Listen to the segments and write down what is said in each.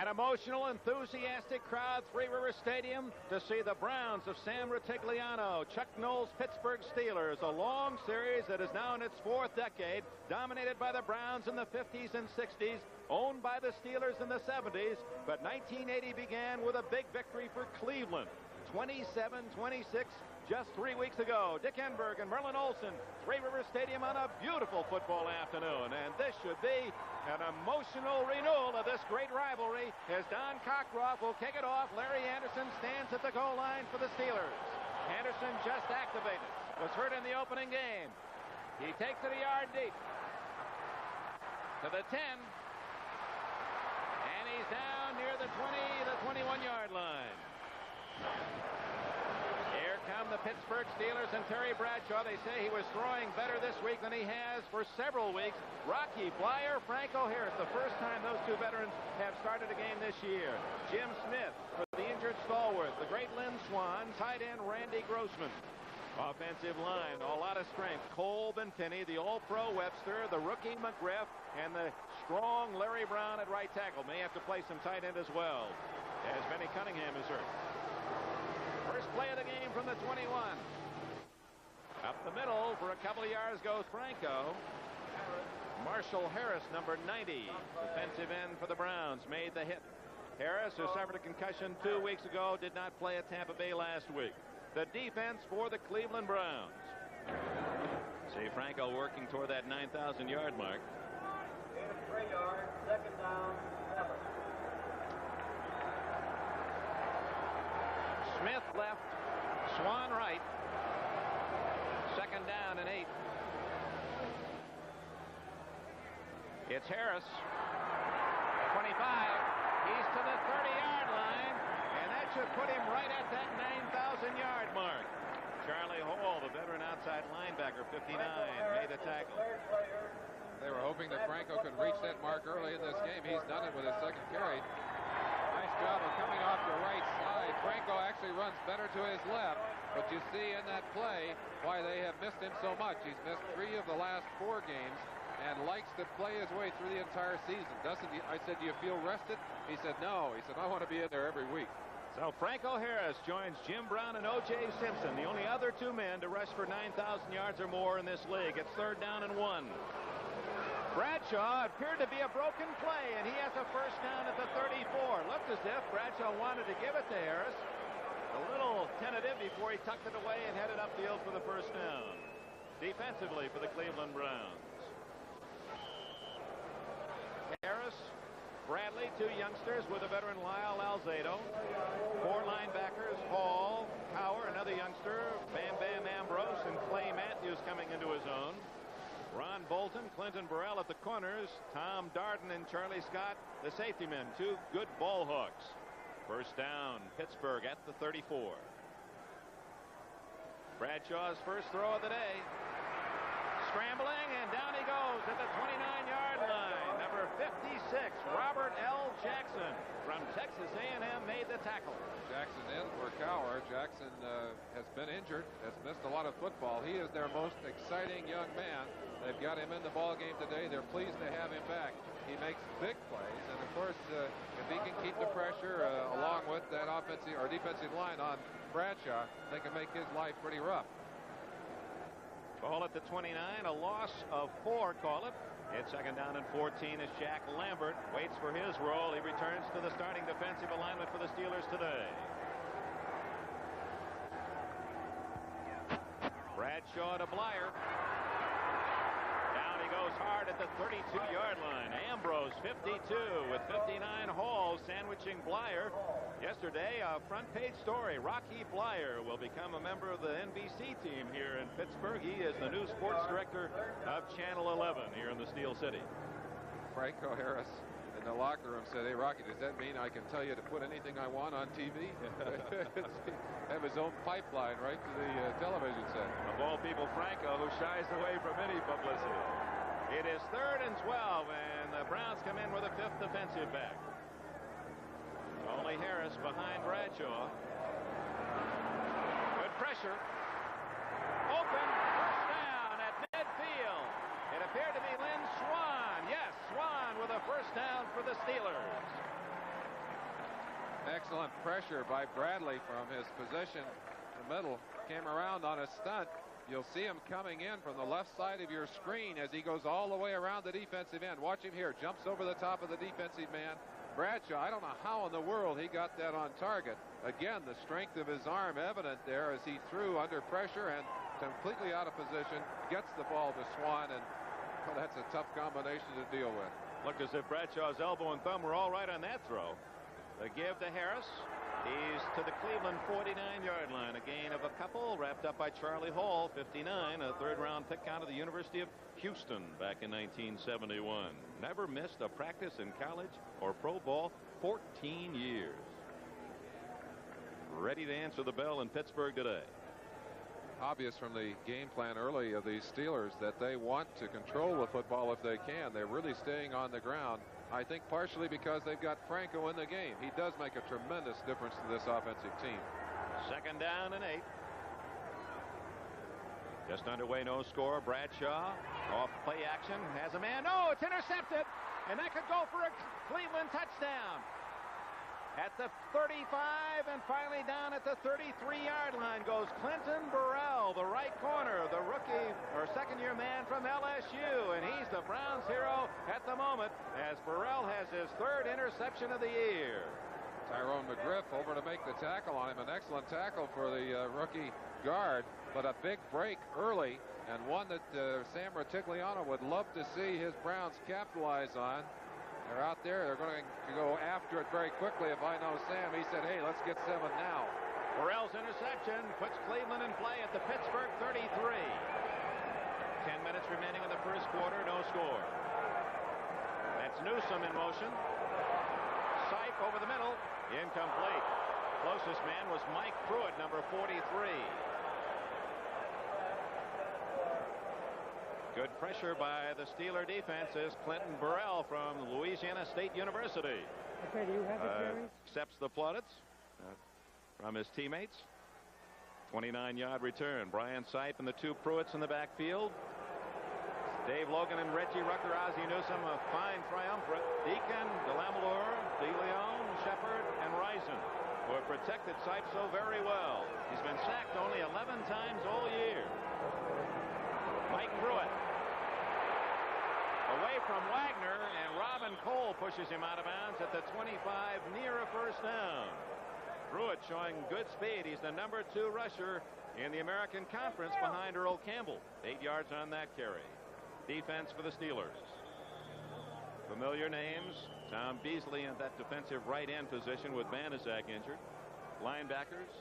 An emotional, enthusiastic crowd, Three River Stadium, to see the Browns of Sam Rutigliano, Chuck Noll's Pittsburgh Steelers, a long series that is now in its fourth decade, dominated by the Browns in the 50s and 60s, owned by the Steelers in the 70s, but 1980 began with a big victory for Cleveland, 27-26, just 3 weeks ago. Dick Enberg and Merlin Olsen, Three River Stadium on a beautiful football afternoon. And this should be an emotional renewal of this great rivalry as Don Cockcroft will kick it off. Larry Anderson stands at the goal line for the Steelers. Anderson just activated. Was hurt in the opening game. He takes it a yard deep to the 10. And he's down near the 21-yard line. Here come the Pittsburgh Steelers and Terry Bradshaw. They say he was throwing better this week than he has for several weeks. Rocky Flyer, Franco Harris, the first time those two veterans have started a game this year. Jim Smith for the injured stalwart. The great Lynn Swan, tight end Randy Grossman. Offensive line, a lot of strength. Kolb and Finney, the All-Pro Webster, the rookie McGriff, and the strong Larry Brown at right tackle. May have to play some tight end as well, as Benny Cunningham is hurt. First play of the game from the 21. Up the middle for a couple of yards goes Franco. Marshall Harris, number 90, defensive end for the Browns, made the hit. Harris, who suffered a concussion 2 weeks ago, did not play at Tampa Bay last week. The defense for the Cleveland Browns. See Franco working toward that 9,000-yard mark. 3 yards, second down, 7. Smith left, Swan right. Second down and 8. It's Harris. 25. He's to the 30-yard line, and that should put him right at that 9,000-yard mark. Charlie Hall, the veteran outside linebacker, 59, made the tackle. They were hoping that Franco could reach that mark early in this game. He's done it with his second carry. Nice job of coming off the right side. Franco actually runs better to his left, but you see in that play why they have missed him so much. He's missed 3 of the last 4 games and likes to play his way through the entire season. Doesn't he? I said, do you feel rested? He said, no. He said, I want to be in there every week. So Franco Harris joins Jim Brown and O.J. Simpson, the only other 2 men to rush for 9,000 yards or more in this league. It's third down and 1. Bradshaw appeared to be a broken play, and he has a first down at the 34. Looked as if Bradshaw wanted to give it to Harris. A little tentative before he tucked it away and headed upfield for the first down. Defensively for the Cleveland Browns. Harris, Bradley, 2 youngsters with a veteran Lyle Alzado. 4 linebackers, Hall, Cower, another youngster, Bam Bam Ambrose, and Clay Matthews coming into his own. Ron Bolton, Clinton Burrell at the corners, Tom Darden and Charlie Scott, the safety men, 2 good ball hawks. First down, Pittsburgh at the 34. Bradshaw's first throw of the day. Scrambling, and down he goes at the 29-yard line. Number 56, Robert L. Jackson from Texas A&M made the tackle. Jackson in for Cower. Jackson has been injured, has missed a lot of football. He is their most exciting young man. They've got him in the ball game today. They're pleased to have him back. He makes big plays, and of course, if he can keep the pressure along with that offensive or defensive line on Bradshaw, they can make his life pretty rough. Ball at the 29, a loss of 4, call it. It's second down and 14 as Jack Lambert waits for his role. He returns to the starting defensive alignment for the Steelers today. Bradshaw to Blyer. Down he goes hard at the 32-yard line. Ambrose, 52, with 59 Hall sandwiching Blyer. Yesterday, a front-page story. Rocky Flyer will become a member of the NBC team here in Pittsburgh. He is the new sports director of Channel 11 here in the Steel City. Franco Harris in the locker room said, hey, Rocky, does that mean I can tell you to put anything I want on TV? Have his own pipeline right to the television set. Of all people, Franco, who shies away from any publicity. It is third and 12, and the Browns come in with a 5th defensive back. Only Harris behind Bradshaw. Good pressure. Open. First down at midfield. It appeared to be Lynn Swan. Yes, Swan with a first down for the Steelers. Excellent pressure by Bradley from his position in the middle. Came around on a stunt. You'll see him coming in from the left side of your screen as he goes all the way around the defensive end. Watch him here. Jumps over the top of the defensive man. Bradshaw, I don't know how in the world he got that on target. Again, the strength of his arm evident there as he threw under pressure and completely out of position. Gets the ball to Swan, and well, that's a tough combination to deal with. Looked as if Bradshaw's elbow and thumb were all right on that throw. The give to Harris. He's to the Cleveland 49-yard line. A gain of a couple, wrapped up by Charlie Hall, 59, a third-round pick out of the University of Houston back in 1971. Never missed a practice in college or pro ball, 14 years. Ready to answer the bell in Pittsburgh today. Obvious from the game plan early of these Steelers that they want to control the football if they can. They're really staying on the ground. I think partially because they've got Franco in the game. He does make a tremendous difference to this offensive team. 2nd down and 8. Just underway, no score. Bradshaw off play action, has a man. No, it's intercepted, and that could go for a Cleveland touchdown. At the 35 and finally down at the 33-yard line goes Clinton Burrell, the right corner, the rookie or second-year man from LSU, and he's the Browns' hero at the moment as Burrell has his 3rd interception of the year. Tyrone McGriff over to make the tackle on him. An excellent tackle for the rookie guard, but a big break early, and one that Sam Retigliano would love to see his Browns capitalize on. They're out there. They're going to go after it very quickly. If I know Sam, he said, hey, let's get 7 now. Burrell's interception puts Cleveland in play at the Pittsburgh 33. 10 minutes remaining in the first quarter. No score. That's Newsome in motion. Sype over the middle. Incomplete. Closest man was Mike Pruitt, number 43. Good pressure by the Steeler defense is Clinton Burrell from Louisiana State University. Okay, do you have the carry? Accepts the plaudits from his teammates. 29-yard return. Brian Sype and the 2 Pruitts in the backfield. Dave Logan and Reggie Rucker, Ozzie Newsome, a fine triumvirate. Deacon, DeLamelure, DeLeon, Shepard, and Rison, who have protected Sype so very well. He's been sacked only 11 times all year. Mike Pruitt away from Wagner, and Robin Cole pushes him out of bounds at the 25 near a first down. Pruitt showing good speed. He's the number 2 rusher in the American Conference behind Earl Campbell. 8 yards on that carry. Defense for the Steelers. Familiar names. Tom Beasley in that defensive right end position with Banaszak injured. Linebackers.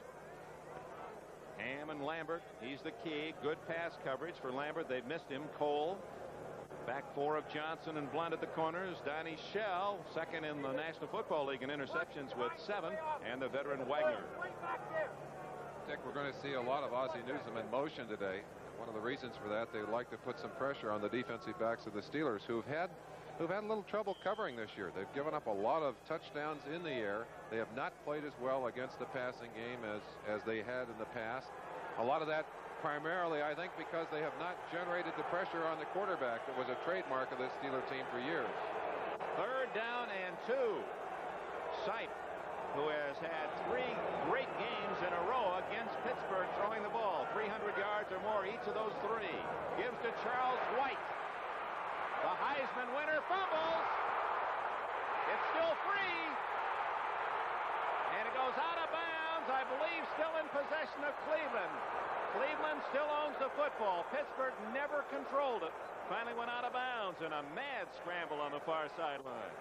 Ham and Lambert. He's the key. Good pass coverage for Lambert. They've missed him. Cole. Back 4 of Johnson and Blunt at the corners. Donnie Shell, second in the National Football League in interceptions with 7, and the veteran Wagner. Dick, we're going to see a lot of Ozzie Newsome in motion today. One of the reasons for that, they like to put some pressure on the defensive backs of the Steelers, who've had a little trouble covering this year. They've given up a lot of touchdowns in the air. They have not played as well against the passing game as they had in the past. A lot of that primarily, I think, because they have not generated the pressure on the quarterback that was a trademark of this Steeler team for years. 3rd down and 2. Sype, who has had 3 great games in a row against Pittsburgh throwing the ball, 300 yards or more each of those 3. Gives to Charles White. The Heisman winner fumbles. It's still free. And it goes out of bounds, I believe, still in possession of Cleveland. Cleveland still owns the football. Pittsburgh never controlled it. Finally went out of bounds in a mad scramble on the far sidelines.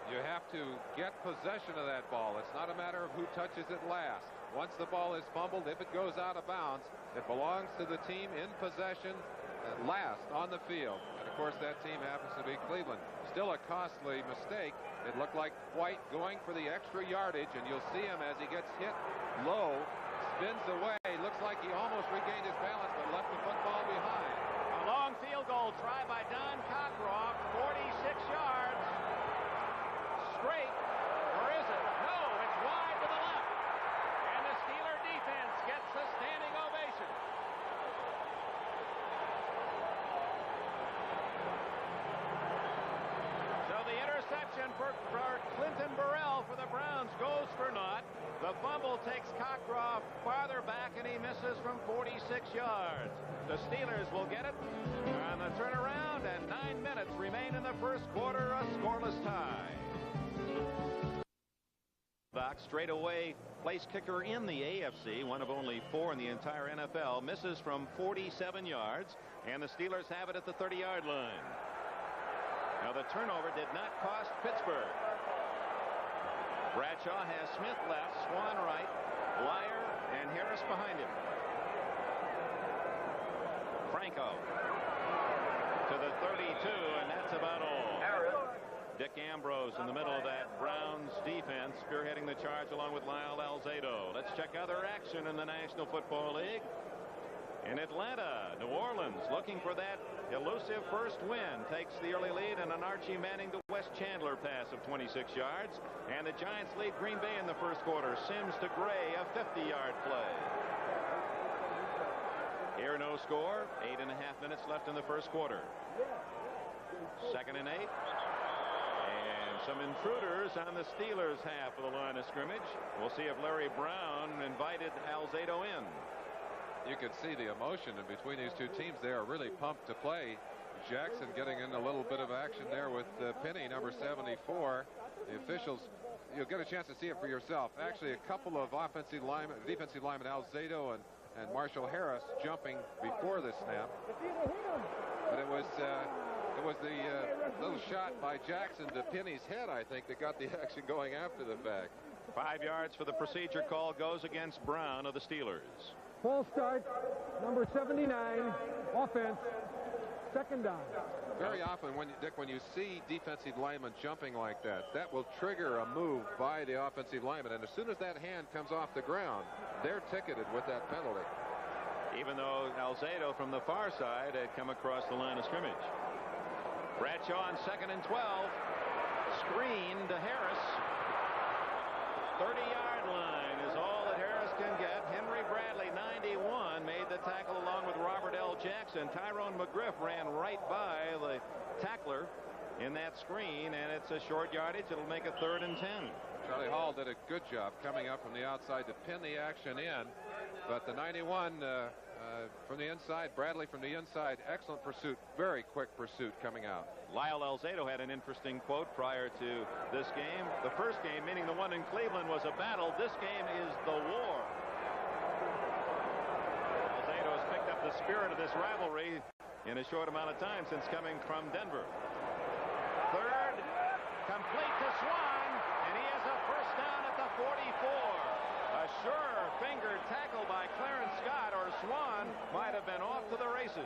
You have to get possession of that ball. It's not a matter of who touches it last. Once the ball is fumbled, if it goes out of bounds, it belongs to the team in possession at last on the field. And of course, that team happens to be Cleveland. Still a costly mistake. It looked like White going for the extra yardage, and you'll see him as he gets hit low, spins away. Looks like he almost regained his balance, but left the football behind. A long field goal try by Don Cockroft, 46 yards. Straight, or is it? No, it's wide to the left. And the Steeler defense gets a standing ovation. So the interception for Clinton Burrell for the Browns goes for 9. draw farther back, and he misses from 46 yards. The Steelers will get it on the turnaround, and 9 minutes remain in the first quarter, a scoreless tie. Straight away place kicker in the AFC, one of only 4 in the entire NFL, misses from 47 yards, and the Steelers have it at the 30-yard line. Now the turnover did not cost Pittsburgh. Bradshaw has Smith left, Swan right, Blyer and Harris behind him. Franco to the 32, and that's about all. Dick Ambrose in the middle of that Browns defense, spearheading the charge along with Lyle Alzado. Let's check other action in the National Football League. In Atlanta, New Orleans looking for that elusive first win, takes the early lead, and an Archie Manning to Wes Chandler pass of 26 yards. And the Giants lead Green Bay in the first quarter. Sims to Gray, a 50-yard play. Here no score, 8.5 minutes left in the first quarter. 2nd and 8. Some intruders on the Steelers half of the line of scrimmage. We'll see if Larry Brown invited Alzado in. You could see the emotion in between these two teams. They are really pumped to play. Jackson getting in a little bit of action there with Penny, number 74. The officials, you'll get a chance to see it for yourself. Actually, a couple of defensive linemen, Alzado and Marshall Harris, jumping before the snap. But it was the little shot by Jackson to Penny's head, I think, that got the action going after the fact. 5 yards for the procedure call goes against Brown of the Steelers. Full start, number 79, offense, 2nd down. Very often, Dick, when you see defensive linemen jumping like that, that will trigger a move by the offensive lineman. And as soon as that hand comes off the ground, they're ticketed with that penalty. Even though Alzado from the far side had come across the line of scrimmage. Bradshaw on 2nd and 12. Screen to Harris. 30-yard line is all that Harris can get. Henry Bradley, 91, made the tackle along with Robert L. Jackson. Tyrone McGriff ran right by the tackler in that screen, and it's a short yardage. It'll make a 3rd and 10. Charlie Hall did a good job coming up from the outside to pin the action in, but the 91 from the inside, Bradley from the inside, excellent pursuit, very quick pursuit coming out. Lyle Alzado had an interesting quote prior to this game. The first game, meaning the one in Cleveland, was a battle. This game is the war. Alzado has picked up the spirit of this rivalry in a short amount of time since coming from Denver. 3rd, complete to Swan, and he has a first down at the 44. A sure-fingered tackle by Clarence Scott, or Swan might have been off to the races.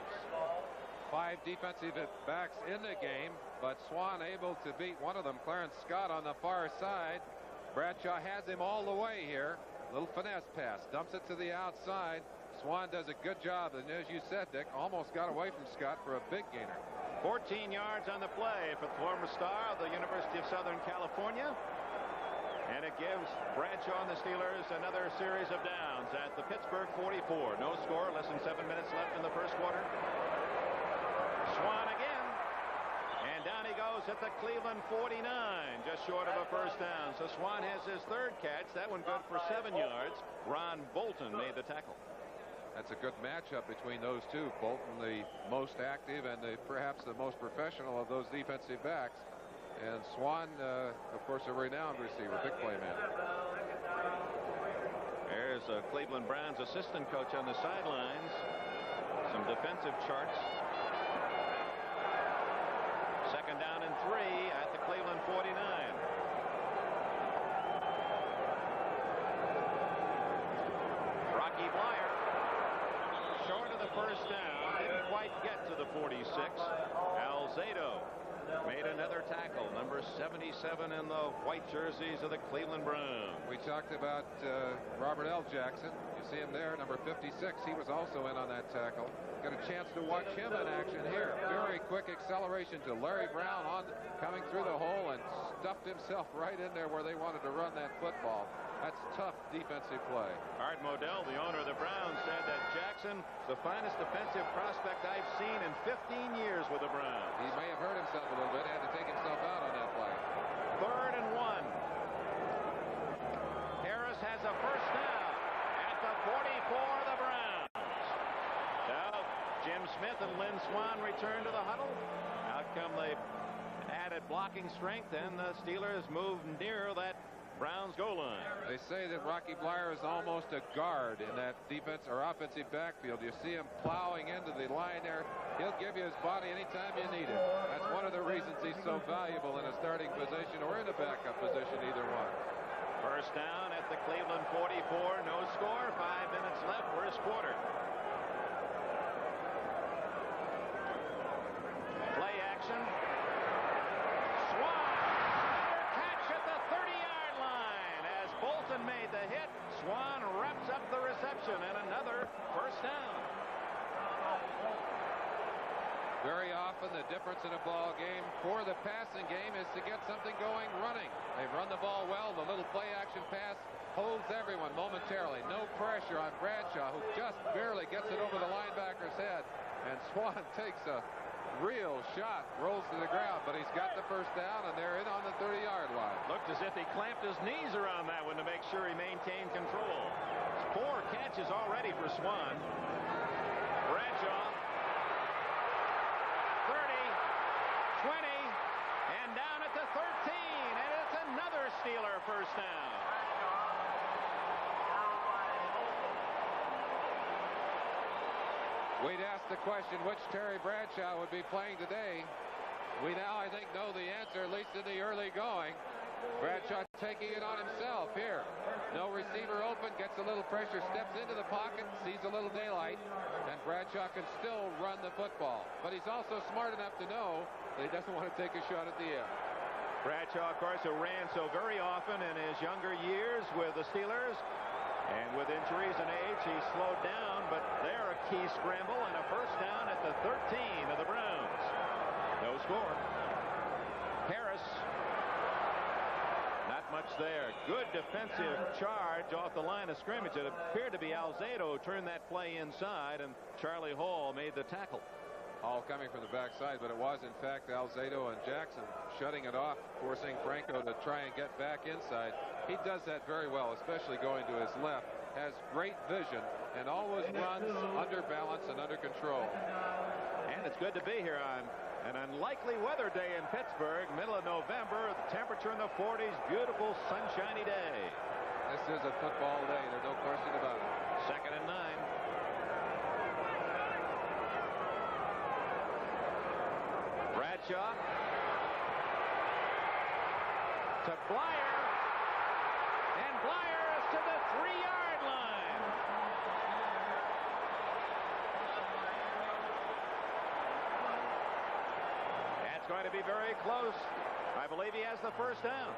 5 defensive backs in the game, but Swan able to beat one of them, Clarence Scott, on the far side. Bradshaw has him all the way here. Little finesse pass, dumps it to the outside. Swan does a good job, and as you said, Dick, almost got away from Scott for a big gainer. 14 yards on the play for the former star of the University of Southern California. And it gives Bradshaw and the Steelers another series of downs at the Pittsburgh 44. No score, less than 7 minutes left in the first quarter. Swan again. And down he goes at the Cleveland 49, just short of a first down. So Swan has his 3rd catch. That one good for 7 yards. Ron Bolton made the tackle. That's a good matchup between those two. Bolton, the most active and perhaps the most professional of those defensive backs. And Swan, of course, a renowned receiver, big play man. There's Cleveland Browns assistant coach on the sidelines. Some defensive charts. 2nd down and 3 at the Cleveland 49. Rocky Blyer, short of the first down, didn't quite get to the 46. Alzado made another tackle, number 77 in the white jerseys of the Cleveland Browns. We talked about Robert L. Jackson. You see him there, number 56. He was also in on that tackle. Got a chance to watch him in action here. Very quick acceleration to Larry Brown coming through the hole and stuffed himself right in there where they wanted to run that football. That's tough defensive play. Art Modell, the owner of the Browns, said that Jackson is the finest defensive prospect I've seen in 15 years with the Browns. He may have hurt himself a little bit, had to take himself out on that play. 3rd and 1. Harris has a first down, Smith and Lynn Swann return to the huddle. Out come the added blocking strength, and the Steelers move near that Browns goal line. They say that Rocky Bleier is almost a guard in that defense or offensive backfield. You see him plowing into the line there. He'll give you his body anytime you need it. That's one of the reasons he's so valuable in a starting position or in a backup position, either one. First down at the Cleveland 44. No score. 5 minutes left. First quarter. Play action. Swann. Another catch at the 30-yard line. As Bolton made the hit, Swann wraps up the reception and another first down. Very often the difference in a ball game for the passing game is to get something going running. They've run the ball well. The little play action pass holds everyone momentarily. No pressure on Bradshaw, who just barely gets it over the linebacker's head. And Swann takes a real shot, rolls to the ground, but he's got the first down, and they're in on the 30-yard line. Looked as if he clamped his knees around that one to make sure he maintained control. 4 catches already for Swann. Bradshaw. 30, 20, and down at the 13, and it's another Steeler first down. We'd ask the question which Terry Bradshaw would be playing today. We now, I think, know the answer, at least in the early going. Bradshaw taking it on himself here. No receiver open, gets a little pressure, steps into the pocket, sees a little daylight, and Bradshaw can still run the football. But he's also smart enough to know that he doesn't want to take a shot at the end. Bradshaw, of course, who ran so very often in his younger years with the Steelers. And with injuries and age, he slowed down, but there a key scramble and a first down at the 13 of the Browns. No score. Harris. Not much there. Good defensive charge off the line of scrimmage. It appeared to be Alzado who turned that play inside, and Charlie Hall made the tackle. All coming from the backside, but it was in fact Alzado and Jackson shutting it off, forcing Franco to try and get back inside. He does that very well, especially going to his left. Has great vision and always runs under balance and under control. And it's good to be here on an unlikely weather day in Pittsburgh, middle of November. The temperature in the 40s, beautiful sunshiny day. This is a football day, there's no question about it. 2nd and 9. Bradshaw to Bleier, and Bleier is to the 3-yard line. That's going to be very close. I believe he has the first down.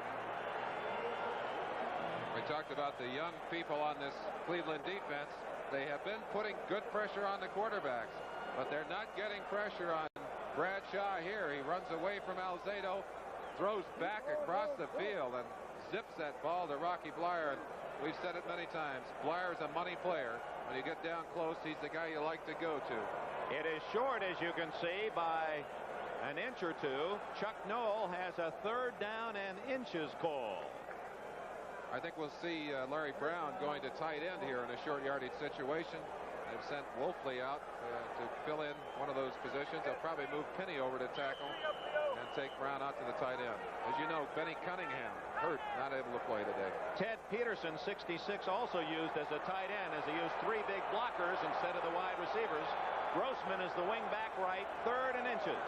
We talked about the young people on this Cleveland defense. They have been putting good pressure on the quarterbacks, but they're not getting pressure on Bradshaw here. He runs away from Alzado, throws back across the field, and zips that ball to Rocky Bleier. And we've said it many times, Bleier's a money player. When you get down close, he's the guy you like to go to. It is short, as you can see, by an inch or two. Chuck Noll has a 3rd down and inches call. I think we'll see Larry Brown going to tight end here in a short yardage situation. They've sent Wolfley out to fill in one of those positions. They'll probably move Penny over to tackle and take Brown out to the tight end. As you know, Benny Cunningham hurt, not able to play today. Ted Peterson, 66, also used as a tight end, as he used 3 big blockers instead of the wide receivers. Grossman is the wing back right, 3rd and inches.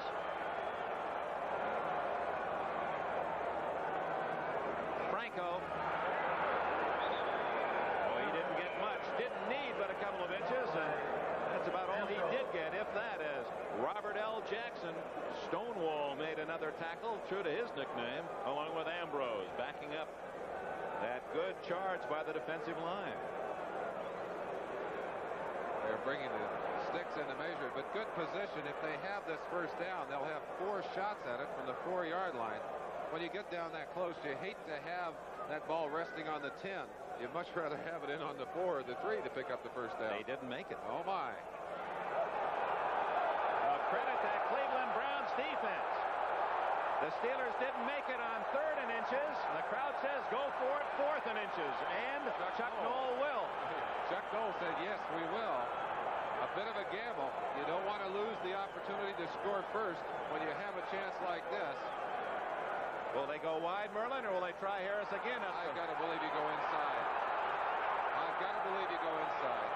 Franco. Oh, he didn't get much. Didn't need but a couple of inches, and that's about all he did get, if that is. Robert L. Jackson, Stonewall, made another tackle, true to his nickname, along with Ambrose, backing up that good charge by the defensive line. They're bringing the sticks into measure, but good position. If they have this first down, they'll have 4 shots at it from the 4-yard line. When you get down that close, you hate to have that ball resting on the 10. You'd much rather have it in on the 4 or the 3 to pick up the first down. They didn't make it. Oh, my. Credit that Cleveland Browns defense. The Steelers didn't make it on 3rd and inches. The crowd says go for it, 4th and inches. And Chuck Noll will. Chuck Noll said, yes, we will. a bit of a gamble. You don't want to lose the opportunity to score first when you have a chance like this. Will they go wide, Merlin, or will they try Harris again? I've got to believe you go inside. I've got to believe you go inside.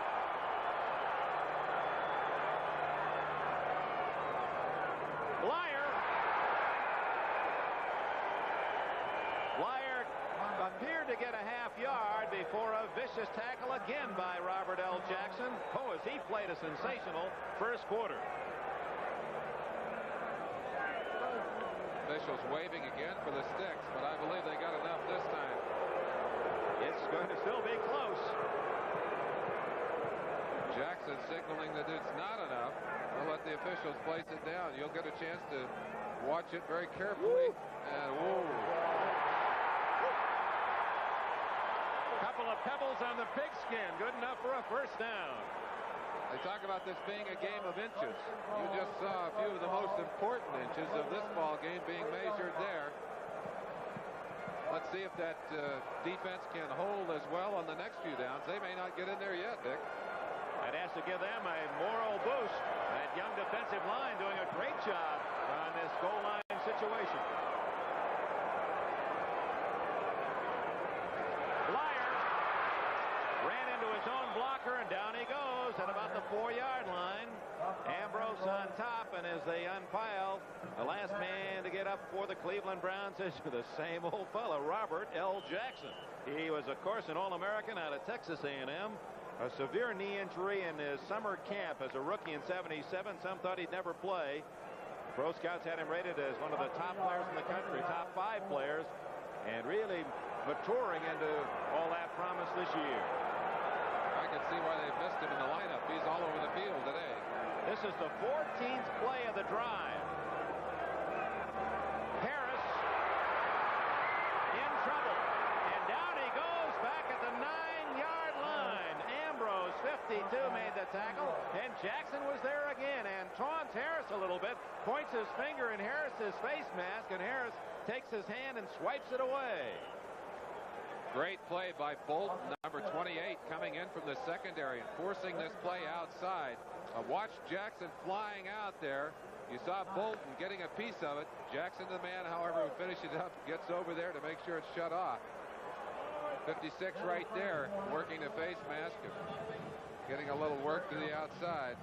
Blyer appeared to get a half yard before a vicious tackle again by Robert L. Jackson. Oh, as he played a sensational first quarter. Officials waving again for the sticks, but I believe they got enough this time. It's going to still be close. Jackson signaling that it's not enough. We'll let the officials place it down. You'll get a chance to watch it very carefully. And whoa. Couple of pebbles on the pigskin. Good enough for a first down. They talk about this being a game of inches. You just saw a few of the most important inches of this ball game being measured there. Let's see if that defense can hold as well on the next few downs. They may not get in there yet, Dick. That has to give them a moral boost. That young defensive line doing a great job on this goal line situation. Blyer ran into his own blocker, and down he goes at about the 4-yard line. Ambrose on top, and as they unpile, the last man to get up for the Cleveland Browns is the same old fella, Robert L. Jackson. He was, of course, an All-American out of Texas A&M. A severe knee injury in his summer camp as a rookie in '77. Some thought he'd never play. Pro Scouts had him rated as one of the top players in the country, top 5 players, and really maturing into all that promise this year. I can see why they missed him in the lineup. He's all over the field today. This is the 14th play of the drive. Harris in trouble, and down he goes back at the 9-yard line. Ambrose, 52, made the tackle, and Jackson was there again and taunts Harris a little bit, points his finger in Harris's face mask, and Harris takes his hand and swipes it away. Great play by Bolton, number 28, coming in from the secondary and forcing this play outside. Watch Jackson flying out there. You saw Bolton getting a piece of it. Jackson, the man, however, who finishes it up, gets over there to make sure it's shut off. 56 right there, working the face mask, getting a little work to the outside.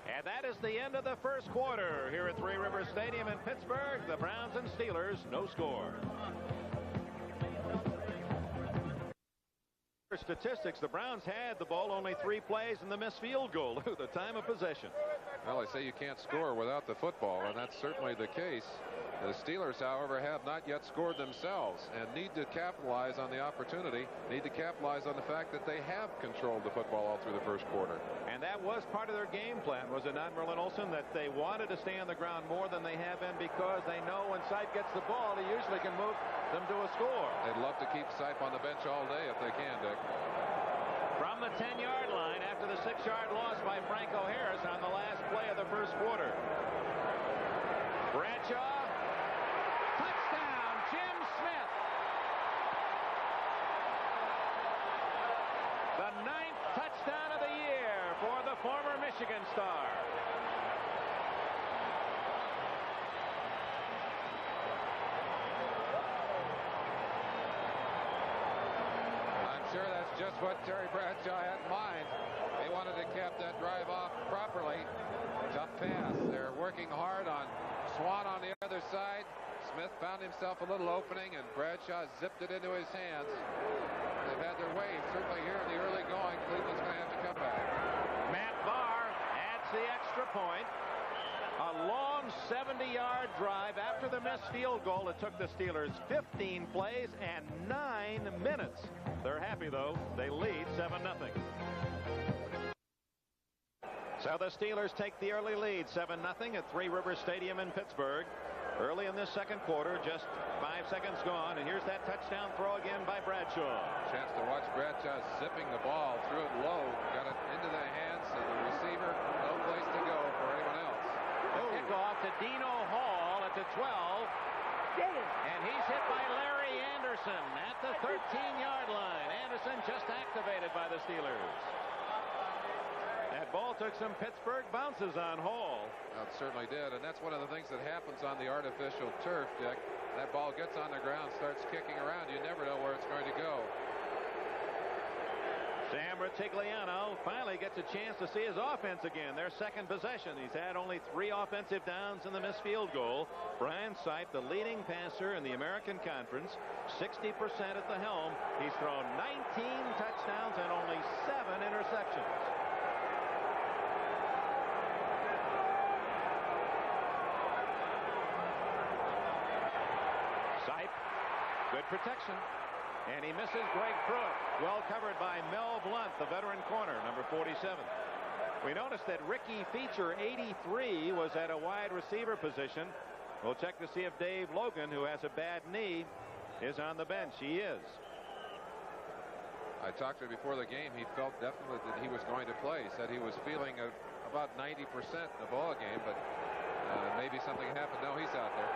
And that is the end of the first quarter here at Three Rivers Stadium in Pittsburgh. The Browns and Steelers, no score. Statistics, the Browns had the ball, only 3 plays, and the missed field goal at the time of possession. Well, they say you can't score without the football, and that's certainly the case. The Steelers, however, have not yet scored themselves and need to capitalize on the opportunity, need to capitalize on the fact that they have controlled the football all through the first quarter. And that was part of their game plan, was it not, Merlin Olsen, that they wanted to stay on the ground more than they have been because they know when Sipe gets the ball, he usually can move them to a score. They'd love to keep Sipe on the bench all day if they can, Dick. From the 10-yard line after the 6-yard loss by Franco Harris on the last play of the first quarter. Bradshaw. Touchdown, Jim Smith. The 9th touchdown of the year for the former Michigan star. I'm sure that's just what Terry Bradshaw had in mind. They wanted to cap that drive off properly. Tough pass. They're working hard on Swan on the other side. Smith found himself a little opening, and Bradshaw zipped it into his hands. They've had their way, certainly here in the early going. Cleveland's going to have to come back. Matt Barr adds the extra point. A long 70-yard drive after the missed field goal. It took the Steelers 15 plays and 9 minutes. They're happy, though. They lead 7-0. So the Steelers take the early lead, 7-0 at Three Rivers Stadium in Pittsburgh. Early in this second quarter, just 5 seconds gone, and here's that touchdown throw again by Bradshaw. Chance to watch Bradshaw zipping the ball, threw it low, got it into the hands of the receiver. No place to go for anyone else. The kickoff to Dino Hall at the 12. And he's hit by Larry Anderson at the 13-yard line. Anderson just activated by the Steelers. ball took some Pittsburgh bounces on Hall. It certainly did, and that's one of the things that happens on the artificial turf, Dick. That ball gets on the ground, starts kicking around. You never know where it's going to go. Sam Rutigliano finally gets a chance to see his offense again. Their second possession. He's had only 3 offensive downs in the missed field goal. Brian Sipe, the leading passer in the American Conference, 60% at the helm. He's thrown 19 touchdowns and only 7 interceptions. Sipe, good protection. And he misses Greg Pruitt. Well covered by Mel Blunt, the veteran corner, number 47. We noticed that Ricky Feature, 83, was at a wide receiver position. We'll check to see if Dave Logan, who has a bad knee, is on the bench. He is. I talked to him before the game. He felt definitely that he was going to play. He said he was feeling about 90% in the ball game, but maybe something happened. No, he's out there.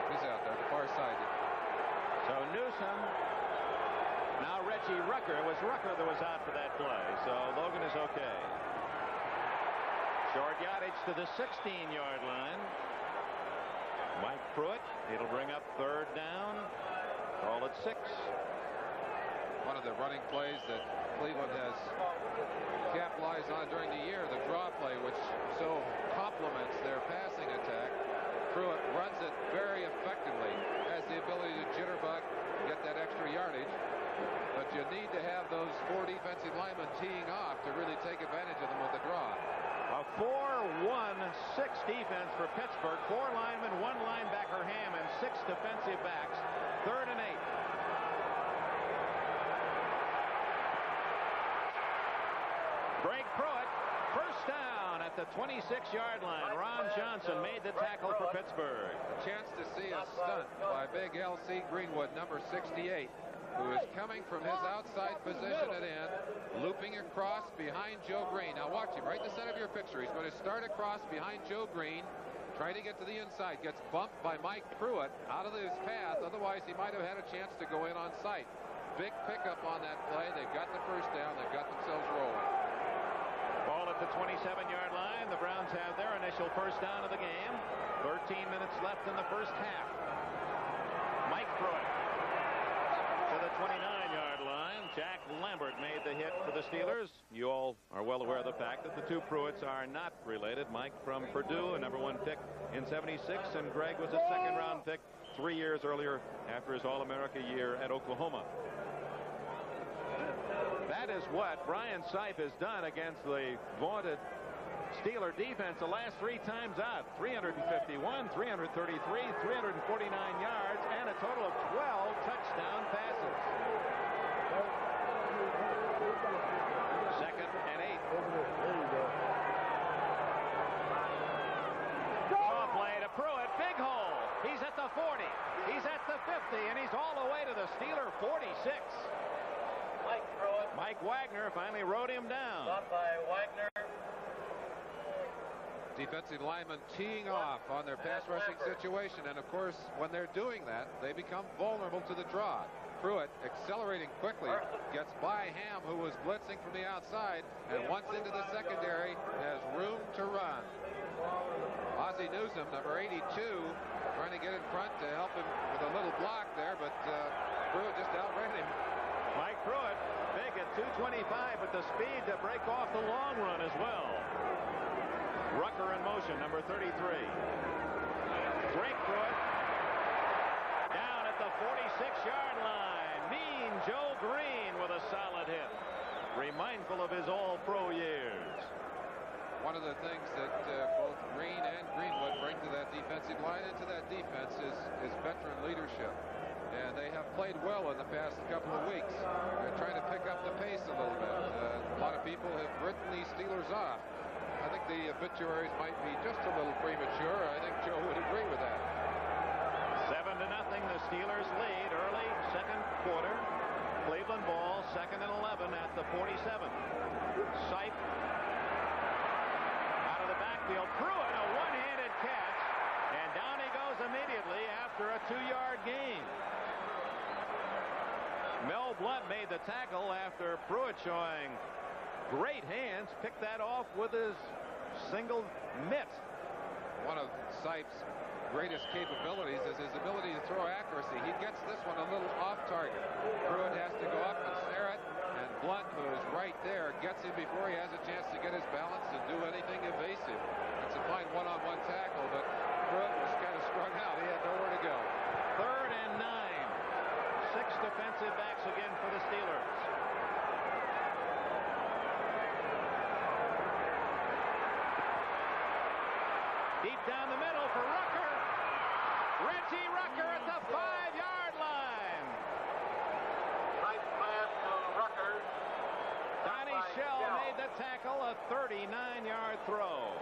He's out there, the far side. So Newsom. Now Reggie Rucker. It was Rucker that was out for that play, so Logan is okay. Short yardage to the 16-yard line. Mike Pruitt. It'll bring up 3rd down. Call it 6. One of the running plays that Cleveland has capitalized on during the year, the draw play, which so complements their passing attack. Pruitt runs it very effectively, has the ability to jitterbug, get that extra yardage. But you need to have those 4 defensive linemen teeing off to really take advantage of them with the draw. A 4-1-6 defense for Pittsburgh. 4 linemen, 1 linebacker Ham, and 6 defensive backs. 3rd and 8. Greg Pruitt, first down at the 26-yard line. Ron Johnson made the tackle for Pittsburgh. A chance to see a stunt by big L.C. Greenwood, number 68. Who is coming from his outside position at end, looping across behind Joe Green. Now watch him right in the center of your picture. He's going to start across behind Joe Green, trying to get to the inside. Gets bumped by Mike Pruitt out of his path. Otherwise, he might have had a chance to go in on sight. Big pickup on that play. They've got the first down. They've got themselves rolling. Ball at the 27-yard line. The Browns have their initial first down of the game. 13 minutes left in the first half. Mike Pruitt to the 29-yard line. Jack Lambert made the hit for the Steelers. You all are well aware of the fact that the 2 Pruitts are not related. Mike from Purdue, a #1 pick in '76, and Greg was a 2nd-round pick 3 years earlier after his All-America year at Oklahoma. That is what Brian Sipe has done against the vaunted Steeler defense the last 3 times out. 351, 333, 349 yards, and a total of 12 touchdown passes. 2nd and 8. Draw play to Pruitt. Big hole. He's at the 40. He's at the 50, and he's all the way to the Steeler 46. Mike Pruitt. Mike Wagner finally rode him down. Stopped by Wagner. Defensive linemen teeing off on their pass rushing situation, and of course when they're doing that they become vulnerable to the draw. Pruitt accelerating quickly, gets by Ham, who was blitzing from the outside, and once into the secondary has room to run. Ozzie Newsome, number 82, trying to get in front to help him with a little block there, but Pruitt just outran him. Mike Pruitt big at 225 with the speed to break off the long run as well. Rucker in motion, number 33. Drake Pruitt down at the 46-yard line. Mean Joe Green with a solid hit. Remindful of his all-pro years. One of the things that both Green and Greenwood bring to that defensive line and to that defense is veteran leadership. And they have played well in the past couple of weeks. They're trying to pick up the pace a little bit. A lot of people have written these Steelers off. I think the obituaries might be just a little premature. I think Joe would agree with that. 7-0. The Steelers lead early 2nd quarter. Cleveland ball, 2nd and 11 at the 47. Sipe out of the backfield. Pruitt, a one-handed catch, and down he goes immediately after a 2-yard gain. Mel Blunt made the tackle after Pruitt showing great hands, picked that off with his single mitt. One of Sipes' greatest capabilities is his ability to throw accuracy. He gets this one a little off target. Pruitt has to go up and snare it, and Blunt, who is right there, gets him before he has a chance to get his balance and do anything evasive. It's a fine one-on-one tackle, but Pruitt was kind of strung out. He had nowhere to go. 3rd and 9. 6 defensive backs again for the Steelers. Deep down the middle for Rucker. Reggie Rucker at the 5-yard line. Nice pass to Rucker. Donnie Shell made the tackle, a 39-yard throw.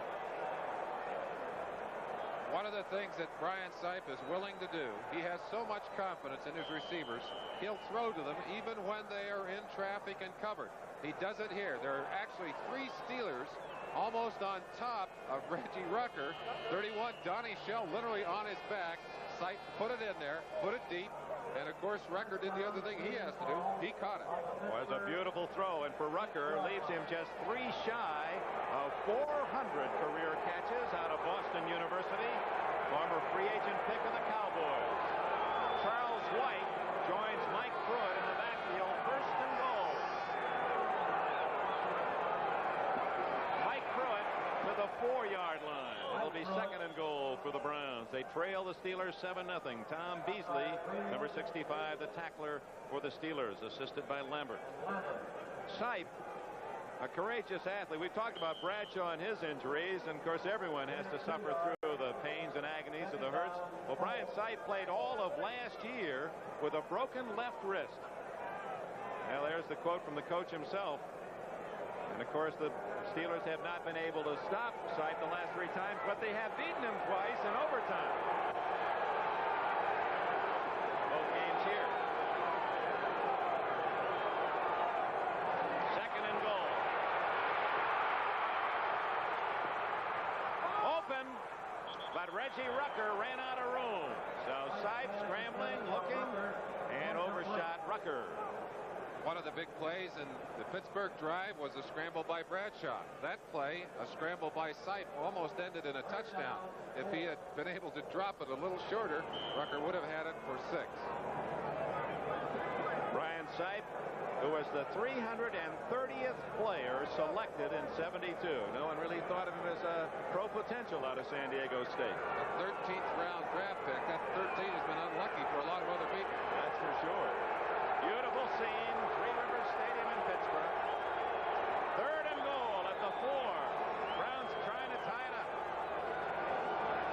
One of the things that Brian Sipe is willing to do, he has so much confidence in his receivers, he'll throw to them even when they are in traffic and covered. He does it here. There are actually 3 Steelers almost on top of Reggie Rucker. 31, Donnie Shell literally on his back. Sipe put it in there, put it deep, and of course Rucker did the other thing he has to do. He caught it. Was a beautiful throw, and for Rucker, leaves him just 3 shy of 400 career catches out of Boston University. Former free agent pick of the Cowboys. Charles White joins Mike Pruitt in the backfield, 1st and goal. Mike Pruitt to the 4-yard line. It'll be 2nd and goal for the Browns. They trail the Steelers 7-0. Tom Beasley, number 65, the tackler for the Steelers, assisted by Lambert. Sipe, a courageous athlete. We've talked about Bradshaw and his injuries, and of course everyone has to suffer through the pains and agonies of the hurts. Well, Brian Sipe played all of last year with a broken left wrist. Well, there's the quote from the coach himself. And of course the Steelers have not been able to stop Sipe the last 3 times, but they have beaten him twice in overtime. Both games here. 2nd and goal. Open, but Reggie Rucker ran out of room. So Sipe scrambling, looking, and overshot Rucker. One of the big plays in the Pittsburgh drive was a scramble by Bradshaw. That play, a scramble by Sipe, almost ended in a touchdown. If he had been able to drop it a little shorter, Rucker would have had it for 6. Brian Sipe, who was the 330th player selected in '72. No one really thought of him as a pro potential out of San Diego State. A 13th round draft pick. That 13 has been unlucky for a lot of other people. That's for sure. Beautiful scene, Three Rivers Stadium in Pittsburgh. 3rd and goal at the 4. Browns trying to tie it up.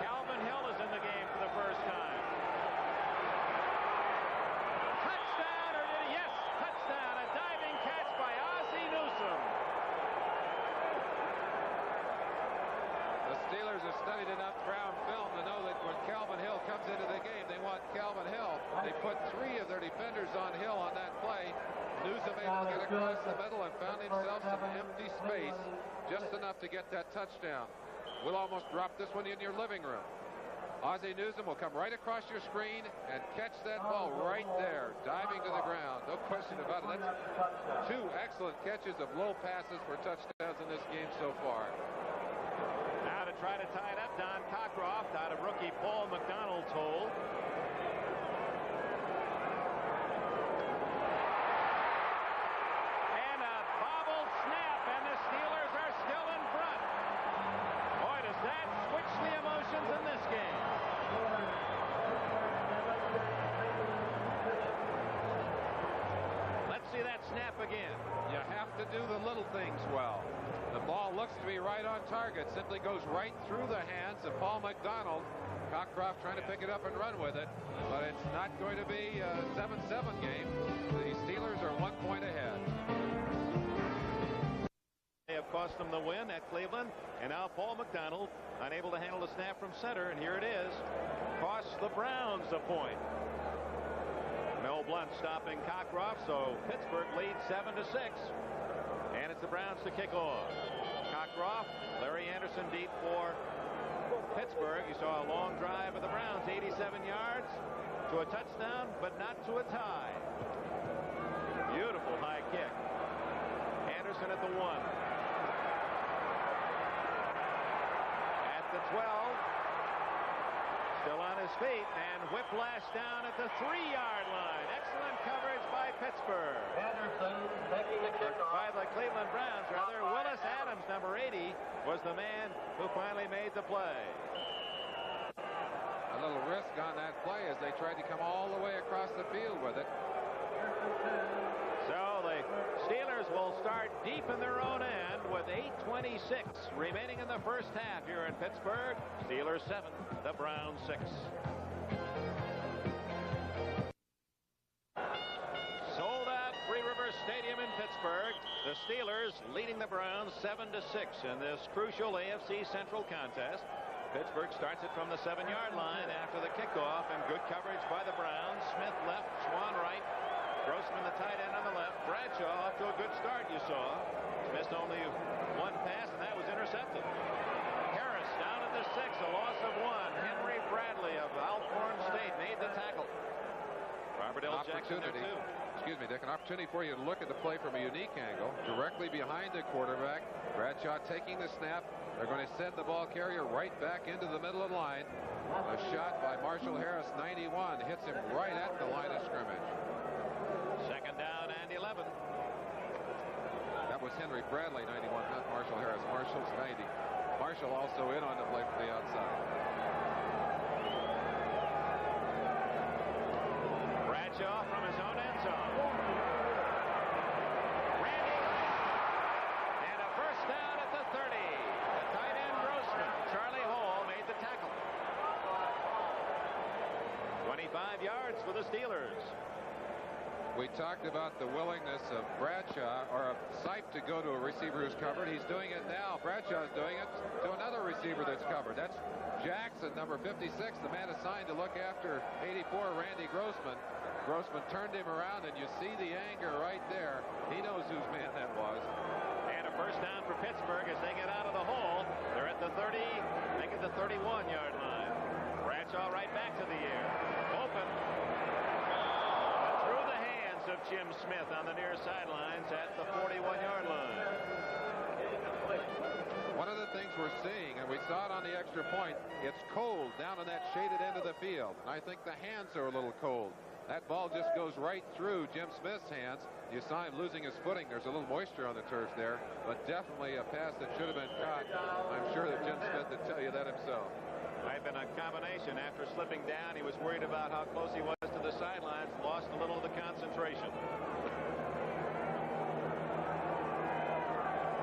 Calvin Hill is in the game for the first time. Touchdown, or did he? Yes, touchdown. A diving catch by Ozzie Newsome. The Steelers have studied enough ground film to know that when Calvin Hill comes into the game, they want Calvin Hill. They put 3 of their defenders on Hill on that play. Newsome able to get across the middle and found himself some empty space, just enough to get that touchdown. We'll almost drop this one in your living room. Ozzie Newsome will come right across your screen and catch that ball right there, diving to the ground. No question about it. That's 2 excellent catches of low passes for touchdowns in this game so far. Now to try to tie it up, Don Cockcroft out of rookie Paul McDonald's hole. And a bobbled snap, and the Steelers are still in front. Boy, does that switch the emotions in this game. Let's see that snap again. You have to do the little things well. The ball looks to be right on target. Simply goes right through the hands of Paul McDonald. Cockcroft trying to pick it up and run with it. But it's not going to be a 7-7 game. The Steelers are 1 point ahead. They have cost them the win at Cleveland. And now Paul McDonald unable to handle the snap from center. And here it is. Costs the Browns a point. Mel Blount stopping Cockcroft. So Pittsburgh leads 7-6. And it's the Browns to kick off. Cockcroft, Larry Anderson deep for Pittsburgh. You saw a long drive of the Browns, 87 yards to a touchdown, but not to a tie. Beautiful high kick. Anderson at the 1. 12. Still on his feet, and whiplash down at the 3-yard line. Excellent coverage by Pittsburgh. Anderson taking the kickoff. By the Cleveland Browns, rather. Willis Adams, number 80, was the man who finally made the play. A little risk on that play as they tried to come all the way across the field with it. So the Steelers will start deep in their own end with 8:26 remaining in the first half here in Pittsburgh. Steelers 7, the Browns 6. Sold out Three Rivers Stadium in Pittsburgh. The Steelers leading the Browns 7-6 in this crucial AFC Central contest. Pittsburgh starts it from the 7-yard line after the kickoff, and good coverage by the Browns. Smith left, Swan right. Grossman, the tight end, on the left. Bradshaw off to a good start, you saw. Missed only one pass, and that was intercepted. Harris down at the 6, a loss of 1. Henry Bradley of Alcorn State made the tackle. Robert L. Jackson there, too. Excuse me, Dick, an opportunity for you to look at the play from a unique angle. Directly behind the quarterback. Bradshaw taking the snap. They're going to send the ball carrier right back into the middle of the line. A shot by Marshall Harris, 91, hits him right at the line of scrimmage. Second down and 11. That was Henry Bradley, 91, not Marshall Harris. Marshall's 90. Marshall also in on the play from the outside. Bradshaw from his own end zone. Randy. And a first down at the 30. The tight end Grossman. Charlie Hall made the tackle. 25 yards for the Steelers. We talked about the willingness of Bradshaw or of Sipe to go to a receiver who's covered. He's doing it now. Bradshaw's doing it to another receiver that's covered. That's Jackson, number 56, the man assigned to look after 84, Randy Grossman. Grossman turned him around, and you see the anger right there. He knows whose man that was. And a first down for Pittsburgh as they get out of the hole. They're at the 30, make it the 31-yard line. Bradshaw right back to the air. Open. Through the hands of Jim Smith on the near sidelines at the 41-yard line. One of the things we're seeing, and we saw it on the extra point, it's cold down on that shaded end of the field. And I think the hands are a little cold. That ball just goes right through Jim Smith's hands. You saw him losing his footing. There's a little moisture on the turf there, but definitely a pass that should have been caught. I'm sure that Jim Smith would tell you that himself. Might have been a combination. After slipping down, he was worried about how close he was to the sidelines, lost a little of the concentration.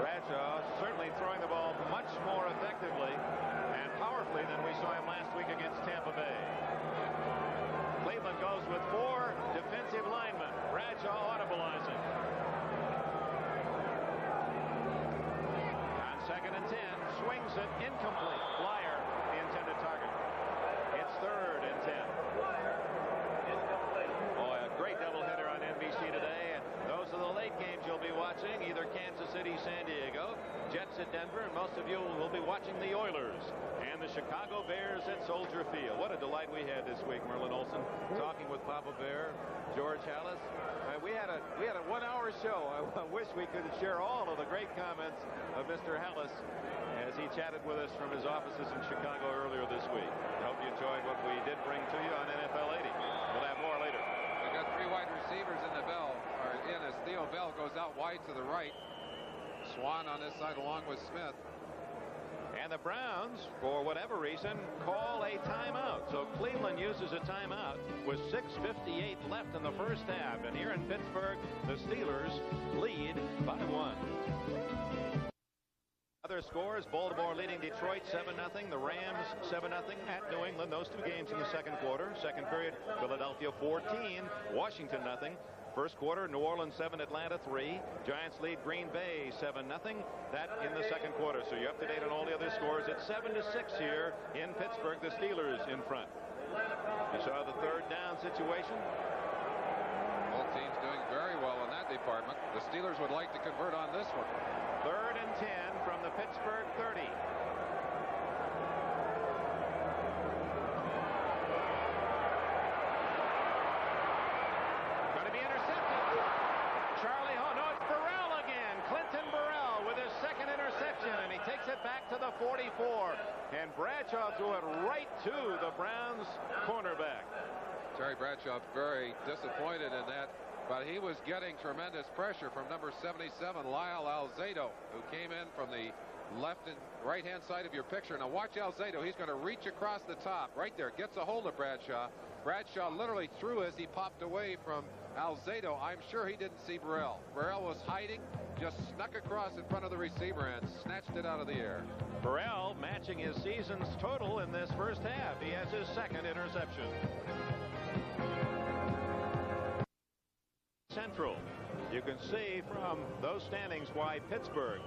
Bradshaw certainly throwing the ball much more effectively and powerfully than we saw him last week against Tampa Bay. Cleveland goes with 4 defensive linemen. Bradshaw audibilizing. On 2nd and 10, swings it incomplete. Blyer, the intended target. It's 3rd and 10. Boy, a great doubleheader on NBC today. And those are the late games you'll be watching, either Kansas City, San Diego, Jets at Denver, and most of you will be watching the Oilers and the Chicago Bears at Soldier Field. What a delight we had this week, Merlin Olsen, talking with Papa Bear, George Hallis. We had a 1-hour show. I wish we could share all of the great comments of Mr. Hallis as he chatted with us from his offices in Chicago earlier this week. I hope you enjoyed what we did bring to you on NFL 80. We'll have more later. We've got 3 wide receivers in the bell, or in as Theo Bell goes out wide to the right. Swan on this side along with Smith. And the Browns, for whatever reason, call a timeout. So Cleveland uses a timeout with 6:58 left in the first half. And here in Pittsburgh, the Steelers lead by 1. Other scores, Baltimore leading Detroit 7-0. The Rams 7-0 at New England. Those 2 games in the second quarter. Second period, Philadelphia 14, Washington 0. First quarter, New Orleans 7, Atlanta 3. Giants lead Green Bay 7-0. That in the second quarter. So you're up to date on all the other scores. It's 7-6 here in Pittsburgh. The Steelers in front. You saw the 3rd down situation. Both teams doing very well in that department. The Steelers would like to convert on this one. 3rd and 10 from the Pittsburgh 30. Going to be intercepted. Charlie, oh no, it's Burrell again. Clinton Burrell with his 2nd interception, and he takes it back to the 44. And Brad to the Browns cornerback. Terry Bradshaw very disappointed in that, but he was getting tremendous pressure from number 77, Lyle Alzado, who came in from the left and right hand side of your picture. Now watch Alzado. He's going to reach across the top right there, gets a hold of Bradshaw. Bradshaw literally threw as he popped away from Alzado. I'm sure he didn't see Burrell. Burrell was hiding, just snuck across in front of the receiver and snatched it out of the air. Burrell matching his season's total in this first half. He has his second interception. Central. You can see from those standings why Pittsburgh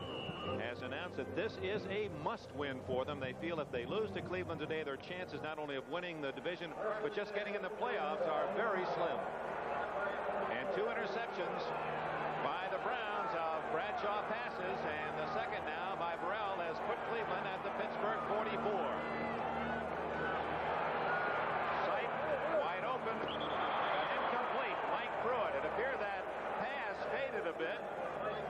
has announced that this is a must-win for them. They feel if they lose to Cleveland today, their chances not only of winning the division, but just getting in the playoffs are very slim. And 2 interceptions by the Browns of Bradshaw passes, and the second now by Burrell has put Cleveland at the Pittsburgh 44. Sight wide open. Incomplete. Mike Pruitt. It appeared that pass faded a bit.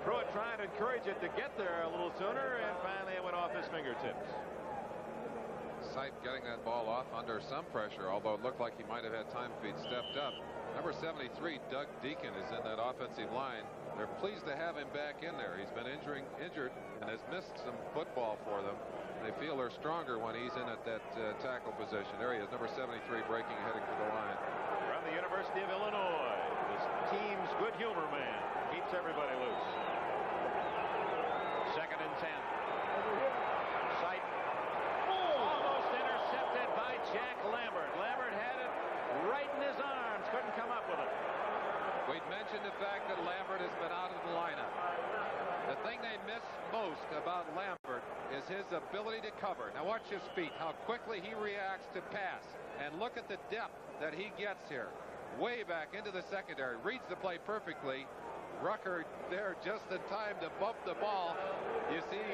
Pruitt trying to encourage it to get there a little sooner, and finally it went off his fingertips. Sight getting that ball off under some pressure, although it looked like he might have had time if he'd stepped up. Number 73, Doug Deacon, is in that offensive line. They're pleased to have him back in there. He's been injured and has missed some football for them. They feel they're stronger when he's in at that tackle position. There he is, number 73, breaking, heading for the line. From the University of Illinois, this team's good humor man keeps everybody loose. 2nd and 10. Sight almost intercepted by Jack Lambert. Lambert had it right in his arms, couldn't come up with it. We'd mentioned the fact that Lambert has been out of the lineup. The thing they miss most about Lambert is his ability to cover. Now watch his feet, how quickly he reacts to pass, and look at the depth that he gets here. Way back into the secondary, reads the play perfectly. Rucker there just in time to bump the ball. You see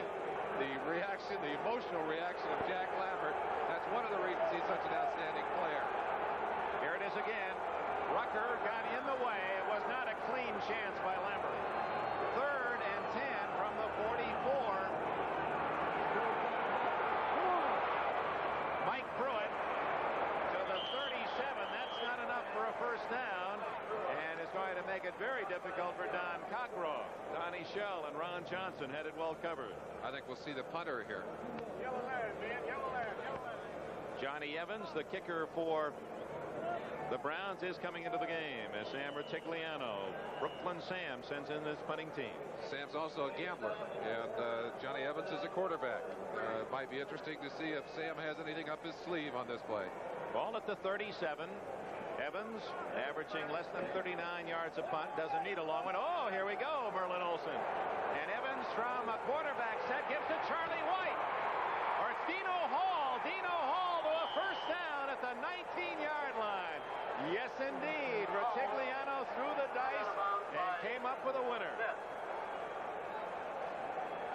the reaction, the emotional reaction of Jack Lambert. That's one of the reasons he's such an outstanding player. Here it is again. Rucker got in the way. It was not a clean chance by Lambert. 3rd and 10 from the 44. Mike Pruitt to the 37. That's not enough for a first down, and is going to make it very difficult for Don Cockroft. Donnie Shell and Ron Johnson had it well covered. I think we'll see the punter here. Yellow line, man. Yellow line. Yellow line. Johnny Evans, the kicker for the Browns, is coming into the game as Sam Rutigliano. Brooklyn Sam sends in his punting team. Sam's also a gambler, and Johnny Evans is a quarterback. It might be interesting to see if Sam has anything up his sleeve on this play. Ball at the 37. Evans averaging less than 39 yards a punt. Doesn't need a long one. Oh, here we go, Merlin Olsen. And Evans from a quarterback set gives to Charlie White. Or it's Dino Hall. Dino Hall to a first down at the 19-yard line. Yes, indeed. Rutigliano threw the dice and came up with a winner.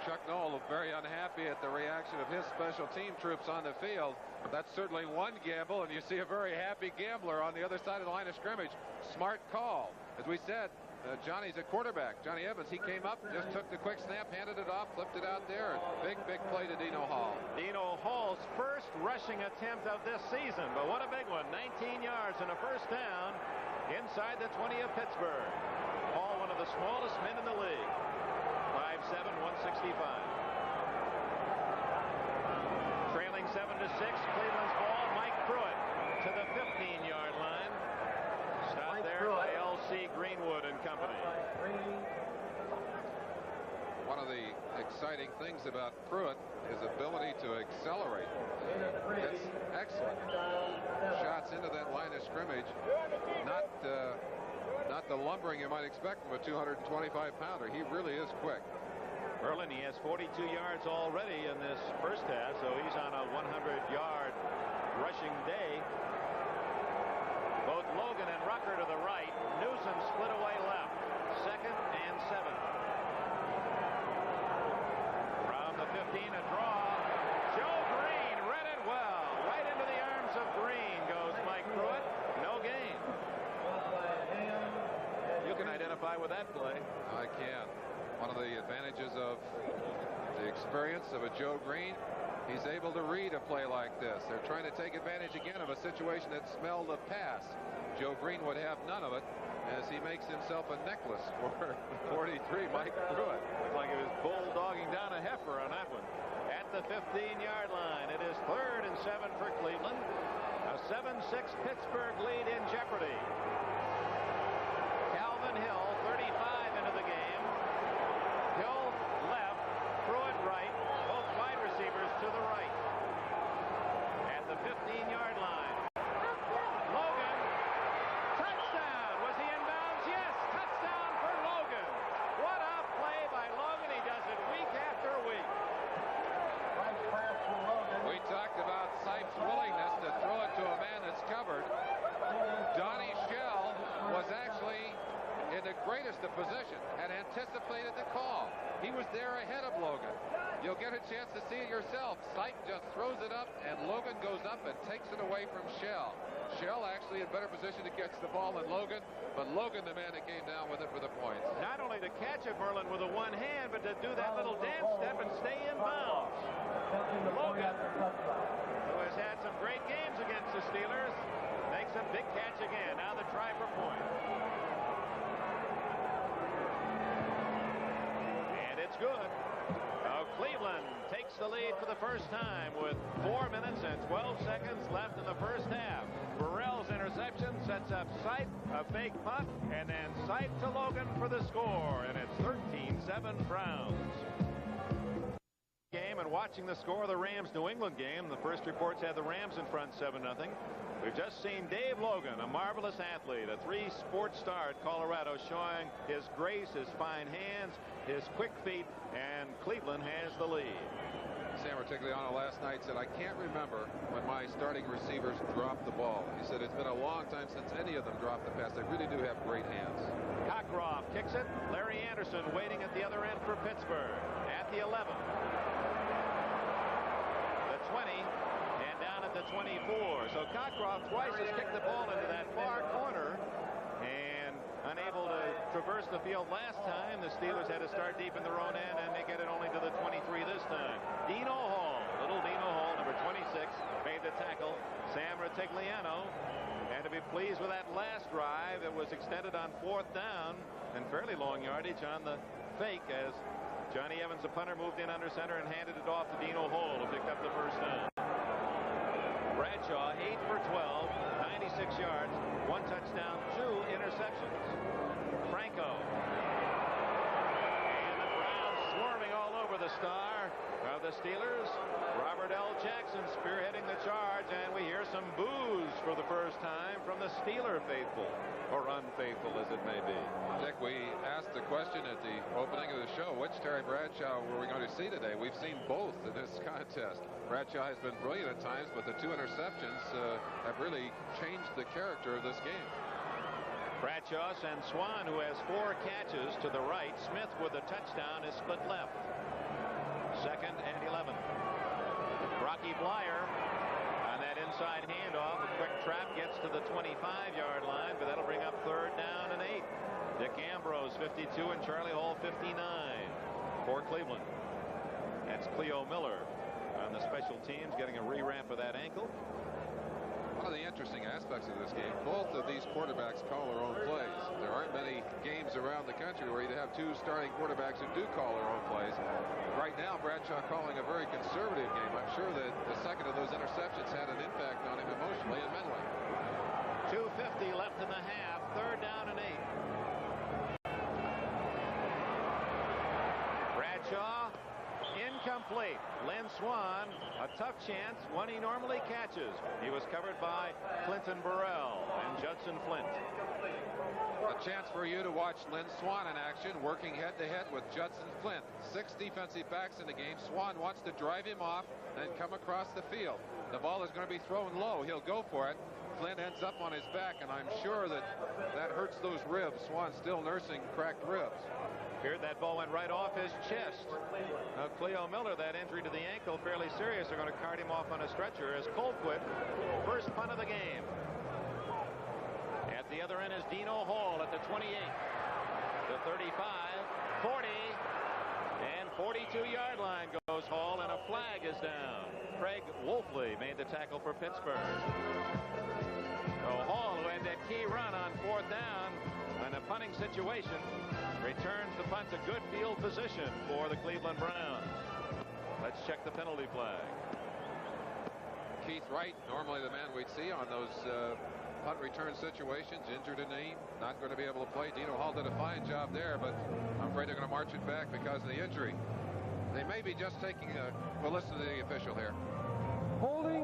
Chuck Noll very unhappy at the reaction of his special team troops on the field. That's certainly one gamble, and you see a very happy gambler on the other side of the line of scrimmage. Smart call. As we said, Johnny's a quarterback. Johnny Evans, he came up, just took the quick snap, handed it off, flipped it out there. Big play to Dino Hall. Dino Hall's first rushing attempt of this season, but what a big one. 19 yards and a first down inside the 20 of Pittsburgh. Hall, one of the smallest men in the league. 5'7", 165. Trailing 7-6, Cleveland's ball. Mike Pruitt to the 15-yard line. Stopped there by L.C. Greenwood and company. One of the exciting things about Pruitt is ability to accelerate. It's excellent. Shots into that line of scrimmage. Not the lumbering you might expect from a 225-pounder. He really is quick. Merlin, he has 42 yards already in this first half, so he's on a 100-yard rushing day. Both Logan and Rucker to the right. Newsom split away left. 2nd and 7. From the 15, a draw. Joe Green read it well. Right into the arms of Green goes Mike Pruitt. No gain. You can identify with that play. I can. One of the advantages of the experience of a Joe Green, He's able to read a play like this. They're trying to take advantage again of a situation that smelled of pass. Joe Green would have none of it as he makes himself a necklace for 43 Mike Pruitt. Looked like he was bulldogging down a heifer on that one. At the 15-yard line, it is 3rd and 7 for Cleveland. A 7-6 Pittsburgh lead in jeopardy. Calvin Hill, 35 into the game. Hill left, Pruitt right, both wide receivers to the right. At the 15-yard line, Logan, touchdown. Was he in bounds? Yes, touchdown for Logan. What a play by Logan. He does it week after week. We talked about Sipes' willingness to throw it to a man that's covered. Donnie Shell was actually in the greatest of position, had anticipated the call. He was there ahead of Logan. You'll get a chance to see it yourself. Sipe just throws it up, and Logan goes up and takes it away from Shell. Shell actually in better position to catch the ball than Logan, but Logan the man that came down with it for the points. Not only to catch it, Merlin, with a one hand, but to do that little dance step and stay in bounds. Logan, who has had some great games against the Steelers, makes a big catch again. Now the try for point. And it's good. Now Cleveland takes the lead for the first time with 4 minutes and 12 seconds left in the first half. Burrell's interception sets up Sipe, a fake punt, and then Sipe to Logan for the score, and it's 13-7 Browns. Game and watching the score of the Rams-New England game. The first reports had the Rams in front 7-0. We've just seen Dave Logan, a marvelous athlete, a 3-sport star at Colorado, showing his grace, his fine hands, his quick feet, and Cleveland has the lead. Sam Rutigliano last night said, I can't remember when my starting receivers dropped the ball. He said it's been a long time since any of them dropped the pass. They really do have great hands. Cockcroft kicks it. Larry Anderson waiting at the other end for Pittsburgh. At the 11. The 20. And down at the 24. So Cockcroft twice has kicked the ball into that far corner. And unable to traverse the field last time, the Steelers had to start deep in their own end, and they get it only to the 23 this time. Dino Hall, little Dino Hall, number 26, made the tackle. Sam Rutigliano had to be pleased with that last drive. It was extended on 4th down and fairly long yardage on the fake as Johnny Evans, the punter, moved in under center and handed it off to Dino Hall, who picked up the first down. Bradshaw, 8 for 12, 96 yards, 1 touchdown, 2 interceptions. Franco. And the Browns swarming all over the star of the Steelers. Robert L. Jackson spearheading the charge, and we hear some boos for the first time from the Steeler faithful, or unfaithful as it may be. Dick, we asked the question at the opening of the show, which Terry Bradshaw were we going to see today? We've seen both in this contest. Bradshaw has been brilliant at times, but the 2 interceptions have really changed the character of this game. Bradshaw sends Swan, who has 4 catches, to the right. Smith with a touchdown is split left. 2nd and 11. Rocky Blyer on that inside handoff. A quick trap gets to the 25-yard line, but that'll bring up 3rd down and 8. Dick Ambrose 52 and Charlie Hall 59 for Cleveland. That's Cleo Miller on the special teams, getting a re-ramp of that ankle. One of the interesting aspects of this game, both of these quarterbacks call their own plays. There aren't many games around the country where you have 2 starting quarterbacks who do call their own plays. Right now, Bradshaw calling a very conservative game. I'm sure that the second of those interceptions had an impact on him emotionally and mentally. 2:50 left in the half, 3rd down and 8. Bradshaw, incomplete. Lynn Swan, a tough chance, one he normally catches. He was covered by Clinton Burrell and Judson Flint. A chance for you to watch Lynn Swan in action, working head-to-head with Judson Flint. 6 defensive backs in the game. Swan wants to drive him off and come across the field. The ball is going to be thrown low. He'll go for it. Flint ends up on his back, and I'm sure that hurts those ribs. Swan still nursing cracked ribs. Feared that ball went right off his chest. Now Cleo Miller, that injury to the ankle, fairly serious. They're going to cart him off on a stretcher as Colquitt, first punt of the game. At the other end is Dino Hall at the 28, the 35, 40, and 42-yard line goes Hall, and a flag is down. Craig Wolfley made the tackle for Pittsburgh. So Hall, who had that key run on 4th down in a punting situation, returns the punt to good field position for the Cleveland Browns. Let's check the penalty flag. Keith Wright, normally the man we'd see on those punt return situations, injured a knee, not going to be able to play. Dino Hall did a fine job there, but I'm afraid they're going to march it back because of the injury. They may be just taking a... We'll listen to the official here. Holding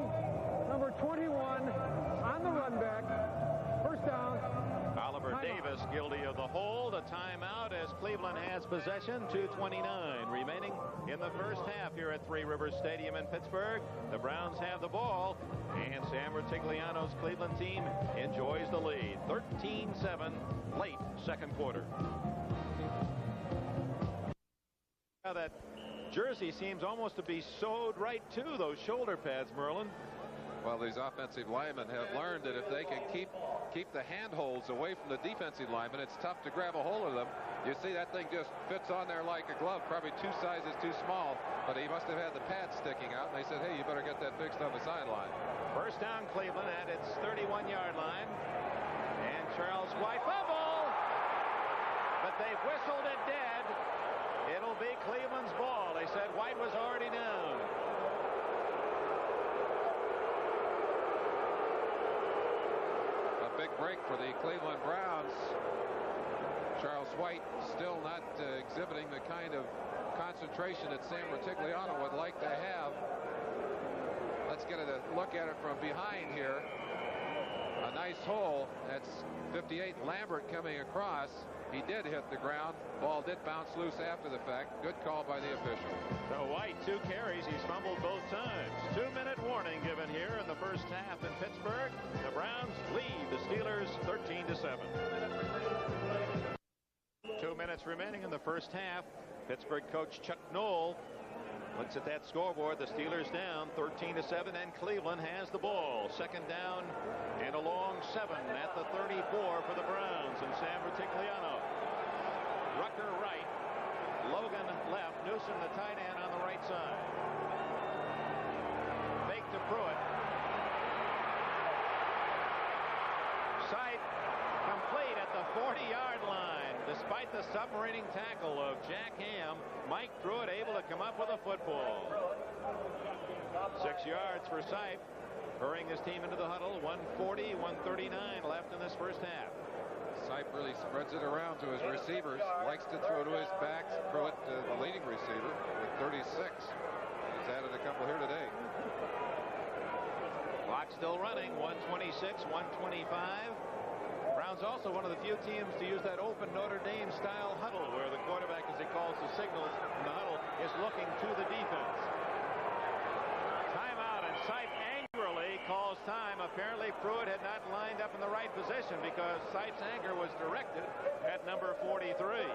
number 21 on the run back. First down. Oliver Davis guilty of the hold. A timeout as Cleveland has possession. 2:29 remaining in the first half here at Three Rivers Stadium in Pittsburgh. The Browns have the ball, and Sam Rutigliano's Cleveland team enjoys the lead. 13-7 late second quarter. Now that jersey seems almost to be sewed right to those shoulder pads, Merlin. Well, these offensive linemen have learned that if they can keep the handholds away from the defensive linemen, it's tough to grab a hold of them. You see that thing just fits on there like a glove, probably 2 sizes too small, but he must have had the pads sticking out, and they said, hey, you better get that fixed on the sideline. First down, Cleveland at its 31-yard line, and Charles White fumble, but they've whistled it dead. It'll be Cleveland's ball. They said White was already down. Big break for the Cleveland Browns. Charles White still not exhibiting the kind of concentration that Sam Rutigliano would like to have. Let's get a look at it from behind here. A nice hole. That's 58 Lambert coming across. He did hit the ground. Ball did bounce loose after the fact. Good call by the official. So White, 2 carries. He's fumbled both times. 2-minute warning given here in the first half in Pittsburgh. The Browns lead the Steelers 13-7. 2 minutes remaining in the first half. Pittsburgh coach Chuck Noll looks at that scoreboard. The Steelers down 13-7, and Cleveland has the ball. Second down and a long 7 at the 34 for the Browns, and Sam Rutigliano. Rucker right, Logan left, Newsom the tight end on the right side. Fake to Pruitt. Sight complete at the 40-yard line. Despite the submarining tackle of Jack Ham, Mike Pruitt able to come up with a football. 6 yards for Sight, hurrying his team into the huddle. 1:40, 1:39 left in this first half. Sipe really spreads it around to his receivers, likes to throw to his backs. Pruitt, the leading receiver, with 36. He's added a couple here today. Clock still running. 1:26, 1:25. Browns also one of the few teams to use that open Notre Dame style huddle, where the quarterback, as he calls the signals in the huddle, is looking to the defense. Timeout, and Sipe angrily calls time. Apparently Pruitt had not lined up in the right position because Sipe's anger was directed at number 43.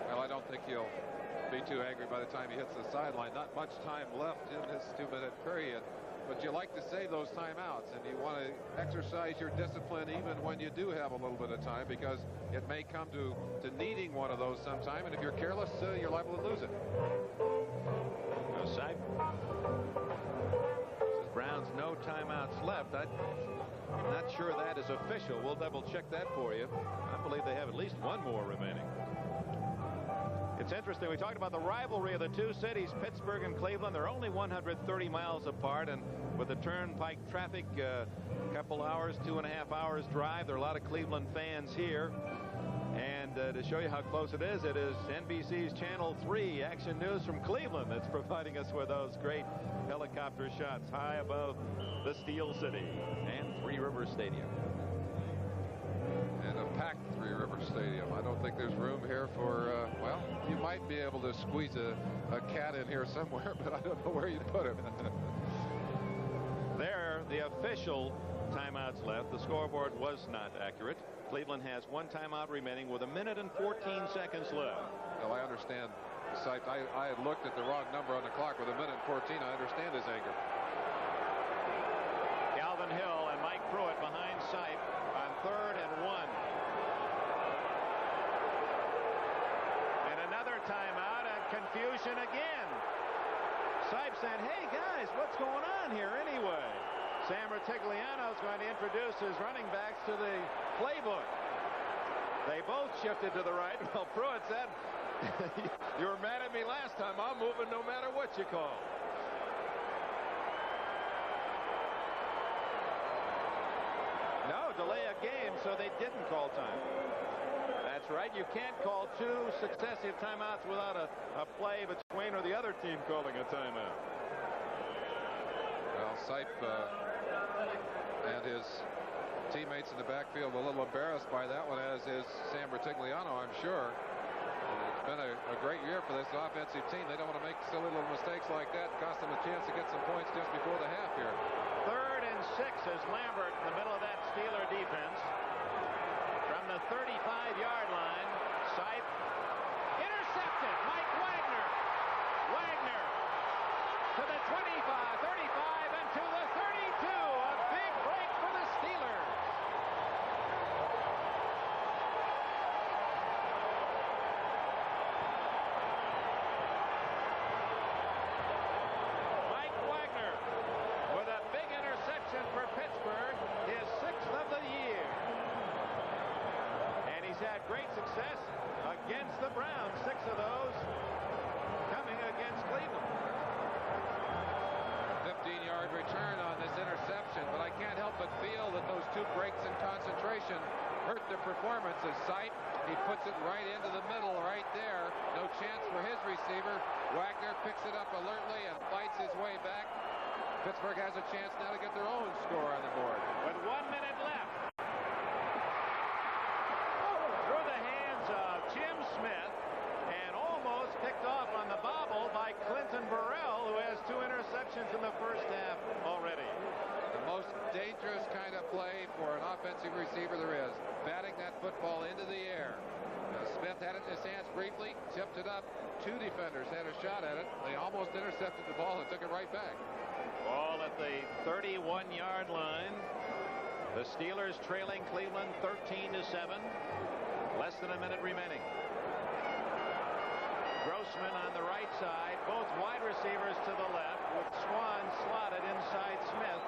Well, I don't think he'll be too angry by the time he hits the sideline. Not much time left in this 2-minute period. But you like to save those timeouts, and you want to exercise your discipline even when you do have a little bit of time, because it may come to needing one of those sometime, and if you're careless, you're liable to lose it. Sipe says Browns no timeouts left. I'm not sure that is official. We'll double check that for you. I believe they have at least one more remaining. It's interesting. We talked about the rivalry of the two cities, Pittsburgh and Cleveland. They're only 130 miles apart, and with the turnpike traffic, a couple hours, 2.5 hours drive, there are a lot of Cleveland fans here. And to show you how close it is NBC's Channel 3 Action News from Cleveland that's providing us with those great helicopter shots high above the Steel City and Three Rivers Stadium. And a packed Three Rivers Stadium. I don't think there's room here for, well, you might be able to squeeze a cat in here somewhere, but I don't know where you'd put him. There, the official timeouts left. The scoreboard was not accurate. Cleveland has one timeout remaining with 1:14 seconds left. Well, I understand. I had looked at the wrong number on the clock with 1:14. I understand his anger. Calvin Hill and Mike Pruitt behind Sipe on 3rd and 1. And another timeout, and confusion again. Sipe saying, hey guys, what's going on here anyway? Sam Rutigliano is going to introduce his running backs to the playbook. They both shifted to the right. Well, Pruitt said, you were mad at me last time. I'm moving no matter what you call. No, delay a game, so they didn't call time. That's right. You can't call two successive timeouts without a play between or the other team calling a timeout. Well, Sipe and his teammates in the backfield were a little embarrassed by that one, as is Sam Rutigliano, I'm sure. It's been a great year for this offensive team. They don't want to make silly little mistakes like that. Cost them a chance to get some points just before the half here. 3rd and 6 as Lambert in the middle of that Steeler defense. From the 35-yard line, Sipe intercepted. Mike Wagner. Wagner to the 25, 35, and to the 32. A big break for the Steelers. Mike Wagner with a big interception for Pittsburgh, his 6th of the year. And he's had great success against the Browns. 6 of those coming against Cleveland. 15-yard return on this interception, but I can't help but feel that those 2 breaks in concentration hurt the performance of Sipe. He puts it right into the middle right there. No chance for his receiver. Wagner picks it up alertly and fights his way back. Pittsburgh has a chance now to get their own score on the board. With 1 minute left. Through the hands of Jim Smith, and almost picked off on the bobble by Clinton Burrell, who has 2 interceptions in the first half already. The most dangerous kind of play for an offensive receiver there is, batting that football into the air. Smith had it in his hands briefly, tipped it up. 2 defenders had a shot at it. They almost intercepted the ball and took it right back. Ball at the 31-yard line. The Steelers trailing Cleveland 13-7. Less than a minute remaining. Grossman on the right side, both wide receivers to the left, with Swan slotted inside Smith.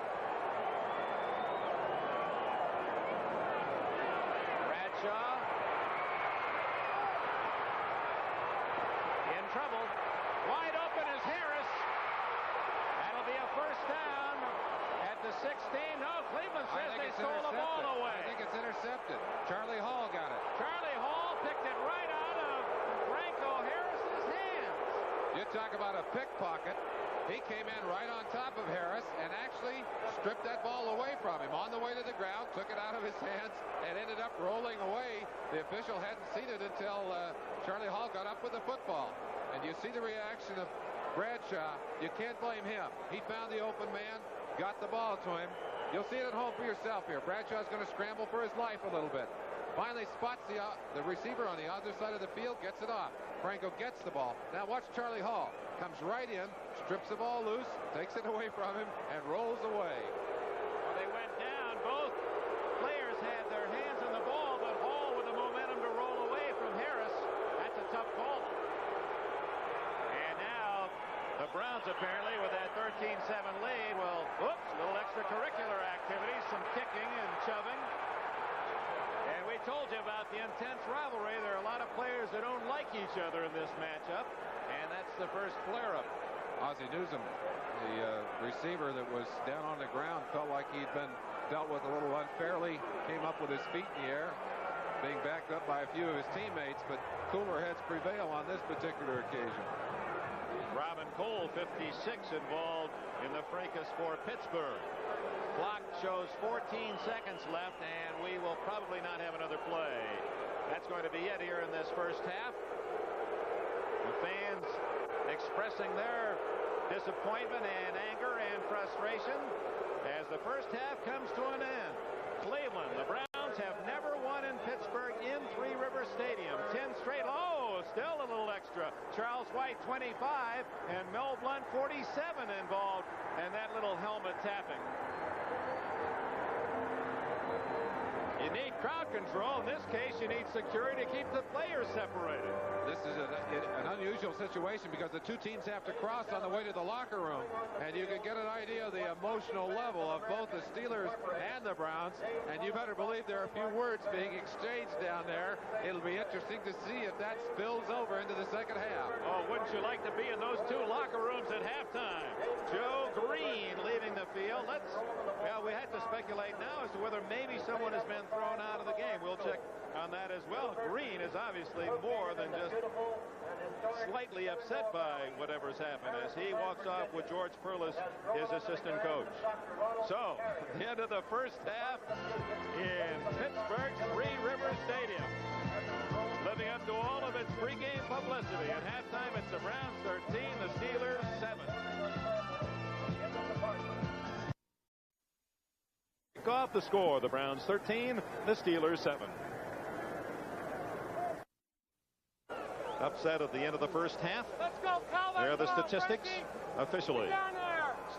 Bradshaw in trouble. Wide open is Harris. That'll be a first down at the 16. No, Cleveland says they stole the ball away. I think it's intercepted. Charlie Hall got it. Charlie Hall picked it right out of Franco Harris's hands. You talk about a pickpocket. He came in right on top of Harris and actually stripped that ball away from him on the way to the ground, took it out of his hands, and ended up rolling away. The official hadn't seen it until Charlie Hall got up with the football. And you see the reaction of Bradshaw. You can't blame him. He found the open man, got the ball to him. You'll see it at home for yourself here. Bradshaw's going to scramble for his life a little bit. Finally spots the receiver on the other side of the field, gets it off. Franco gets the ball. Now watch Charlie Hall. Comes right in, strips the ball loose, takes it away from him, and rolls away. Well, they went down. Both players had their hands on the ball, but Hall with the momentum to roll away from Harris. That's a tough call. And now the Browns apparently with that 13-7 lead. Well, whoops, a little extracurricular activities, some kicking and shoving. And we told you about the intense rivalry. There are a lot of players that don't like each other in this matchup. And that's the first flare-up. Ozzie Newsome, the receiver that was down on the ground, felt like he'd been dealt with a little unfairly. Came up with his feet in the air, being backed up by a few of his teammates. But cooler heads prevail on this particular occasion. Robin Cole, 56, involved in the fracas for Pittsburgh. Clock shows 14 seconds left, and we will probably not have another play. That's going to be it here in this first half. The fans expressing their disappointment and anger and frustration as the first half comes to an end. Cleveland, the Browns have never won in Pittsburgh in Three River Stadium. 10 straight. Oh, still a little extra. Charles White 25 and Mel Blount 47 involved in that little helmet tapping. You need crowd control. In this case, you need security to keep the players separated. This is an unusual situation because the two teams have to cross on the way to the locker room. And you can get an idea of the emotional level of both the Steelers and the Browns. And you better believe there are a few words being exchanged down there. It'll be interesting to see if that spills over into the second half. Oh, wouldn't you like to be in those two locker rooms at halftime? Joe Green leaving the field. We had to speculate now as to whether maybe someone has been thrown out of the game. We'll check on that as well. Green is obviously more than just slightly upset by whatever's happened as he walks off with George Perlis, his assistant coach. So, the end of the first half in Pittsburgh's Three Rivers Stadium. Living up to all of its pregame publicity. At halftime, it's the Browns 13, the Steelers 7. Off the score, the Browns 13, the Steelers 7. Upset at the end of the first half. Let's go, There are the statistics officially.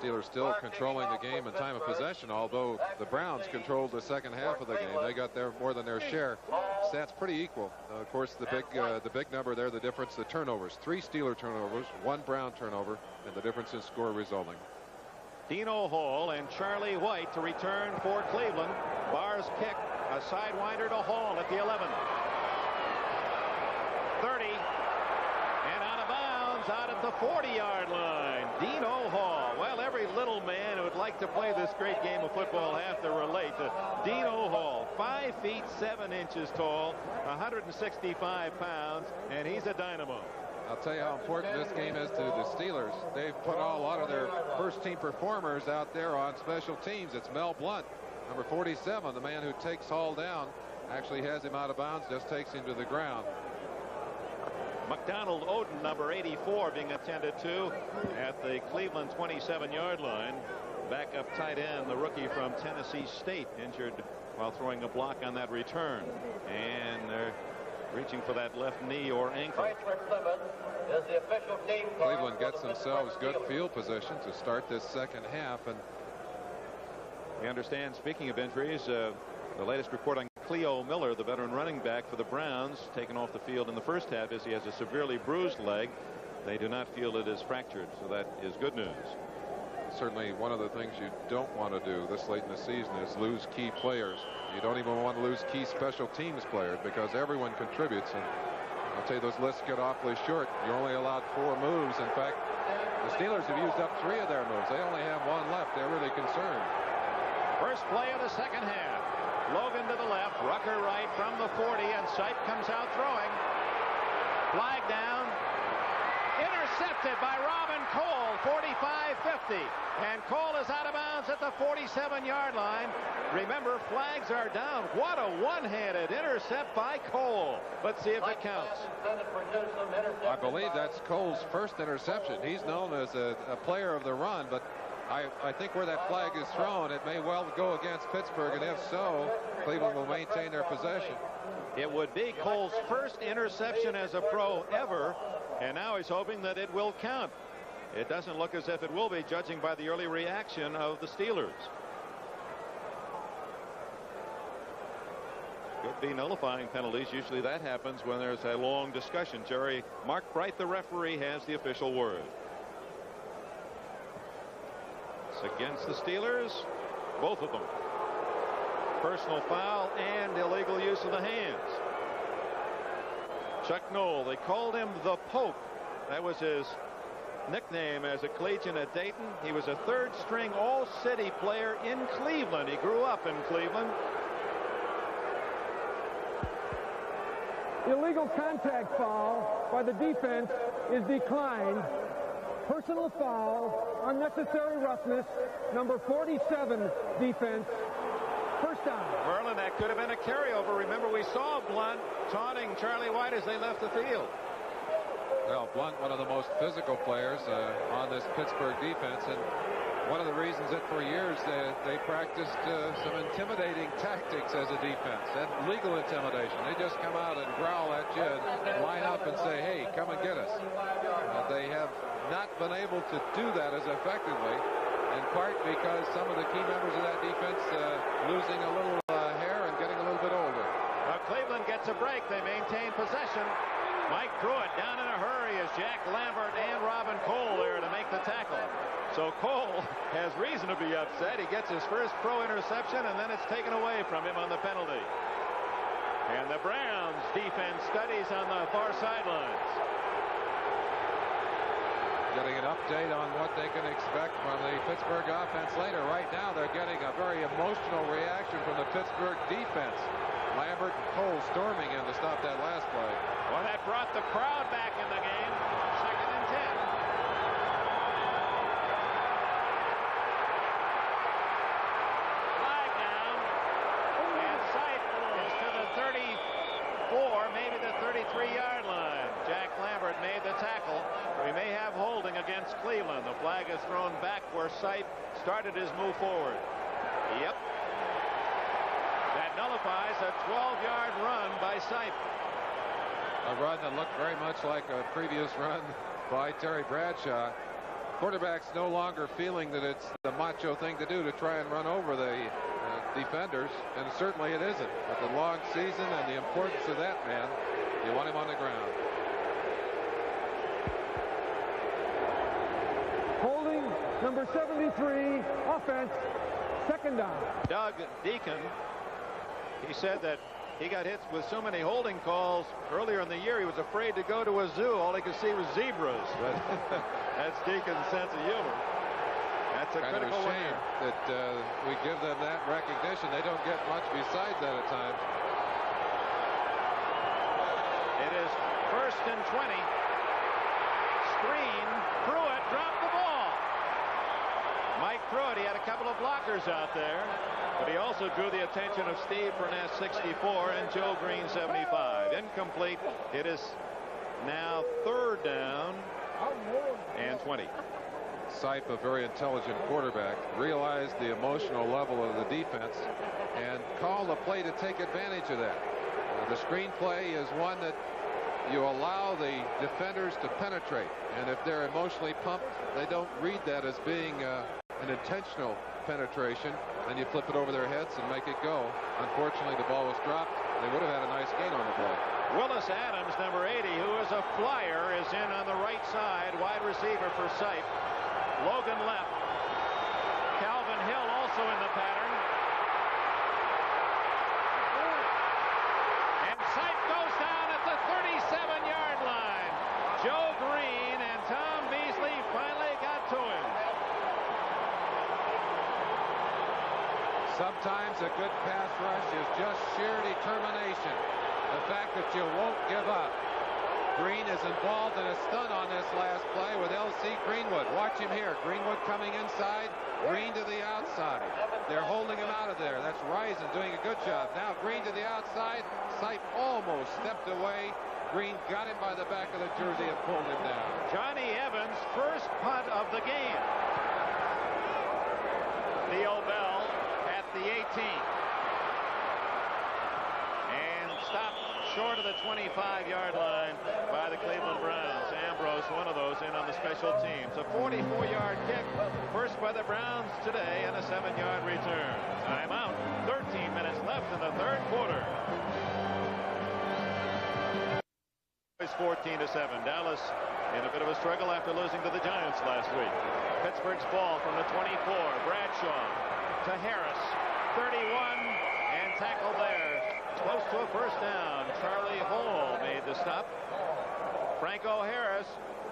Steelers still controlling the game in time of possession, although the Browns controlled the second half of the game. They got more than their share. Stats pretty equal. Of course, the big number there, the difference, the turnovers. 3 Steeler turnovers, 1 Brown turnover, and the difference in score resulting. Dino Hall and Charlie White to return for Cleveland. Barr's kick, a sidewinder to Hall at the 11. 30, and out of bounds out at the 40-yard line. Dino Hall. Well, every little man who would like to play this great game of football have to relate to Dino Hall. 5 feet 7 inches tall, 165 pounds, and he's a dynamo. I'll tell you how important this game is to the Steelers. They've put a lot of their first-team performers out there on special teams. It's Mel Blount, number 47, the man who takes Hall down, actually has him out of bounds, just takes him to the ground. McDonald Oden, number 84, being attended to at the Cleveland 27-yard line. Backup tight end, the rookie from Tennessee State, injured while throwing a block on that return. And they're reaching for that left knee or ankle. Cleveland gets themselves good field position to start this second half. And we understand, speaking of injuries, the latest report on Cleo Miller, the veteran running back for the Browns, taken off the field in the first half, is he has a severely bruised leg. They do not feel it is fractured, so that is good news. Certainly one of the things you don't want to do this late in the season is lose key players. You don't even want to lose key special teams players because everyone contributes. And I'll tell you, those lists get awfully short. You're only allowed 4 moves. In fact, the Steelers have used up 3 of their moves. They only have 1 left. They're really concerned. First play of the second half. Logan to the left, Rucker right from the 40, and Sipe comes out throwing. Flag down. Intercepted by Robin Cole, 45-50. And Cole is out of bounds at the 47-yard line. Remember, flags are down. What a one-handed intercept by Cole. Let's see if it counts. I believe that's Cole's first interception. He's known as a player of the run, but I think where that flag is thrown, it may well go against Pittsburgh, and if so, Cleveland will maintain their possession. It would be Cole's first interception as a pro ever, and now he's hoping that it will count. It doesn't look as if it will be, judging by the early reaction of the Steelers. Could be nullifying penalties. Usually that happens when there's a long discussion. Mark Bright, the referee, has the official word. It's against the Steelers, both of them. Personal foul and illegal use of the hands. Chuck Noll, they called him the Pope. That was his nickname as a collegian at Dayton. He was a third-string all-city player in Cleveland. He grew up in Cleveland. Illegal contact foul by the defense is declined. Personal foul, unnecessary roughness, number 47 defense. First down. Merlin, that could have been a carryover. Remember, we saw Blount taunting Charlie White as they left the field. Well, Blount, one of the most physical players on this Pittsburgh defense, and one of the reasons that for years they practiced some intimidating tactics as a defense, and legal intimidation. They just come out and growl at you and line up and say, hey, come and get us. They have not been able to do that as effectively, in part because some of the key members of that defense losing a little hair and getting a little Cleveland gets a break. They maintain possession. Mike Pruitt down in a hurry as Jack Lambert and Robin Cole there to make the tackle. So Cole has reason to be upset. He gets his first pro interception, and then it's taken away from him on the penalty. And the Browns defense studies on the far sidelines. Getting an update on what they can expect from the Pittsburgh offense later. Right now, they're getting a very emotional reaction from the Pittsburgh defense. Lambert and Cole storming in to stop that last play. Well, that brought the crowd back in the game. 2nd and 10. Flag down. And sight is to the 34, maybe the 33-yard line. Jack Lambert made the tackle. We may have holding against Cleveland. The flag is thrown back where Sipe started his move forward. Yep. That nullifies a 12-yard run by Sipe. A run that looked very much like a previous run by Terry Bradshaw. Quarterback's no longer feeling that it's the macho thing to do to try and run over the defenders, and certainly it isn't. But the long season and the importance of that man, you want him on the ground. Holding number 73, offense, 2nd down. Doug Deacon, he said that he got hit with so many holding calls earlier in the year he was afraid to go to a zoo. All he could see was zebras. But that's Deacon's sense of humor. That's a kind critical of a shame that we give them that recognition. They don't get much besides that at times. It is 1st and 20. Screen. Pruitt dropped the ball. Mike Pruitt, he had a couple of blockers out there, but he also drew the attention of Steve Furness, 64, and Joe Green, 75. Incomplete. It is now 3rd down and 20. Sipe, a very intelligent quarterback, realized the emotional level of the defense and called a play to take advantage of that. The screen play is one that you allow the defenders to penetrate, and if they're emotionally pumped, they don't read that as being an intentional penetration, and you flip it over their heads and make it go. Unfortunately, the ball was dropped. They would have had a nice gain on the play. Willis Adams, number 80, who is a flyer, is in on the right side, wide receiver for Sipe. Logan left. Calvin Hill also in the pattern. And Sipe goes down at the 37-yard line. Joe Green and Tom Beasley finally got to him. Sometimes a good pass rush is just sheer determination. The fact that you won't give up. Green is involved in a stun on this last play with L.C. Greenwood. Watch him here. Greenwood coming inside. Green to the outside. They're holding him out of there. That's Risen doing a good job. Now Green to the outside. Sipe almost stepped away. Green got him by the back of the jersey and pulled him down. Johnny Evans' first punt of the game. Theo Bell at the 18. And stopped short of the 25-yard line by the Cleveland Browns. Ambrose, one of those, in on the special teams. A 44-yard kick, first by the Browns today, and a 7-yard return. Timeout. 13 minutes left in the 3rd quarter. It's 14-7. Dallas in a bit of a struggle after losing to the Giants last week. Pittsburgh's ball from the 24. Bradshaw to Harris. 31 and tackle there. Close to a first down. Charlie Hall made the stop. Franco Harris,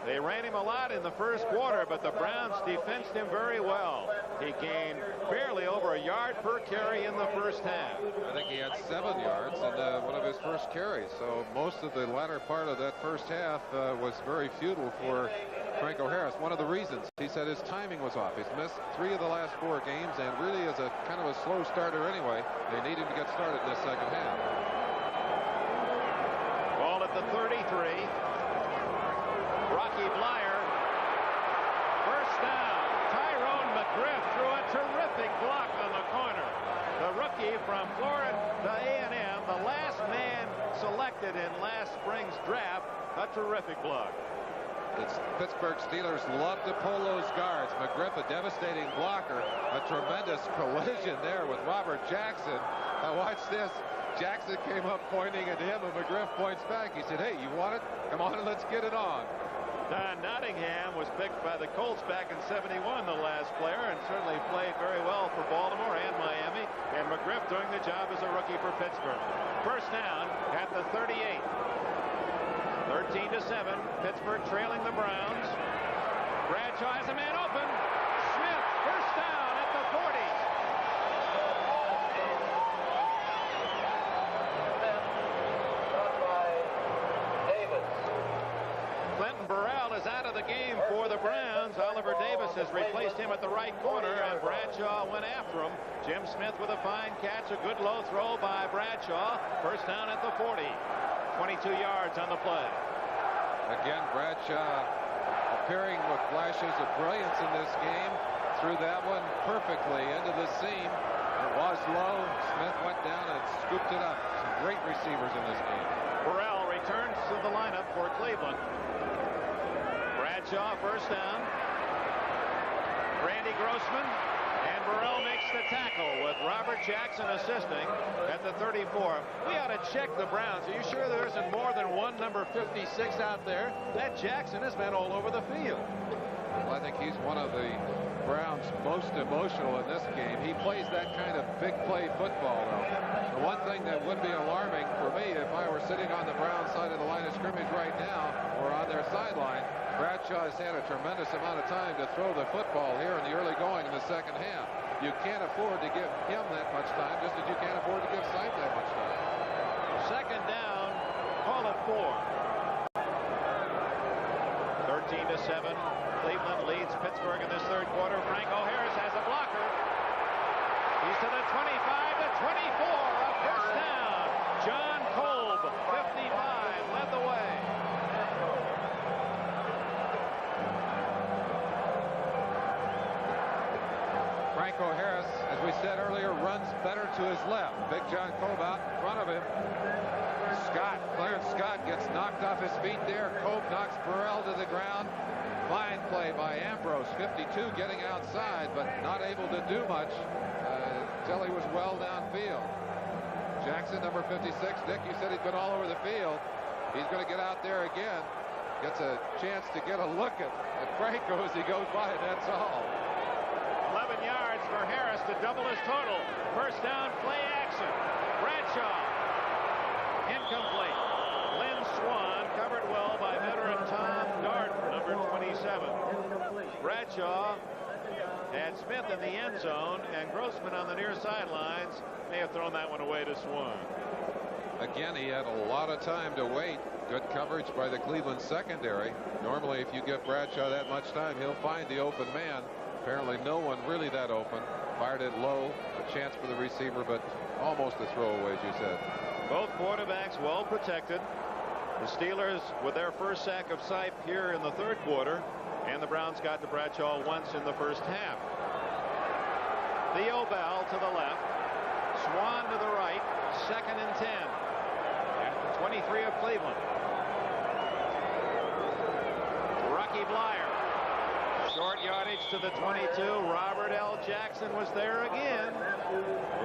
they ran him a lot in the first quarter, but the Browns defensed him very well. He gained barely over a yard per carry in the first half. I think he had 7 yards in one of his first carries. So most of the latter part of that first half was very futile for Franco Harris. One of the reasons, he said his timing was off. He's missed 3 of the last 4 games and really is a kind of a slow starter anyway. They need him to get started in this second half. Ball at the 33. Rocky Blyer. First down. Tyrone McGriff threw a terrific block on the corner. The rookie from Florida A&M, the last man selected in last spring's draft, a terrific block. The Pittsburgh Steelers love to pull those guards. McGriff, a devastating blocker. A tremendous collision there with Robert Jackson. Now watch this. Jackson came up pointing at him, and McGriff points back. He said, hey, you want it? Come on and let's get it on. Don Nottingham was picked by the Colts back in '71, the last player, and certainly played very well for Baltimore and Miami. And McGriff doing the job as a rookie for Pittsburgh. First down at the 38. 13-7. Pittsburgh trailing the Browns. Bradshaw has a man open. Smith, first down at the 40. Clinton Burrell is out of the game for the Browns. Oliver Davis has replaced him at the right corner, and Bradshaw went after him. Jim Smith with a fine catch, a good low throw by Bradshaw. First down at the 40. 22 yards on the play. Again, Bradshaw appearing with flashes of brilliance in this game. Threw that one perfectly into the seam. It was low. Smith went down and scooped it up. Some great receivers in this game. Burrell returns to the lineup for Cleveland. Bradshaw first down. Randy Grossman, and Burrell makes the tackle with Robert Jackson assisting at the 34. We ought to check the Browns. Are you sure there isn't more than one number 56 out there? That Jackson has been all over the field. Well, I think he's one of the Browns' most emotional in this game. He plays that kind of big play football, though. The one thing that would be alarming for me if I were sitting on the Browns side of the line of scrimmage right now or on their sideline, Bradshaw has had a tremendous amount of time to throw the football here in the early going in the second half. You can't afford to give him that much time, just as you can't afford to give Sipe that much time. Second down, call it 4. 13-7. Cleveland leads Pittsburgh in this third quarter. Franco Harris has a blocker. He's to the 25, the 24, a first down. John Kolb, 55, led the way. Franco Harris, as we said earlier, runs better to his left. Big John Kolb out in front of him. Clarence Scott gets knocked off his feet there. Kolb knocks Burrell to the ground. Fine play by Ambrose, 52, getting outside, but not able to do much until he was well downfield. Jackson, number 56. Dick, you said he'd been all over the field. He's going to get out there again. Gets a chance to get a look at Franco as he goes by, and that's all. 11 yards for Harris to double his total. First down, play action. Bradshaw. Incomplete. Lynn Swan covered well by veteran Tom Gardner, number 27. Bradshaw had Smith in the end zone, and Grossman on the near sidelines may have thrown that one away to Swan. Again, he had a lot of time to wait. Good coverage by the Cleveland secondary. Normally, if you give Bradshaw that much time, he'll find the open man. Apparently, no one really that open. Fired it low. A chance for the receiver, but almost a throwaway, as you said. Both quarterbacks well protected. The Steelers with their first sack of Sipe here in the third quarter, and the Browns got to Bradshaw once in the first half. Theo Bell to the left. Swan to the right. 2nd and 10 at the 23 of Cleveland. Rocky Blyer. Short yardage to the 22. Robert L. Jackson was there again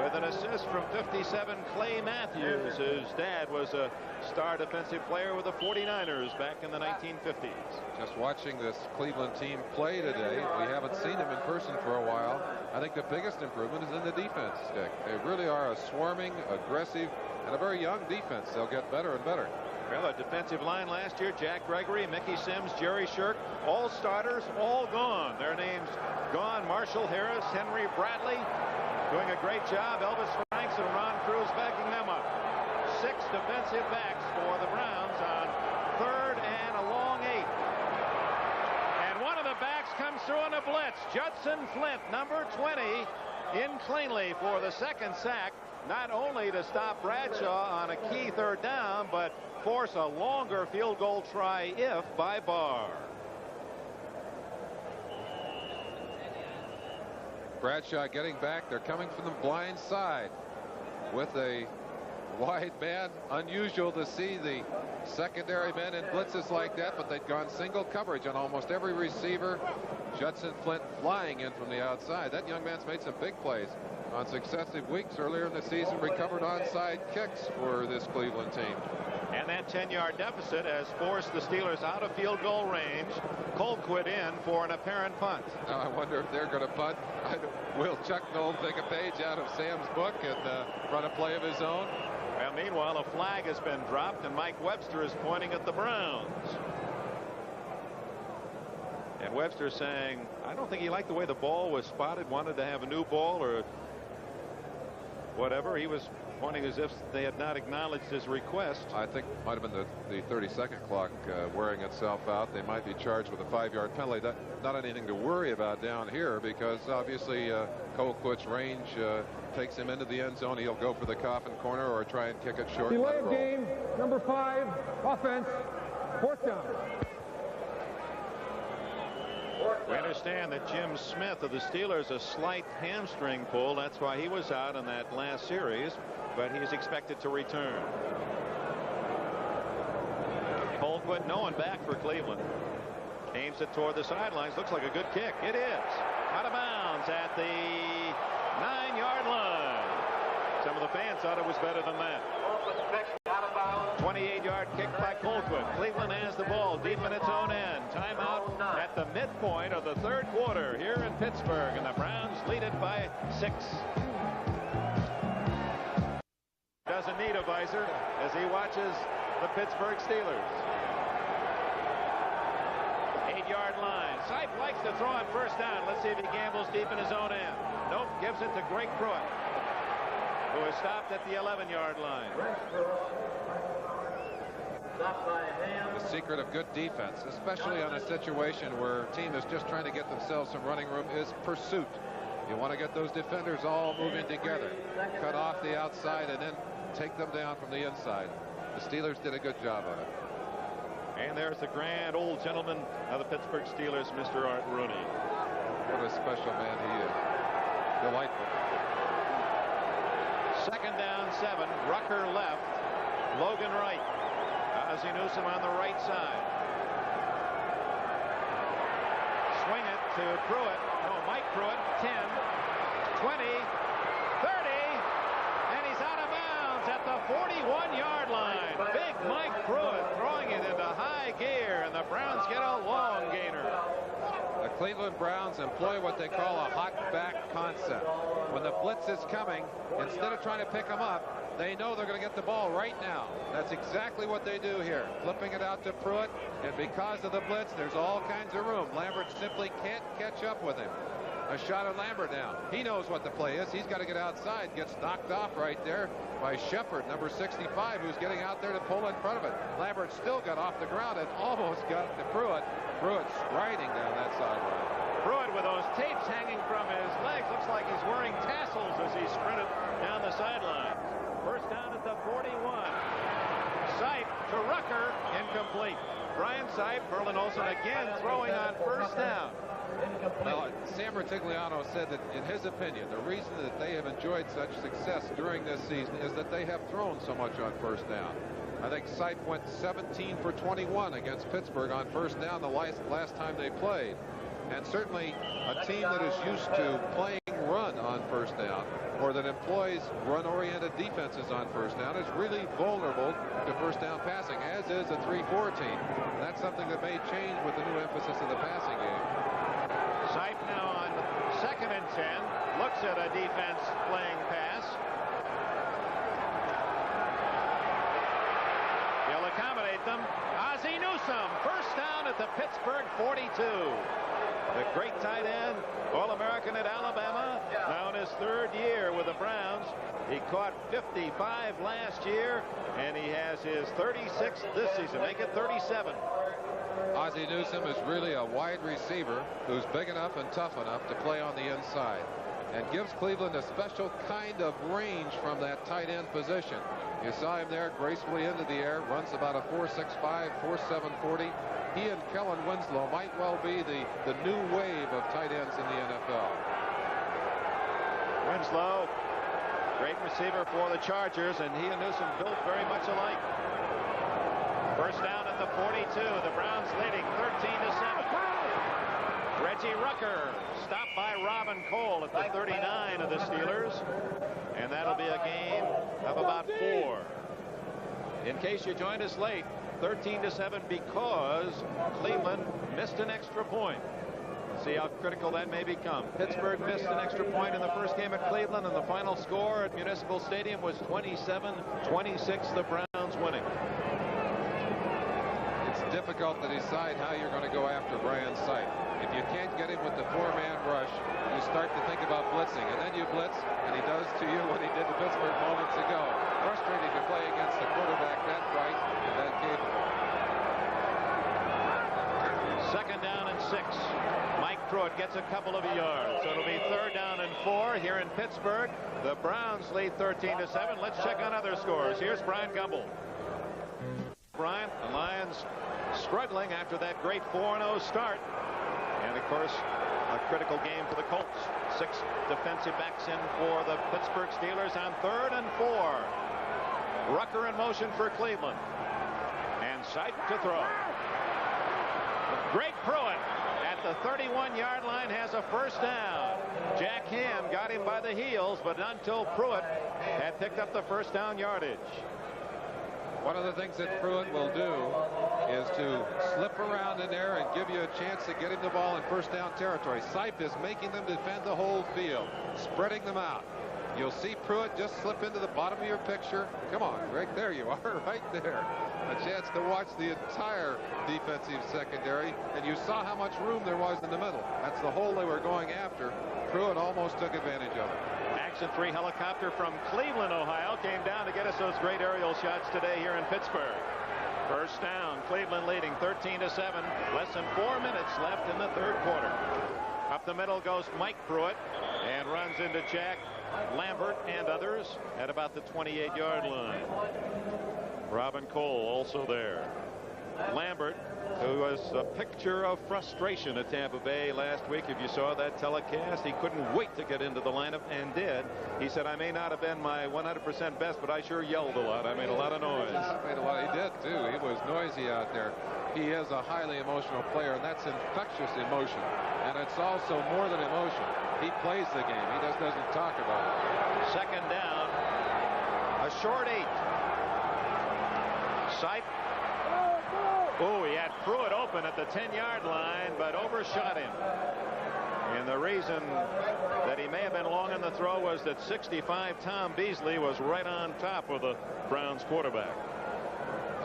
with an assist from 57 Clay Matthews. His dad was a star defensive player with the 49ers back in the 1950s. Just watching this Cleveland team play today, we haven't seen them in person for a while. I think the biggest improvement is in the defense, Dick. They really are a swarming, aggressive, and a very young defense. They'll get better and better. Well, a defensive line last year, Jack Gregory, Mickey Sims, Jerry Shirk, all starters, all gone. Their names gone. Marshall Harris, Henry Bradley doing a great job. Elvis Franks and Ron Cruz backing them up. 6 defensive backs for the Browns on 3rd and a long 8. And one of the backs comes through on a blitz. Judson Flint, number 20, in cleanly for the 2nd sack. Not only to stop Bradshaw on a key 3rd down, but force a longer field goal try if by Barr. Bradshaw getting back. They're coming from the blind side with a wide man. Unusual to see the secondary men in blitzes like that, but they've gone single coverage on almost every receiver. Judson Flint flying in from the outside. That young man's made some big plays. on successive weeks earlier in the season recovered onside kicks for this Cleveland team. And that 10-yard deficit has forced the Steelers out of field goal range. Colquitt in for an apparent punt. Now I wonder if they're going to punt. Will Chuck Noll take a page out of Sam's book and run a play of his own? Well, meanwhile, a flag has been dropped, and Mike Webster is pointing at the Browns. And Webster saying, I don't think he liked the way the ball was spotted, wanted to have a new ball or whatever. He was pointing as if they had not acknowledged his request. I think it might have been the 30-second clock wearing itself out. They might be charged with a 5-yard penalty. Not anything to worry about down here, because obviously Colquitt's range takes him into the end zone. He'll go for the coffin corner or try and kick it short. Delay of game, number 5, offense, 4th down. We understand that Jim Smith of the Steelers a slight hamstring pull. That's why he was out in that last series, but he's expected to return. Colquitt, no one back for Cleveland. Aims it toward the sidelines. Looks like a good kick. It is. Out of bounds at the 9-yard line. Some of the fans thought it was better than that. 28-yard kick by Colquitt. Cleveland has the ball deep in its own end. Timeout at the midpoint of the 3rd quarter here in Pittsburgh, and the Browns lead it by 6. Doesn't need a visor as he watches the Pittsburgh Steelers. 8-yard line. Sipe likes to throw on 1st down. Let's see if he gambles deep in his own end. Nope, gives it to Greg Pruitt, who is stopped at the 11-yard line. The secret of good defense, especially on a situation where a team is just trying to get themselves some running room, is pursuit. You want to get those defenders all moving together, cut off the outside, and then take them down from the inside. The Steelers did a good job of it. And there's the grand old gentleman of the Pittsburgh Steelers, Mr. Art Rooney. What a special man he is. Delightful. 2nd down 7. Rucker left. Logan right. Ozzie Newsome on the right side. Swing it to Pruitt. No, Mike Pruitt. 10, 20, 30, and he's out of bounds at the 41-yard line. Big Mike Pruitt throwing it into high gear, and the Browns get a long gainer. The Cleveland Browns employ what they call a hot back concept. When the blitz is coming, instead of trying to pick them up, they know they're going to get the ball right now. That's exactly what they do here. Flipping it out to Pruitt, and because of the blitz, there's all kinds of room. Lambert simply can't catch up with him. A shot at Lambert now. He knows what the play is. He's got to get outside. Gets knocked off right there by Shepard, number 65, who's getting out there to pull in front of it. Lambert still got off the ground and almost got to Pruitt. Pruitt striding down that sideline. Pruitt with those tapes hanging from his legs. Looks like he's wearing tassels as he sprinted down the sideline. 1st down at the 41. Sipe to Rucker, incomplete. Brian Sipe, Merlin Olsen again throwing on 1st down. Well, Sam Rutigliano said that in his opinion, the reason that they have enjoyed such success during this season is that they have thrown so much on 1st down. I think Sipe went 17 for 21 against Pittsburgh on 1st down the last time they played. And certainly a team that is used to playing run on 1st down, or that employs run-oriented defenses on 1st down, is really vulnerable to 1st down passing, as is a 3-4 team. And that's something that may change with the new emphasis of the passing game. Sipe now on 2nd and 10. Looks at a defense playing pass. He'll accommodate them. Ozzie Newsome, 1st down at the Pittsburgh 42. The great tight end, All-American at Alabama, now in his 3rd year with the Browns. He caught 55 last year, and he has his 36th this season. Make it 37. Ozzie Newsome is really a wide receiver who's big enough and tough enough to play on the inside, and gives Cleveland a special kind of range from that tight end position. You saw him there gracefully into the air, runs about a 4.65, 4.7 40. He and Kellen Winslow might well be the new wave of tight ends in the NFL. Winslow, great receiver for the Chargers, and he and Newsome built very much alike. 1st down at the 42. The Browns leading 13-7. Reggie Rucker stopped by Robin Cole at the 39 of the Steelers. And that'll be a game of about 4. In case you joined us late, 13-7 because Cleveland missed an extra point. See how critical that may become. Pittsburgh missed an extra point in the first game at Cleveland, and the final score at Municipal Stadium was 27-26, the Browns winning. It's difficult to decide how you're going to go after Brian Sipe. If you can't get him with the 4-man rush, you start to think about blitzing, and then you blitz, and he does to you what he did to Pittsburgh moments ago. Frustrating to play against a quarterback that bright and that capable. Second down and 6. Mike Pruitt gets a couple of yards. So it'll be 3rd down and 4 here in Pittsburgh. The Browns lead 13-7. Let's check on other scores. Here's Brian Gumble. Brian, the Lions struggling after that great 4-0 start. And of course, a critical game for the Colts. 6 defensive backs in for the Pittsburgh Steelers on 3rd and 4. Rucker in motion for Cleveland. And Sipe to throw. Greg Pruitt at the 31-yard line has a 1st down. Jack Ham got him by the heels, but not until Pruitt had picked up the 1st down yardage. One of the things that Pruitt will do is to slip around in there and give you a chance to get him the ball in 1st down territory. Sipe is making them defend the whole field, spreading them out. You'll see Pruitt just slip into the bottom of your picture. Come on, Greg, there you are, right there. A chance to watch the entire defensive secondary, and you saw how much room there was in the middle. That's the hole they were going after. Pruitt almost took advantage of it. Action 3 helicopter from Cleveland, Ohio, came down to get us those great aerial shots today here in Pittsburgh. 1st down, Cleveland leading 13-7. Less than 4 minutes left in the 3rd quarter. Up the middle goes Mike Pruitt and runs into Jack Lambert and others at about the 28-yard line. Robin Cole also there. Lambert, who was a picture of frustration at Tampa Bay last week. If you saw that telecast, he couldn't wait to get into the lineup and did. He said, I may not have been my 100% best, but I sure yelled a lot. I made a lot of noise. He did too. He was noisy out there. He is a highly emotional player, and that's infectious emotion. And it's also more than emotion. He plays the game. He just doesn't talk about it. 2nd down, a short 8. Sipe. Oh, he had Pruitt open at the 10-yard line, but overshot him. And the reason that he may have been long on the throw was that 65 Tom Beasley was right on top of the Browns quarterback.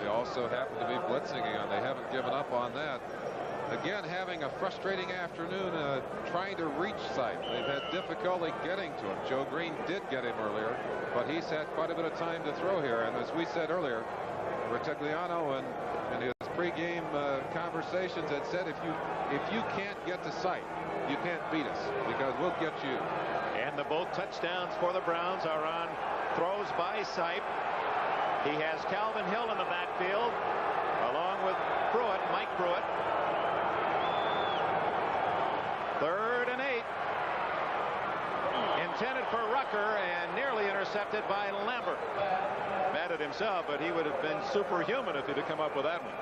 They also happen to be blitzing again. They haven't given up on that. Again, having a frustrating afternoon trying to reach Sipe. They've had difficulty getting to him. Joe Green did get him earlier, but he's had quite a bit of time to throw here. And as we said earlier, Retigliano and his pregame conversations had said, if you can't get to Sipe, you can't beat us because we'll get you. And the both touchdowns for the Browns are on throws by Sipe. He has Calvin Hill in the backfield along with Pruitt, Mike Pruitt. 3rd and 8. Intended for Rucker and nearly intercepted by Lambert. Mad at himself, but he would have been superhuman if he'd have come up with that one.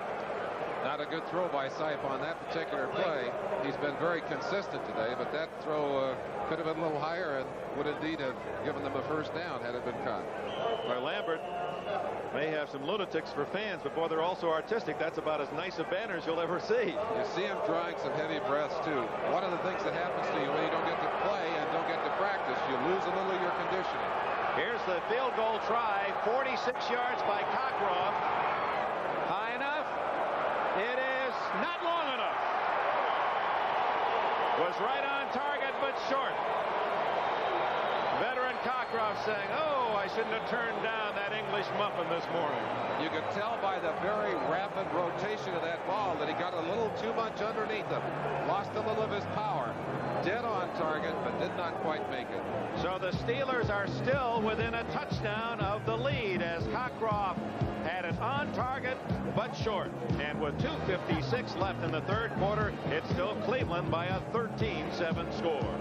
Not a good throw by Sipe on that particular play. He's been very consistent today, but that throw could have been a little higher and would indeed have given them a 1st down had it been caught. Well, Lambert may have some lunatics for fans, but boy, they're also artistic. That's about as nice a banner as you'll ever see. You see him drawing some heavy breaths too. One of the things that happens to you when you don't get to play and don't get to practice, you lose a little of your conditioning. Here's the field goal try, 46 yards by Cockcroft. High enough? It is not long enough. Was right on target, but short. Veteran Cockcroft saying, oh, I shouldn't have turned down that English muffin this morning. You could tell by the very rapid rotation of that ball that he got a little too much underneath him. Lost a little of his power. Dead on target, but did not quite make it. So the Steelers are still within a touchdown of the lead as Cockcroft had it on target, but short. And with 2:56 left in the 3rd quarter, it's still Cleveland by a 13-7 score.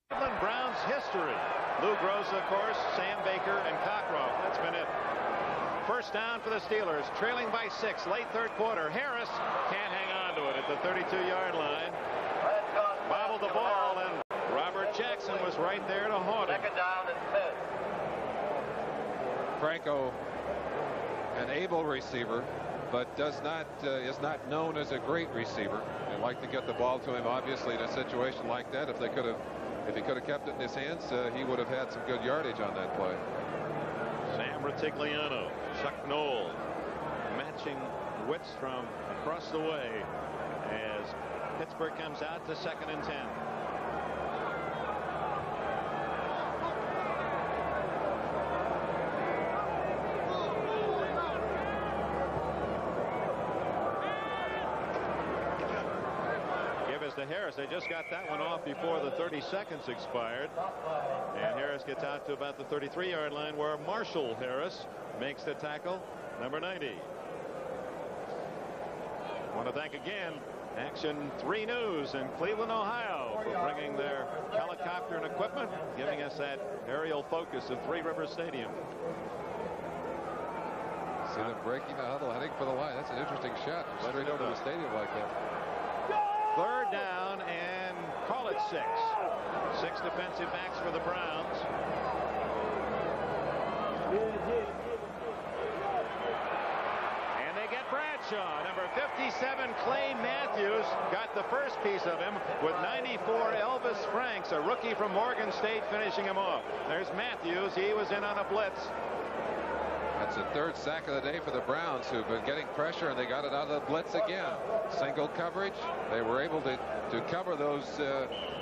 Cleveland Browns history. Lou Groza, of course, Sam Baker, and Cockroft. That's been it. First down for the Steelers, trailing by 6, late third quarter. Harris can't hang on to it at the 32-yard line. Bobbled the ball, and Robert Jackson was right there to haunt him. Second down and 10. Franco, an able receiver, but is not known as a great receiver. They'd like to get the ball to him, obviously, in a situation like that. If he could have kept it in his hands, he would have had some good yardage on that play. Sam Rutigliano, Chuck Noll, matching wits from across the way as Pittsburgh comes out to 2nd and 10. To Harris. They just got that one off before the 30 seconds expired, and Harris gets out to about the 33-yard line, where Marshall Harris makes the tackle, number 90. I want to thank again Action 3 News in Cleveland, Ohio, for bringing their helicopter and equipment, giving us that aerial focus of Three Rivers Stadium. See them breaking the huddle, heading for the line. That's an interesting shot, straight over the stadium like that. Third down, and call it 6. 6 defensive backs for the Browns. And they get Bradshaw. Number 57, Clay Matthews, got the first piece of him with 94, Elvis Franks, a rookie from Morgan State, finishing him off. There's Matthews. He was in on a blitz. That's the 3rd sack of the day for the Browns, who've been getting pressure, and they got it out of the blitz again. Single coverage. They were able to cover those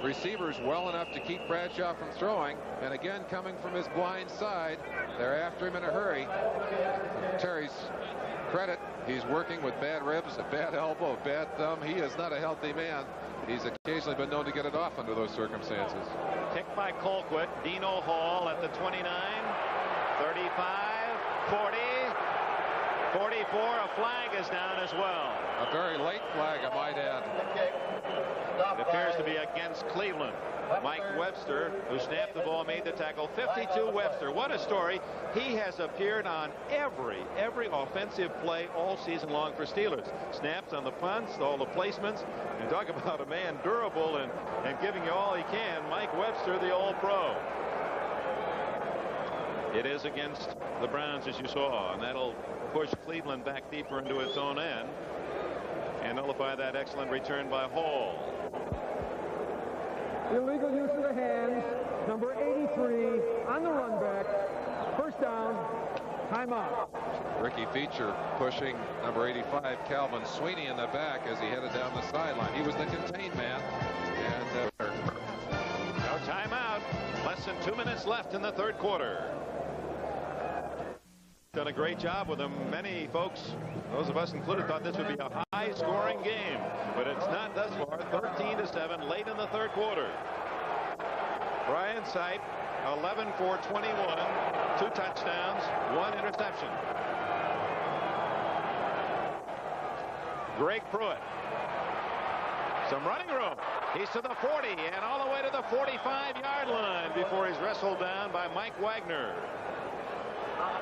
receivers well enough to keep Bradshaw from throwing. And again, coming from his blind side, they're after him in a hurry. Terry's credit, he's working with bad ribs, a bad elbow, a bad thumb. He is not a healthy man. He's occasionally been known to get it off under those circumstances. Picked by Colquitt. Dino Hall at the 29, 35. 40, 44, a flag is down as well. A very late flag, I might add. It appears to be against Cleveland. Mike Webster, who snapped the ball, made the tackle. 52 Webster. What a story. He has appeared on every offensive play all season long for Steelers. Snaps on the punts, all the placements. And talk about a man durable and giving you all he can. Mike Webster, the All-Pro. It is against the Browns, as you saw, and that'll push Cleveland back deeper into its own end and nullify that excellent return by Hall. Illegal use of the hands, number 83 on the run back. First down, timeout. Ricky Feature pushing number 85, Calvin Sweeney, in the back as he headed down the sideline. He was the contained man. And no timeout. Less than 2 minutes left in the third quarter. Done a great job with them. Many folks, those of us included, thought this would be a high-scoring game, but it's not thus far. 13-7 late in the third quarter. Brian Sipe, 11 for 21, 2 touchdowns, 1 interception. Greg Pruitt. Some running room. He's to the 40 and all the way to the 45-yard line before he's wrestled down by Mike Wagner.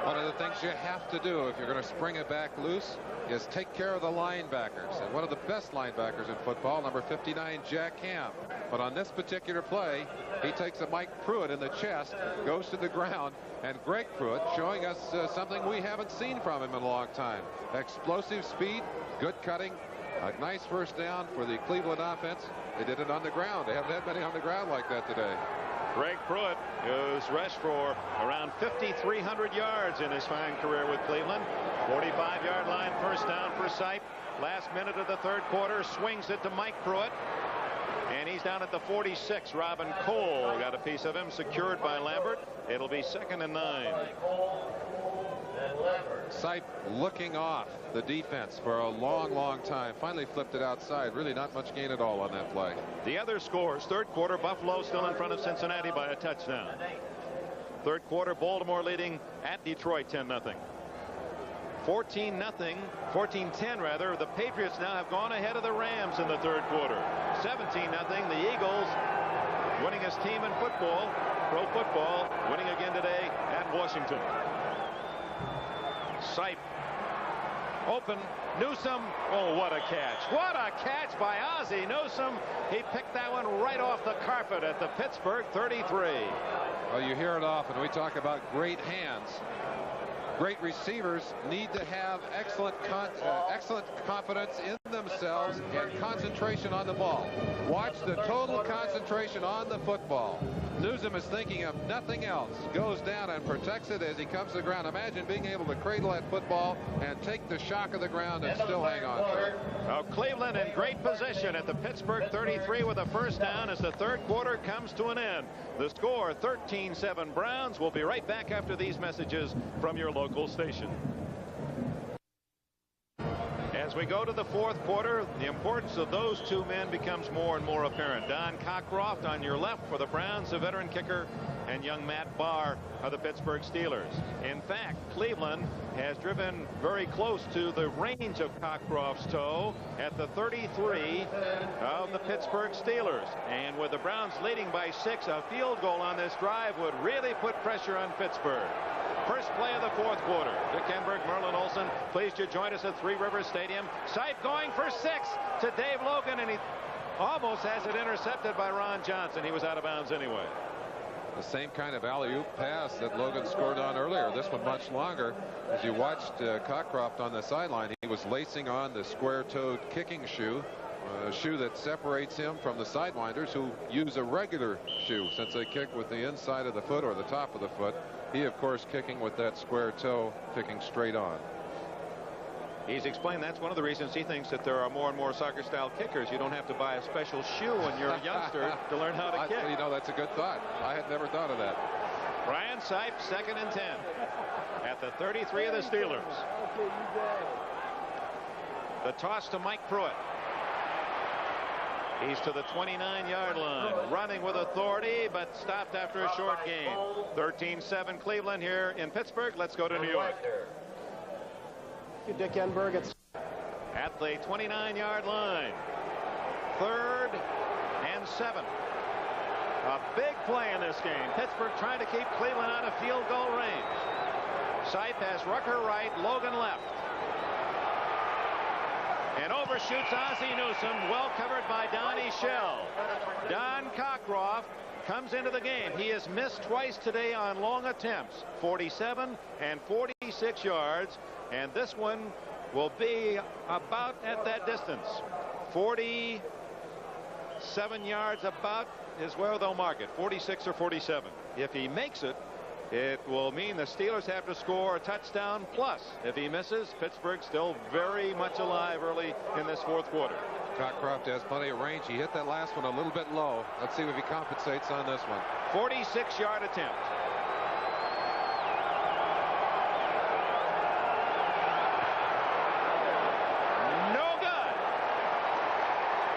One of the things you have to do if you're going to spring it back loose is take care of the linebackers. And one of the best linebackers in football, number 59, Jack Ham. But on this particular play, he takes a Mike Pruitt in the chest, goes to the ground, and Greg Pruitt showing us something we haven't seen from him in a long time. Explosive speed, good cutting, a nice first down for the Cleveland offense. They did it on the ground. They haven't had many on the ground like that today. Greg Pruitt, who's rushed for around 5,300 yards in his fine career with Cleveland. 45-yard line, first down for Sipe. Last minute of the third quarter, swings it to Mike Pruitt. And he's down at the 46. Robin Cole got a piece of him, secured by Lambert. It'll be 2nd and 9. Sipe looking off the defense for a long time. Finally flipped it outside. Really not much gain at all on that play. The other scores, third quarter, Buffalo still in front of Cincinnati by a touchdown. Third quarter, Baltimore leading at Detroit 10-0. 14-10 rather. The Patriots now have gone ahead of the Rams in the third quarter. 17-0. The Eagles winningest team in football, pro football, winning again today at Washington. Sipe. Open. Newsom. Oh, what a catch. What a catch by Ozzie Newsom. He picked that one right off the carpet at the Pittsburgh 33. Well, you hear it often. We talk about great hands. Great receivers need to have excellent confidence in themselves and concentration on the ball. Watch the total concentration on the football. Newsom is thinking of nothing else. Goes down and protects it as he comes to the ground. Imagine being able to cradle that football and take the shock of the ground and still hang on to it. Now Cleveland in great position at the Pittsburgh 33 with a first down as the third quarter comes to an end. The score 13-7 Browns. We'll be right back after these messages from your local station. As we go to the fourth quarter, the importance of those two men becomes more and more apparent. Don Cockcroft on your left for the Browns, a veteran kicker, and young Matt Barr of the Pittsburgh Steelers. In fact, Cleveland has driven very close to the range of Cockcroft's toe at the 33 of the Pittsburgh Steelers. And with the Browns leading by 6, a field goal on this drive would really put pressure on Pittsburgh. First play of the fourth quarter. Dick Enberg, Merlin Olsen, pleased to join us at Three Rivers Stadium. Sipe going for 6 to Dave Logan, and he almost has it intercepted by Ron Johnson. He was out of bounds anyway. The same kind of alley-oop pass that Logan scored on earlier. This one much longer. As you watched Cockcroft on the sideline, he was lacing on the square-toed kicking shoe. A shoe that separates him from the sidewinders who use a regular shoe since they kick with the inside of the foot or the top of the foot. He, of course, kicking with that square toe, kicking straight on. He's explained that's one of the reasons he thinks that there are more and more soccer-style kickers. You don't have to buy a special shoe when you're a youngster to learn how to kick. You know, that's a good thought. I had never thought of that. Brian Sipe, 2nd and 10 at the 33 of the Steelers. The toss to Mike Pruitt. He's to the 29-yard line, running with authority, but stopped after a short gain. 13-7 Cleveland here in Pittsburgh. Let's go to New York. Dick Enberg at the 29-yard line. 3rd and 7. A big play in this game. Pittsburgh trying to keep Cleveland out of field goal range. Sipe has Rucker right, Logan left. And overshoots Ozzie Newsom, well covered by Donnie Shell. Don Cockcroft comes into the game. He has missed twice today on long attempts, 47 and 46 yards. And this one will be about at that distance. 47 yards about is where they'll mark it, 46 or 47. If he makes it, it will mean the Steelers have to score a touchdown plus. If he misses, Pittsburgh still very much alive early in this fourth quarter. Cockcroft has plenty of range. He hit that last one a little bit low. Let's see if he compensates on this one. 46-yard attempt. No good.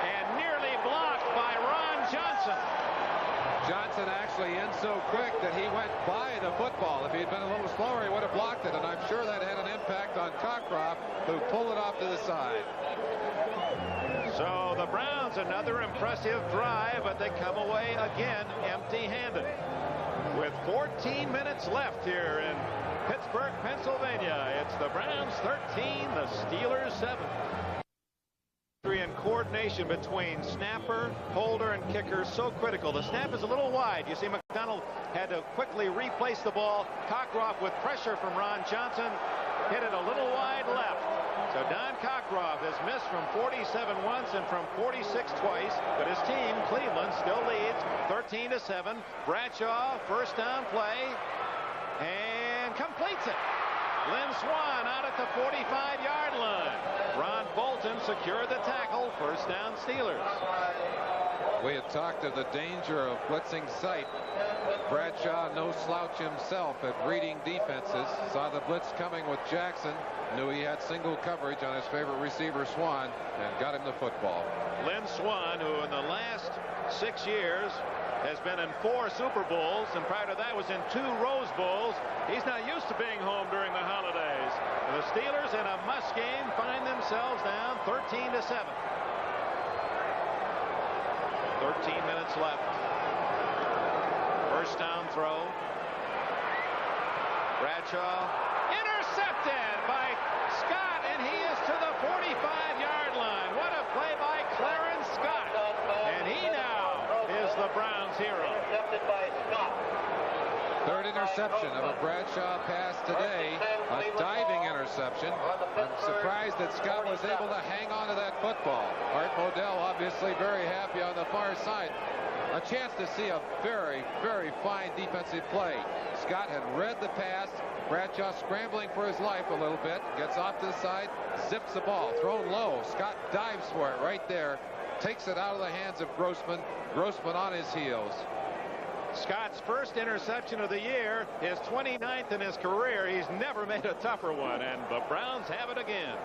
And nearly blocked by Ron Johnson. Johnson actually in so quick that he went by the football. If he had been a little slower, he would have blocked it, and I'm sure that had an impact on Cockcroft, who pulled it off to the side. So the Browns, another impressive drive, but they come away again empty-handed. With 14 minutes left here in Pittsburgh, Pennsylvania, it's the Browns 13, the Steelers 7. And coordination between snapper, holder, and kicker so critical. The snap is a little wide. You see McDonald had to quickly replace the ball. Cockcroft with pressure from Ron Johnson hit it a little wide left. So Don Cockcroft has missed from 47 once and from 46 twice, but his team, Cleveland, still leads 13-7. Bradshaw, first down play, and completes it. Lynn Swan out at the 45-yard line. Ron Bolton secured the tackle. First down Steelers. We had talked of the danger of blitzing Sipe. Bradshaw, no slouch himself at reading defenses. Saw the blitz coming with Jackson. Knew he had single coverage on his favorite receiver, Swan, and got him the football. Lynn Swan, who in the last 6 years has been in 4 Super Bowls, and prior to that was in 2 Rose Bowls. He's not used to being home during the holidays. And the Steelers, in a must game, find themselves down 13-7. 13 minutes left. First down throw. Bradshaw intercepted by Scott, and he is to the 45-yard line. What a play by Clarence Scott. And he now is the Browns' hero. Intercepted by Scott. Third interception of a Bradshaw pass today, a diving interception. I'm surprised that Scott was able to hang on to that football. Art Modell obviously very happy on the far side. A chance to see a very, very fine defensive play. Scott had read the pass. Bradshaw scrambling for his life a little bit. Gets off to the side, zips the ball, thrown low. Scott dives for it right there. Takes it out of the hands of Grossman. Grossman on his heels. Scott's first interception of the year, his 29th in his career. He's never made a tougher one, and the Browns have it again.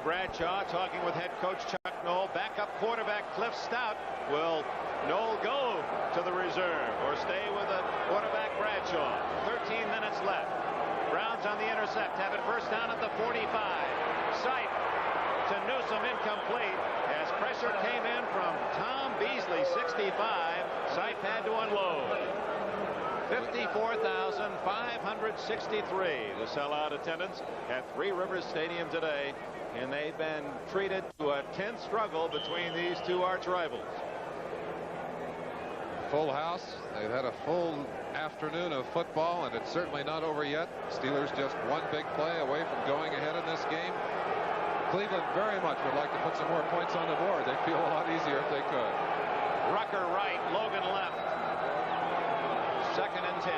Bradshaw talking with head coach Chuck Noll. Backup quarterback Cliff Stout. Will Noll go to the reserve or stay with the quarterback Bradshaw? 13 minutes left. Browns on the intercept. Have it first down at the 45. Sight to Newsome, incomplete as pressure came in from Tom Beasley, 65. Sight had to unload. 54,563 the sellout attendance at Three Rivers Stadium today, and they've been treated to a tense struggle between these two arch rivals. Full house. They've had a full afternoon of football, and it's certainly not over yet. Steelers just one big play away from going ahead in this game. Cleveland very much would like to put some more points on the board. They'd feel a lot easier if they could. Rucker right, Logan left. Second and 10.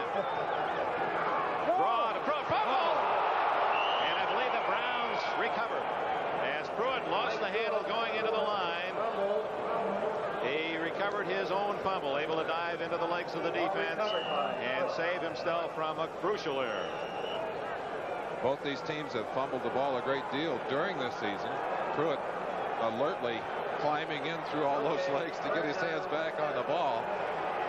Broad, fumble! And I believe the Browns recovered as Pruitt lost the handle going into the line. He recovered his own fumble, able to dive into the legs of the defense and save himself from a crucial error. Both these teams have fumbled the ball a great deal during this season. Pruitt alertly climbing in through all those legs to get his hands back on the ball.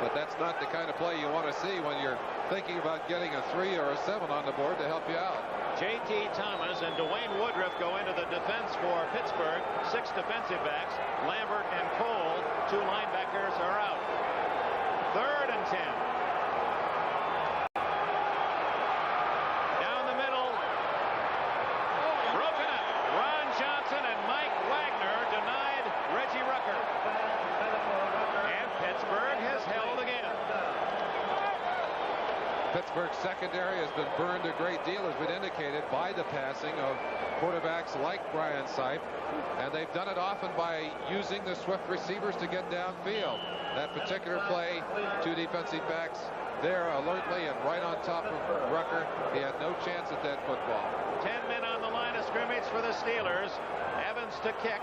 But that's not the kind of play you want to see when you're thinking about getting a 3 or a 7 on the board to help you out. J.T. Thomas and Dwayne Woodruff go into the defense for Pittsburgh. 6 defensive backs. Lambert and Cole, 2 linebackers, are out. Third and 10. Down the middle. Broken up. Ron Johnson and Mike Wagner denied Reggie Rucker. And Pittsburgh has held again. Pittsburgh's secondary has been burned a great deal, as we'd indicated, by the passing of quarterbacks like Brian Sipe, and they've done it often by using the swift receivers to get downfield. That particular play, 2 defensive backs there alertly and right on top of Rucker. He had no chance at that football. 10 men on the line of scrimmage for the Steelers. Evans to kick.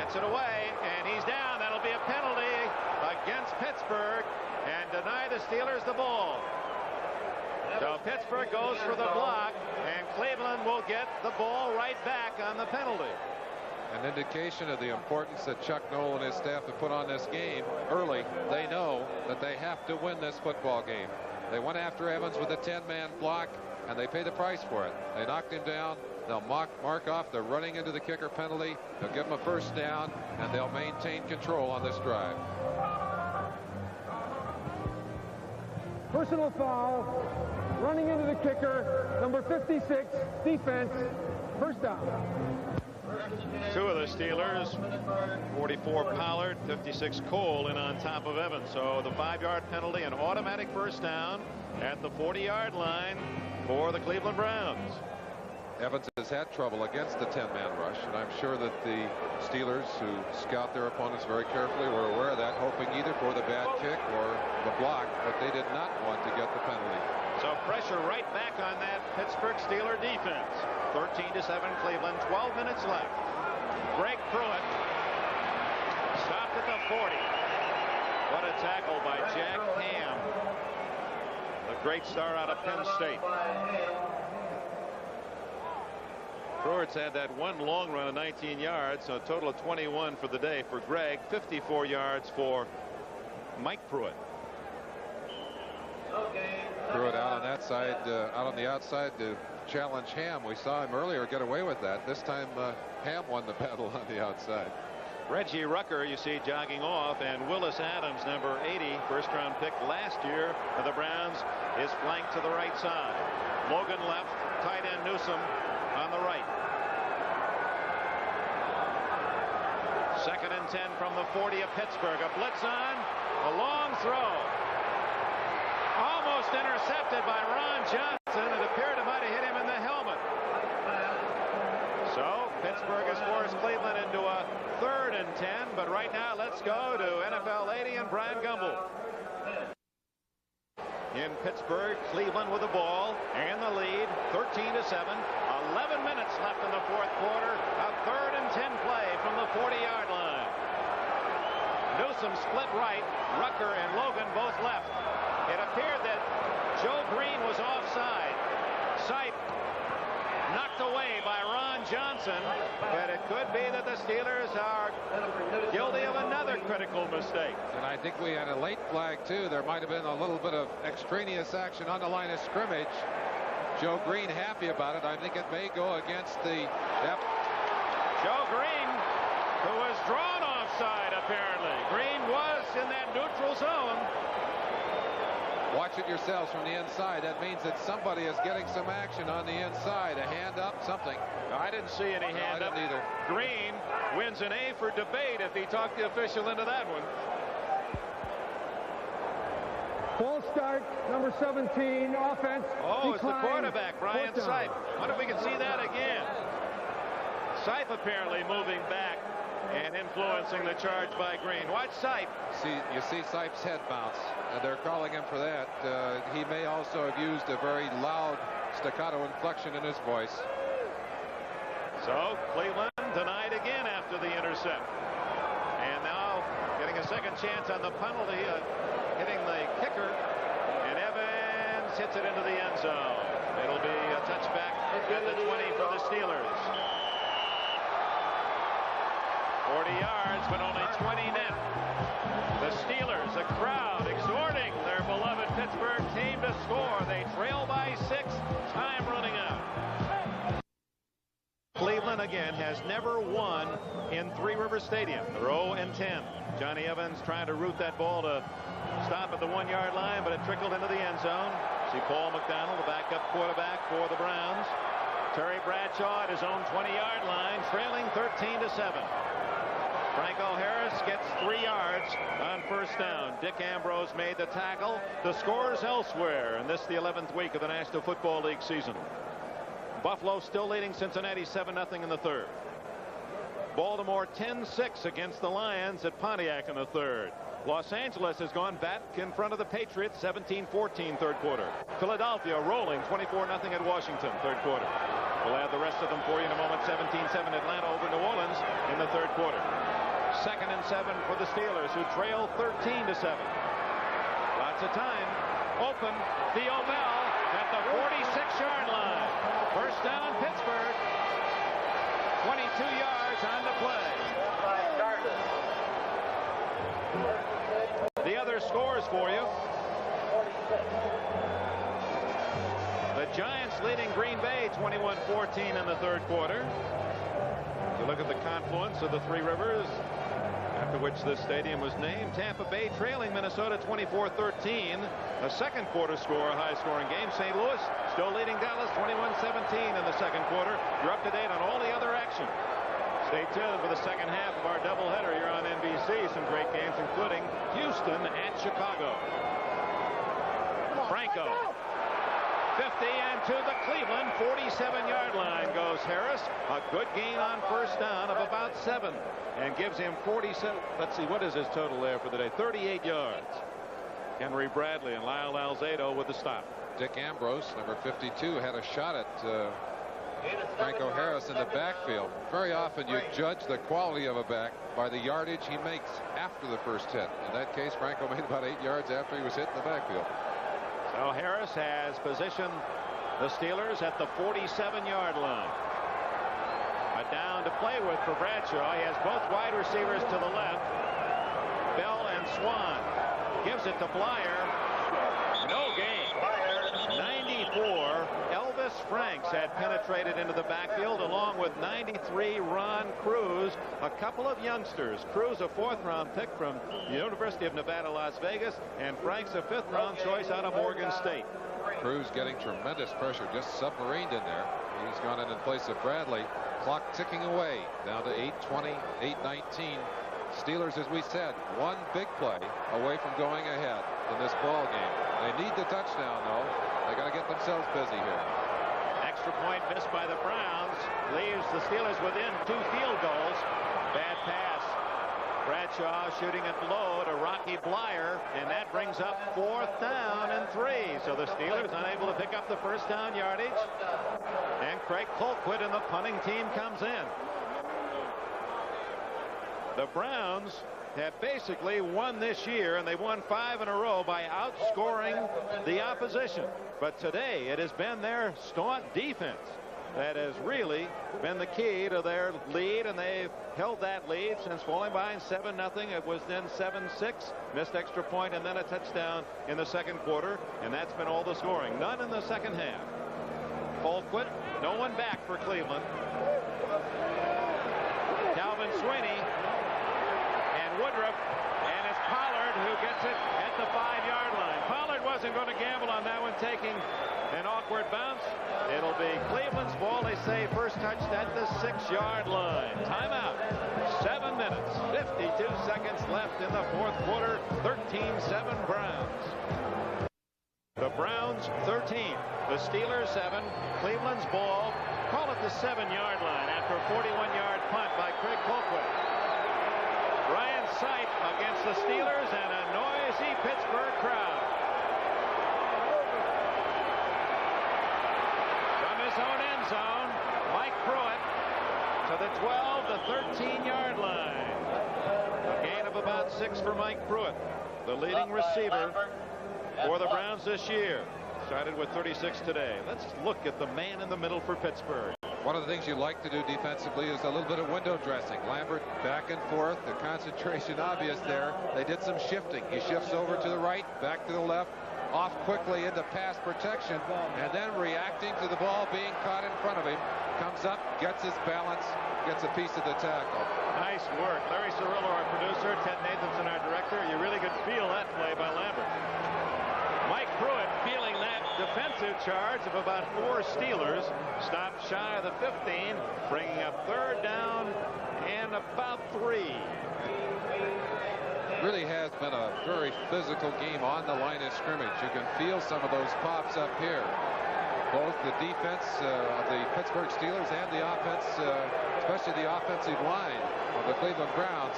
Gets it away, and he's down. That'll be a penalty against Pittsburgh and deny the Steelers the ball. So Pittsburgh goes for the block, and Cleveland will get the ball right back on the penalty. An indication of the importance that Chuck Noll and his staff have put on this game early. They know that they have to win this football game. They went after Evans with a 10-man block, and they paid the price for it. They knocked him down. They'll mark off the running into the kicker penalty. They'll give him a first down, and they'll maintain control on this drive. Personal foul, running into the kicker, number 56, defense, first down. 2 of the Steelers, 44 Pollard, 56 Cole, in on top of Evans. So the 5-yard penalty, an automatic first down at the 40-yard line for the Cleveland Browns. Evans has had trouble against the 10-man rush, and I'm sure that the Steelers, who scout their opponents very carefully, were aware of that, hoping either for the bad kick or the block, but they did not want to get the penalty. So pressure right back on that Pittsburgh Steeler defense. 13-7 Cleveland, 12 minutes left. Greg Pruitt stopped at the 40. What a tackle by Jack Ham, the great star out of Penn State. Pruitt's had that one long run of 19 yards, so a total of 21 for the day for Greg. 54 yards for Mike Pruitt. Pruitt out on that side, out on the outside to challenge Ham. We saw him earlier get away with that. This time Ham won the battle on the outside. Reggie Rucker, you see, jogging off, and Willis Adams, number 80, first-round pick last year for the Browns, is flanked to the right side. Logan left, tight end Newsom on the right. 2nd and 10 from the 40 of Pittsburgh. A blitz on, a long throw. Almost intercepted by Ron Johnson. It appeared it might have hit him in the helmet. So Pittsburgh has forced Cleveland into a 3rd and 10, but right now let's go to NFL 80 and Brian Gumbel. In Pittsburgh, Cleveland with the ball and the lead, 13-7. 11 minutes left in the 4th quarter. A 3rd and 10 play from the 40-yard line. Newsom split right. Rucker and Logan both left. It appeared that Joe Green was offside. Sight knocked away by Ron Johnson, but it could be that the Steelers are guilty of another critical mistake. And I think we had a late flag too. There might have been a little bit of extraneous action on the line of scrimmage. Joe Green happy about it. I think it may go against the Joe Green, who was drawn offside apparently. Green was in that neutral zone. Watch it yourselves from the inside. That means that somebody is getting some action on the inside. A hand up, something. I didn't see any hand up. I didn't either. Green wins an A for debate if he talked the official into that one. Full start, number 17, offense. Oh, it's the decline. quarterback, Brian Sipe. Wonder if we can see that again. Sipe apparently moving back and influencing the charge by Green. Watch Sipe. You see Sipe's head bounce. They're calling him for that. He may also have used a very loud staccato inflection in his voice. So Cleveland denied again after the intercept. And now getting a second chance on the penalty, hitting the kicker. And Evans hits it into the end zone. It'll be a touchback at the 20 for the Steelers. 40 yards, but only 20 net. The Steelers, a crowd exhorting their beloved Pittsburgh team to score. They trail by 6, time running out. Cleveland again has never won in Three Rivers Stadium. They're 0-10. Johnny Evans trying to root that ball to stop at the 1-yard line, but it trickled into the end zone. See Paul McDonald, the backup quarterback for the Browns. Terry Bradshaw at his own 20-yard line, trailing 13-7. Franco Harris gets 3 yards on first down. Dick Ambrose made the tackle. The scores elsewhere, and this the 11th week of the National Football League season. Buffalo still leading Cincinnati 7-0 in the 3rd. Baltimore 10-6 against the Lions at Pontiac in the 3rd. Los Angeles has gone back in front of the Patriots 17-14 3rd quarter. Philadelphia rolling 24-0 at Washington 3rd quarter. We'll add the rest of them for you in a moment. 17-7 Atlanta over New Orleans in the 3rd quarter. 2nd and 7 for the Steelers, who trail 13-7. Lots of time. Open. Theo Bell at the 46-yard line. First down, Pittsburgh. 22 yards on the play. The other scores for you. The Giants leading Green Bay 21-14 in the 3rd quarter. You look at the confluence of the Three Rivers, after which this stadium was named. Tampa Bay trailing Minnesota 24-13. A 2nd quarter score, a high-scoring game. St. Louis still leading Dallas 21-17 in the 2nd quarter. You're up to date on all the other action. Stay tuned for the 2nd half of our doubleheader here on NBC. Some great games, including Houston at Chicago. Franco. 50 and to the Cleveland 47-yard line goes Harris. A good gain on first down of about 7 and gives him 47. Let's see, what is his total there for the day? 38 yards. Henry Bradley and Lyle Alzado with the stop. Dick Ambrose, number 52, had a shot at Franco Harris in the backfield. Very often you judge the quality of a back by the yardage he makes after the first hit. In that case, Franco made about 8 yards after he was hit in the backfield. So Harris has positioned the Steelers at the 47-yard line. A down to play with for Bradshaw. He has both wide receivers to the left. Bell and Swan. Gives it to Blyer. No gain. 94. Elvis Franks had penetrated into the backfield along with 93 Ron Cruz, a couple of youngsters. Cruz, a 4th-round pick from the University of Nevada, Las Vegas, and Franks, a 5th-round choice out of Morgan State. Cruz getting tremendous pressure, just submarined in there. He's gone in place of Bradley. Clock ticking away down to 8:20, 8:19. Steelers, as we said, one big play away from going ahead in this ball game. They need the touchdown, though. They got to get themselves busy here. Extra point missed by the Browns leaves the Steelers within 2 field goals. Bad pass. Bradshaw shooting it low to Rocky Blyer, and that brings up 4th down and 3. So the Steelers unable to pick up the first down yardage, and Craig Colquitt and the punting team comes in. The Browns have basically won this year, and they won 5 in a row by outscoring the opposition. But today it has been their staunch defense that has really been the key to their lead, and they've held that lead since falling behind 7-0. It was then 7-6, missed extra point, and then a touchdown in the second quarter, and that's been all the scoring. None in the second half. Colquitt, no one back for Cleveland. Calvin Sweeney and Woodruff, and it's Pollard who gets it at the 5-yard line. Pollard wasn't going to gamble on that one, taking an awkward bounce. It'll be Cleveland's ball. They say first touch at the 6-yard line. Timeout. 7 minutes, 52 seconds left in the fourth quarter. 13-7 Browns. The Browns 13. The Steelers 7. Cleveland's ball. Call it the 7-yard line after a 41-yard punt by Craig Colquitt. Ryan Sight against the Steelers and a noisy Pittsburgh crowd. From his own end zone, Mike Pruitt to the 12 to 13-yard line. A gain of about 6 for Mike Pruitt, the leading receiver for the Browns this year. Started with 36 today. Let's look at the man in the middle for Pittsburgh. One of the things you like to do defensively is a little bit of window dressing. Lambert back and forth, the concentration obvious there. They did some shifting. He shifts over to the right, back to the left, off quickly into pass protection, and then reacting to the ball being caught in front of him. Comes up, gets his balance, gets a piece of the tackle. Nice work. Larry Cirillo, our producer, Ted Nathanson, our director. You really could feel that play by Lambert. Mike Pruitt feeling that defensive charge of about 4 Steelers. Stopped shy of the 15, bringing up 3rd down and about 3. Really has been a very physical game on the line of scrimmage. You can feel some of those pops up here. Both the defense of the Pittsburgh Steelers and the offense, especially the offensive line of the Cleveland Browns,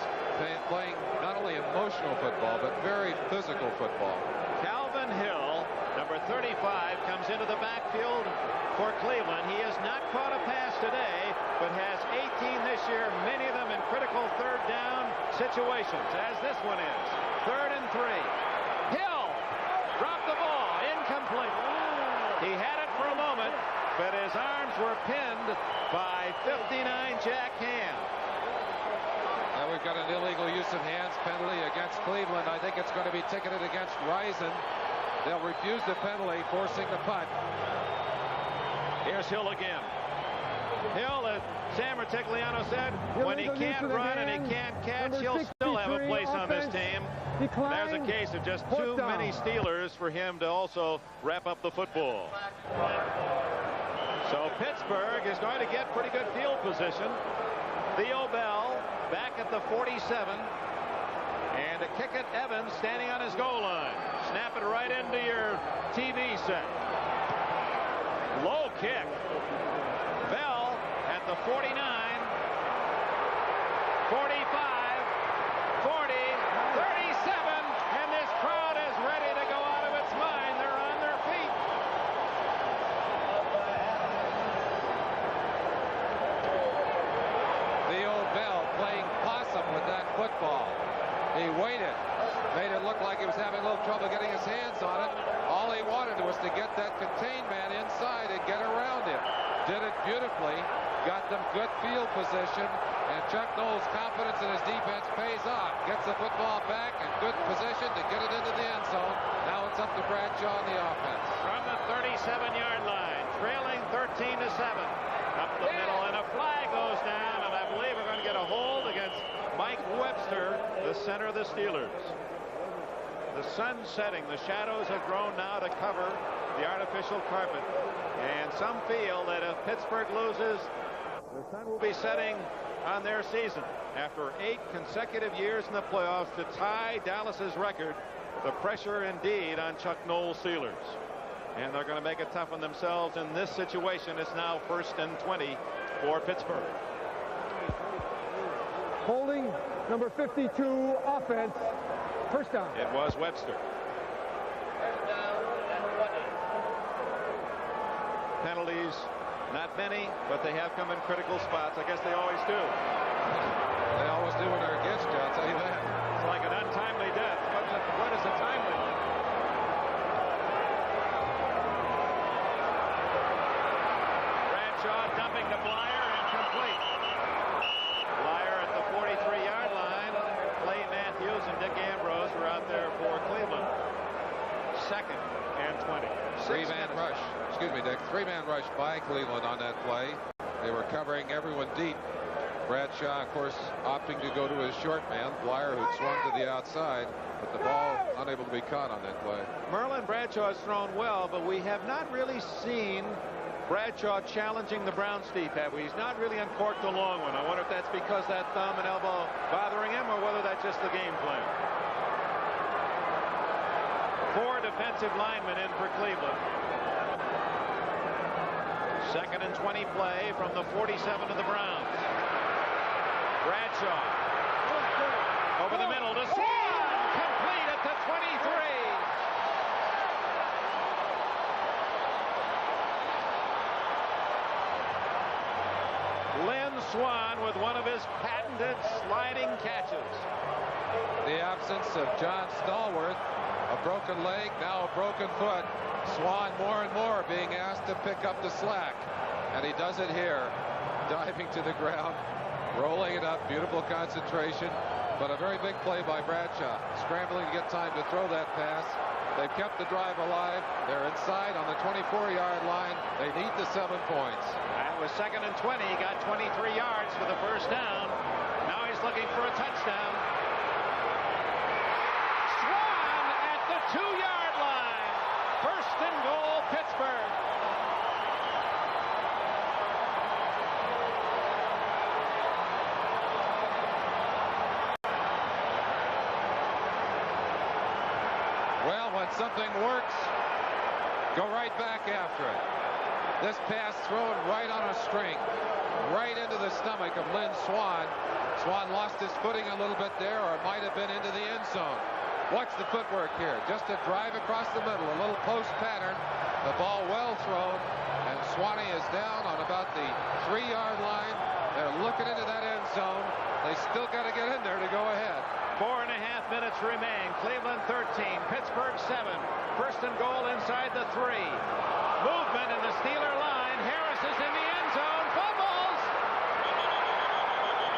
playing not only emotional football but very physical football. Calvin Hill, number 35, comes into the backfield for Cleveland. He has not caught a pass today, but has 18 this year, many of them in critical 3rd down situations, as this one is. 3rd and 3. Hill dropped the ball, incomplete. He had it for a moment, but his arms were pinned by 59 Jack Ham. We've got an illegal use of hands penalty against Cleveland. I think it's going to be ticketed against Risen. They'll refuse the penalty, forcing the punt. Here's Hill again. Hill, as Sam Retigliano said, when he can't run and he can't catch, he'll still have a place on this team. There's a case of just too many Steelers for him to also wrap up the football. So Pittsburgh is going to get pretty good field position. Theo Bell back at the 47, and to kick it, Evans standing on his goal line. Snap it right into your TV set. Low kick. Bell at the 49, 45, 40, 37, and this crowd is ready to go out of its mind. They're on their feet. Theo Bell playing possum with that football. He waited, made it look like he was having a little trouble getting his hands on it. All he wanted was to get that contained man inside and get around him. Did it beautifully. got them good field position, and Chuck Noll's confidence in his defense pays off. Gets the football back in good position to get it into the end zone. Now it's up to Bradshaw on the offense. From the 37-yard line, trailing 13-7. Up the middle, and a flag goes down, and I believe we're going to get a hold against Mike Webster, the center of the Steelers. The sun's setting. The shadows have grown now to cover the artificial carpet. And some feel that if Pittsburgh loses, the sun will be setting on their season. After 8 consecutive years in the playoffs to tie Dallas's record, the pressure indeed on Chuck Noll's Steelers. And they're going to make it tough on themselves in this situation. It's now 1st and 20 for Pittsburgh. Holding number 52 offense. First down. It was Webster. First down and 20. Penalties, not many, but they have come in critical spots. I guess they always do. They always do when they're against you, I'll tell you that. It's like an untimely death. What is a timely death? Bradshaw dumping to Blyer and complete. Blyer at the 43-yard line. Clay Matthews and Dick Ambrose were out there for Cleveland. 2nd and 20. Three-man rush. Excuse me, Dick. Three-man rush by Cleveland on that play. They were covering everyone deep. Bradshaw, of course, opting to go to his short man, Blyer, who'd swung to the outside, but the ball unable to be caught on that play. Merlin Bradshaw has thrown well, but we have not really seen Bradshaw challenging the Browns deep, have we? He's not really uncorked a long one. I wonder if that's because that thumb and elbow bothering him, or whether that's just the game plan. 4 defensive linemen in for Cleveland. 2nd and 20 play from the 47 of the Browns. Bradshaw over the middle to Swan, complete at the 23. Lynn Swan with one of his patented sliding catches. The absence of John Stallworth, a broken leg, now a broken foot. Swan more and more being asked to pick up the slack, and he does it here, diving to the ground, rolling it up, beautiful concentration, but a very big play by Bradshaw, scrambling to get time to throw that pass. They've kept the drive alive. They're inside on the 24-yard line. They need the 7 points. That was 2nd and 20. He got 23 yards for the first down. Now he's looking for a touchdown. Swan at the 2-yard line. 1st and goal, Pittsburgh. Well, when something works, go right back after it. This pass thrown right on a string, right into the stomach of Lynn Swan. Swan lost his footing a little bit there, or it might have been into the end zone. Watch the footwork here. Just a drive across the middle, a little post pattern. The ball well thrown, and Swanee is down on about the 3-yard line. They're looking into that end zone. They still got to get in there to go ahead. 4.5 minutes remain. Cleveland 13, Pittsburgh 7. 1st and goal inside the 3. Movement in the Steeler line. Harris is in the end zone. Fumbles!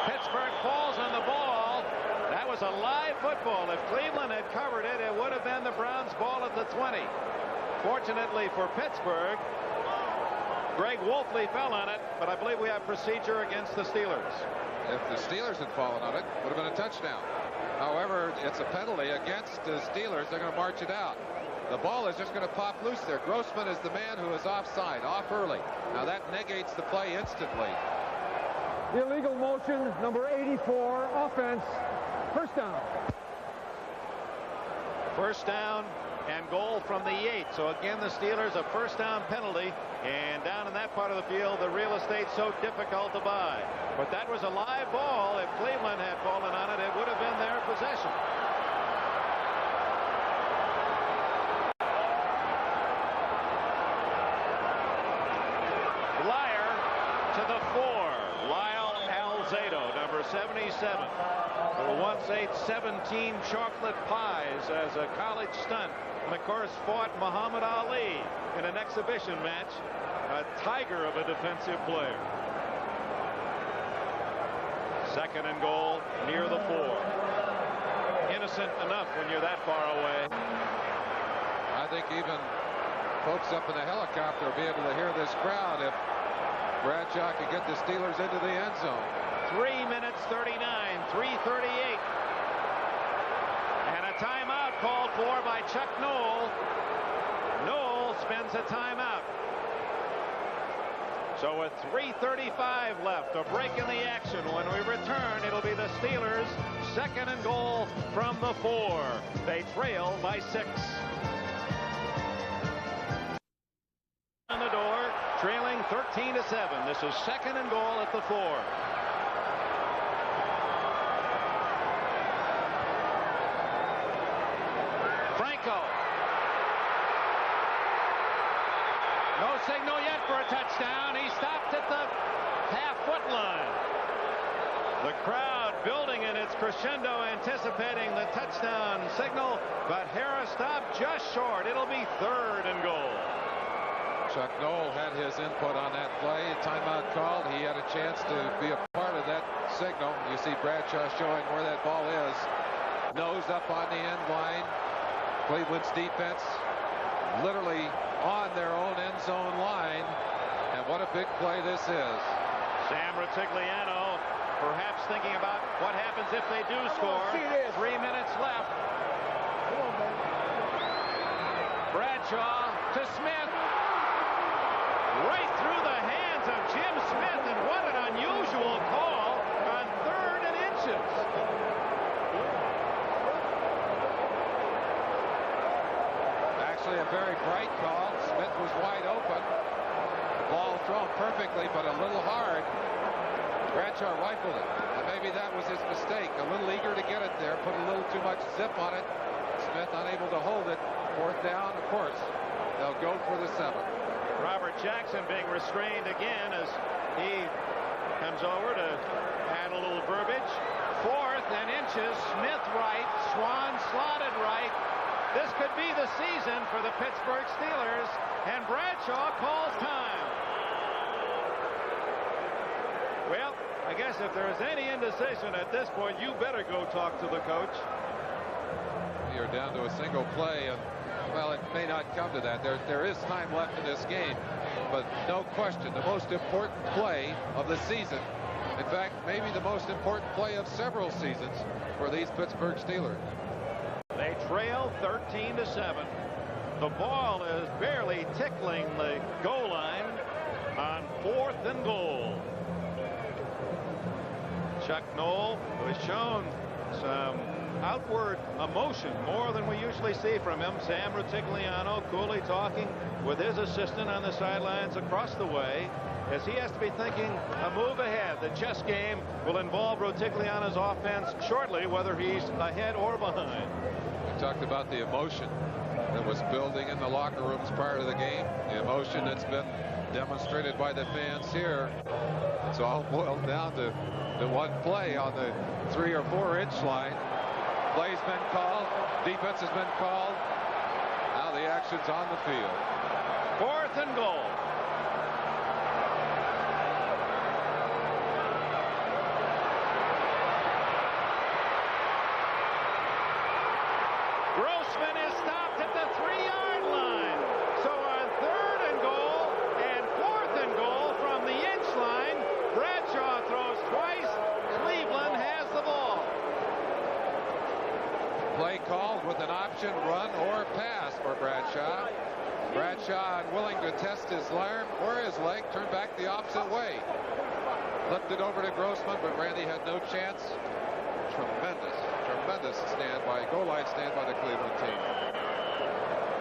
Pittsburgh falls on the ball. That was a live football. If Cleveland had covered it, it would have been the Browns' ball at the 20. Fortunately for Pittsburgh, Greg Wolfley fell on it, but I believe we have procedure against the Steelers. If the Steelers had fallen on it, it would have been a touchdown. However, it's a penalty against the Steelers. They're going to march it out. The ball is just going to pop loose there. Grossman is the man who is offside, off early. Now that negates the play instantly. Illegal motion, number 84, offense. First down. First down and goal from the 8. So again, the Steelers, a first down penalty. And down in that part of the field, the real estate's so difficult to buy. But that was a live ball. If Cleveland had fallen on it, it would have been their possession. Blyer to the 4. Lyle Alzado, number 77, who once ate 17 chocolate pies as a college stunt, and of course fought Muhammad Ali in an exhibition match. A tiger of a defensive player. Second and goal near the 4. Innocent enough when you're that far away. I think even folks up in the helicopter will be able to hear this crowd if Bradshaw could get the Steelers into the end zone. 3 minutes 39, 3:38. And a timeout called for by Chuck Noll. Noll spends a timeout. So with 3:35 left, a break in the action. When we return, it'll be the Steelers' second and goal from the 4. They trail by 6. On the door, trailing 13-7. This is second and goal at the 4. Franco. No signal yet for a touchdown. He stopped at the half-foot line. The crowd building in its crescendo, anticipating the touchdown signal, but Harris stopped just short. It'll be third and goal. Chuck Noll had his input on that play. Timeout called. He had a chance to be a part of that signal. You see Bradshaw showing where that ball is. Nose up on the end line. Cleveland's defense literally on their own end zone line. And what a big play this is. Sam Rutigliano perhaps thinking about what happens if they do score. 3 minutes left. Bradshaw to Smith. Right through the hands of Jim Smith, and what an unusual call on 3rd and inches. Actually a very bright call. Smith was wide open. The ball thrown perfectly, but a little hard. Bradshaw rifled it. And maybe that was his mistake. A little eager to get it there. Put a little too much zip on it. Smith unable to hold it. 4th down, of course. They'll go for the 7. Robert Jackson being restrained again as he comes over to add a little verbiage. 4th and inches. Smith right. Swan slotted right. This could be the season for the Pittsburgh Steelers, and Bradshaw calls time. Well, I guess if there is any indecision at this point, you better go talk to the coach. You're down to a single play, and well, it may not come to that. There is time left in this game, but no question, the most important play of the season. In fact, maybe the most important play of several seasons for these Pittsburgh Steelers. They trail 13-7. The ball is barely tickling the goal line on 4th and goal. Chuck Noll, who has shown some outward emotion, more than we usually see from him. Sam Rutigliano coolly talking with his assistant on the sidelines across the way, as he has to be thinking a move ahead. The chess game will involve Rutigliano's offense shortly, whether he's ahead or behind. We talked about the emotion that was building in the locker rooms prior to the game, the emotion that's been demonstrated by the fans here. It's all boiled down to one play on the 3 or 4 inch line. Play's been called, defense has been called. Now the action's on the field. 4th and goal. Grossman is stopped at the 3-yard line. So on 3rd and goal and 4th and goal from the inch line, Bradshaw throws twice. Cleveland has the ball. Play called with an option run or pass for Bradshaw. Bradshaw unwilling to test his arm or his leg, turned back the opposite way. Flipped it over to Grossman, but Randy had no chance. Tremendous goal line stand by the Cleveland team.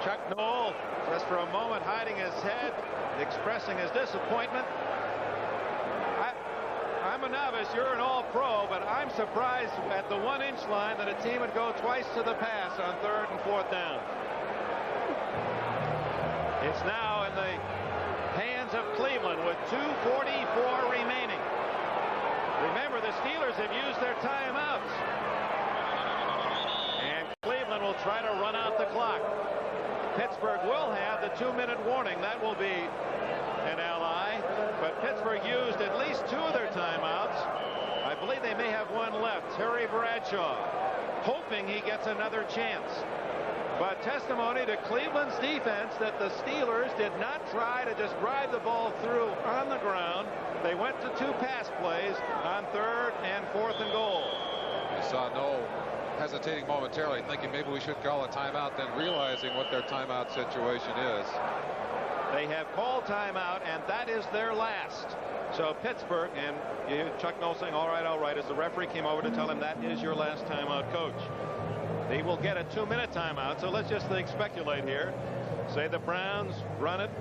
Chuck Noll, just for a moment, hiding his head, expressing his disappointment. I'm a novice, you're an all-pro, but I'm surprised at the 1 inch line that a team would go twice to the pass on 3rd and 4th down. It's now in the hands of Cleveland with 2:44 remaining. Remember, the Steelers have used their timeouts. And Cleveland will try to run out the clock. Pittsburgh will have the 2-minute warning. That will be an ally. But Pittsburgh used at least 2 of their timeouts. I believe they may one left. Terry Bradshaw, hoping he gets another chance. But testimony to Cleveland's defense that the Steelers did not try to just drive the ball through on the ground. They went to 2 pass plays on 3rd and 4th and goal. You saw no hesitating momentarily, thinking maybe we should call a timeout, then realizing what their timeout situation is. They have called timeout, and that is their last. So Pittsburgh, and you hear Chuck Noll saying, all right, as the referee came over to tell him that is your last timeout, coach. They will get a 2-minute timeout. So let's just speculate here. Say the Browns run it.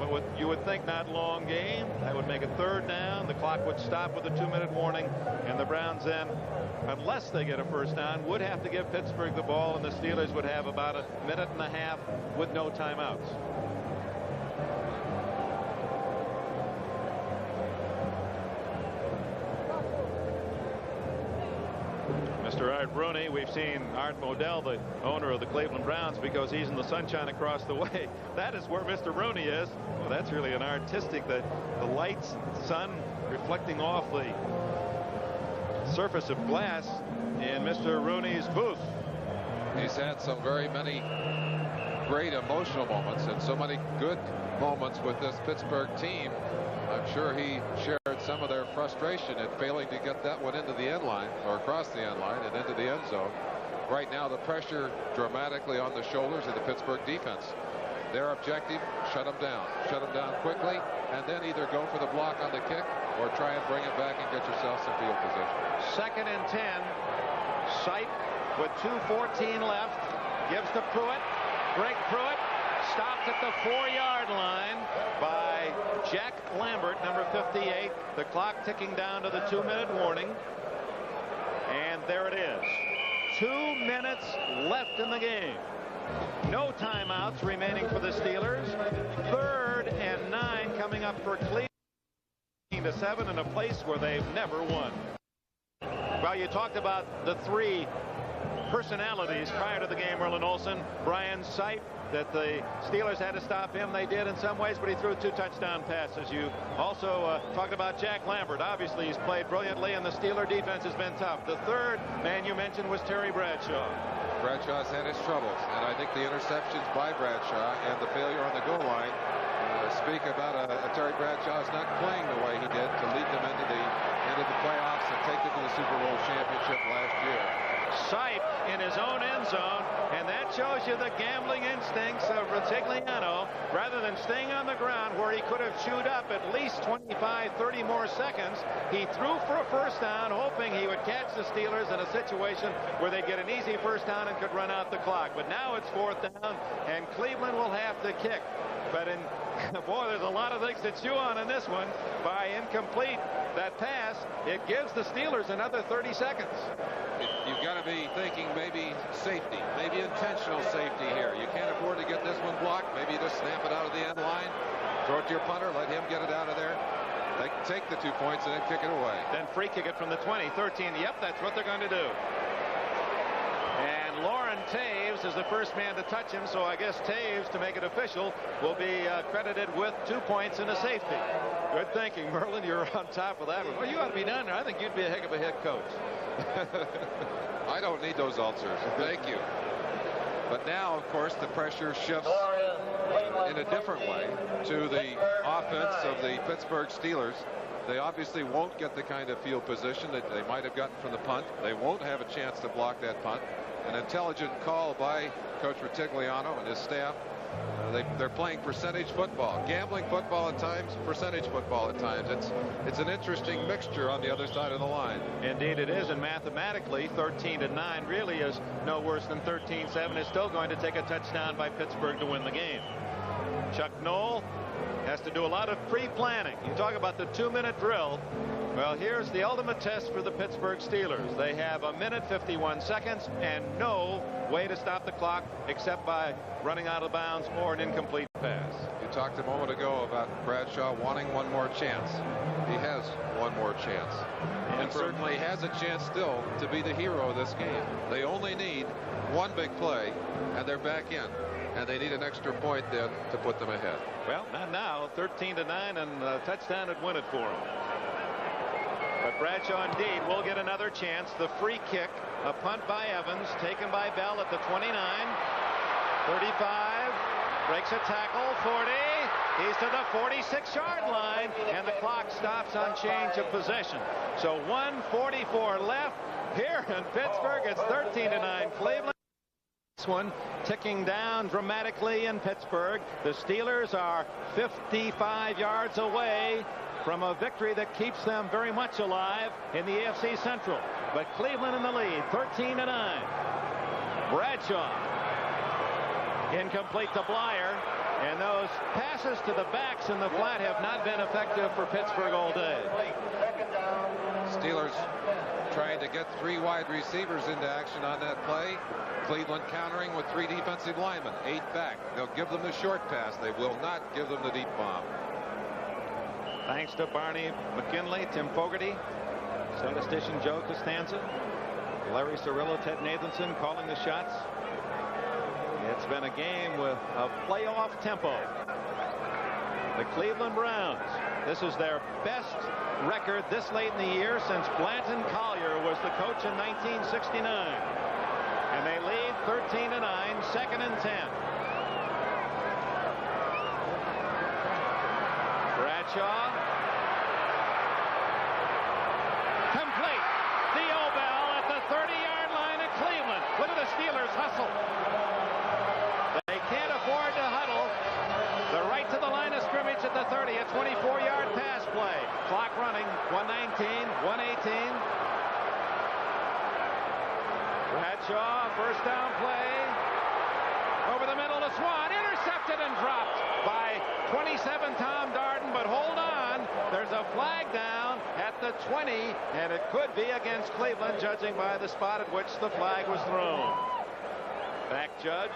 What you would think not long game. That would make it 3rd down. The clock would stop with a 2-minute warning, and the Browns then, unless they get a first down, would have to give Pittsburgh the ball, and the Steelers would have about a minute and a half with no timeouts. Mr. Art Rooney, we've seen Art Modell, the owner of the Cleveland Browns, because he's in the sunshine across the way. That is where Mr. Rooney is. Well, that's really an artistic, the lights, sun reflecting off the surface of glass in Mr. Rooney's booth. He's had so very many great emotional moments and so many good moments with this Pittsburgh team. I'm sure he shared some of their frustration at failing to get that one into the end line, or across the end line and into the end zone. Right now the pressure dramatically on the shoulders of the Pittsburgh defense. Their objective, shut them down quickly, and then either go for the block on the kick or try and bring it back and get yourself some field position. 2nd and 10. Sight with 2:14 left. Gives to Pruitt. Greg Pruitt stopped at the 4-yard line by Jack Lambert, number 58. The clock ticking down to the 2-minute warning. And there it is. 2 minutes left in the game. No timeouts remaining for the Steelers. 3rd and 9 coming up for Cleveland. 7 in a place where they've never won. Well, you talked about the 3 personalities prior to the game, Merlin Olsen. Brian Sight, that the Steelers had to stop him. They did in some ways, but he threw 2 touchdown passes. You also talked about Jack Lambert. Obviously, he's played brilliantly, and the Steeler defense has been tough. The 3rd man you mentioned was Terry Bradshaw. Bradshaw's had his troubles, and I think the interceptions by Bradshaw and the failure on the goal line speak about a Terry Bradshaw's not playing the way he did to lead them into the playoffs and take them to the Super Bowl championship last year. Sight in his own end zone, and that shows you the gambling instincts of Rutigliano. Rather than staying on the ground where he could have chewed up at least 25-30 more seconds, he threw for a first down, hoping he would catch the Steelers in a situation where they'd get an easy first down and could run out the clock. But now it's 4th down, and Cleveland will have to kick. But boy, there's a lot of things to chew on in this one. By incomplete that pass, it gives the Steelers another 30 seconds. You've got to be thinking maybe safety, maybe intentional safety here. You can't afford to get this one blocked. Maybe you just snap it out of the end line, throw it to your punter, let him get it out of there. They can take the 2 points and then kick it away. Then free kick it from the 20, 13. Yep, that's what they're going to do. And Lauren Taves is the first man to touch him, so I guess Taves, to make it official, will be credited with 2 points and a safety. Good thinking, Merlin. You're on top of that one. Well, you ought to be down there. I think you'd be a heck of a head coach. I don't need those ulcers. Thank you. But now, of course, the pressure shifts in a different way to the offense of the Pittsburgh Steelers. They obviously won't get the kind of field position that they might have gotten from the punt. They won't have a chance to block that punt. An intelligent call by Coach Rutigliano and his staff. They're playing percentage football, gambling football at times, percentage football at times. It's an interesting mixture on the other side of the line. Indeed it is, and mathematically 13-9 really is no worse than 13-7. It's still going to take a touchdown by Pittsburgh to win the game. Chuck Noll has to do a lot of pre-planning. You talk about the 2-minute drill. Well, here's the ultimate test for the Pittsburgh Steelers. They have a minute 51 seconds and no way to stop the clock except by running out of bounds or an incomplete pass. You talked a moment ago about Bradshaw wanting one more chance. He has one more chance, and certainly has a chance still to be the hero of this game. They only need one big play and they're back in, and they need an extra point then to put them ahead. Well, not now. 13-9, and a touchdown would win it for them. But Bradshaw indeed will get another chance. The free kick, a punt by Evans, taken by Bell at the 29, 35, breaks a tackle, 40. He's to the 46-yard line, and the clock stops on change of possession. So 1:44 left here in Pittsburgh. It's 13-9 Cleveland. This one ticking down dramatically in Pittsburgh. The Steelers are 55 yards away from a victory that keeps them very much alive in the AFC Central. But Cleveland in the lead, 13-9. Bradshaw incomplete to Blyer, and those passes to the backs in the flat have not been effective for Pittsburgh all day. Steelers trying to get 3 wide receivers into action on that play. Cleveland countering with 3 defensive linemen, 8 back. They'll give them the short pass. They will not give them the deep bomb. Thanks to Barney McKinley, Tim Fogarty, statistician Joe Costanza, Larry Cirillo, Ted Nathanson calling the shots. It's been a game with a playoff tempo. The Cleveland Browns, this is their best record this late in the year since Blanton Collier was the coach in 1969. And they lead 13-9, 2nd and 10. Bradshaw. Complete. Theo Bell at the 30-yard line of Cleveland. Look at the Steelers hustle. They can't afford to huddle. They're right to the line of scrimmage at the 30, a 24-yard pass play. Clock running, 119, 118. Bradshaw, first down play. Over the middle to Swan, intercepted and dropped by 27 Tom Darden, but hold on. There's a flag down at the 20, and it could be against Cleveland, judging by the spot at which the flag was thrown. Back judge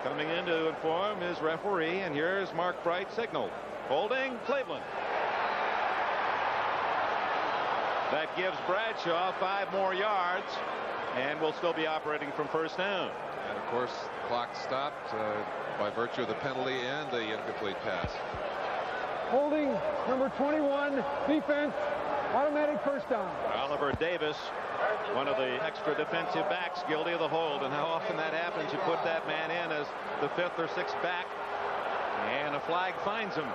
coming in to inform his referee, and here's Mark Bright signal. Holding Cleveland. That gives Bradshaw 5 more yards, and will still be operating from first down. And of course, the clock stopped by virtue of the penalty and the incomplete pass. Holding number 21, defense, automatic first down. Oliver Davis, one of the extra defensive backs, guilty of the hold, and how often that happens. You put that man in as the 5th or 6th back, and a flag finds him.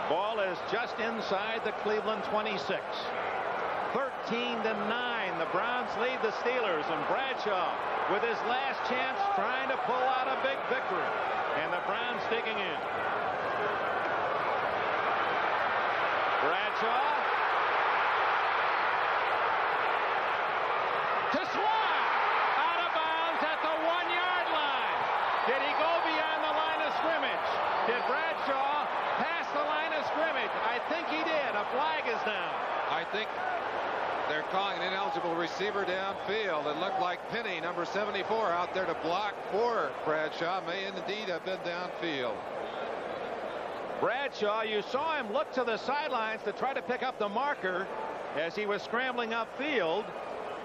Ball is just inside the Cleveland 26. 13-9. The Browns lead the Steelers, and Bradshaw with his last chance trying to pull out a big victory, and the Browns digging in. Bradshaw to Swan, out of bounds at the 1-yard line. Did he go beyond the line of scrimmage? Did Bradshaw pass the line of scrimmage? I think he did. A flag is down. I think they're calling an ineligible receiver downfield. It looked like Penny, number 74, out there to block for Bradshaw. May indeed have been downfield. Bradshaw, you saw him look to the sidelines to try to pick up the marker as he was scrambling upfield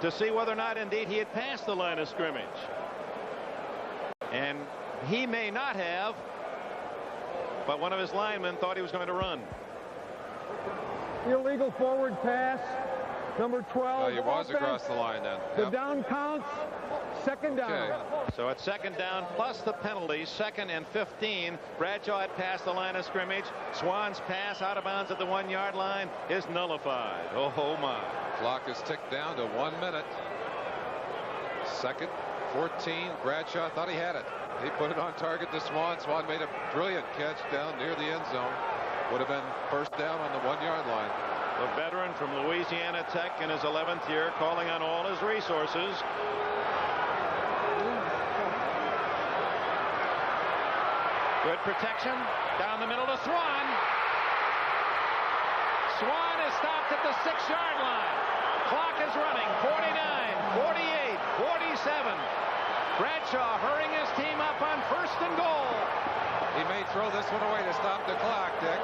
to see whether or not indeed he had passed the line of scrimmage. And he may not have, but one of his linemen thought he was going to run. Illegal forward pass. Number 12. He was across the line then. The down counts. 2nd down. Okay. So it's 2nd down plus the penalty, 2nd and 15. Bradshaw had passed the line of scrimmage. Swan's pass out of bounds at the 1-yard line is nullified. Oh my. Clock is ticked down to 1 minute. 2nd, 14. Bradshaw thought he had it. He put it on target to Swan. Swan made a brilliant catch down near the end zone. Would have been first down on the 1-yard line. The veteran from Louisiana Tech in his 11th year, calling on all his resources. Good protection down the middle to Swan. Swan is stopped at the 6-yard line. Clock is running. 49, 48, 47. Bradshaw hurrying his team up on 1st and goal. He may throw this one away to stop the clock, Dick.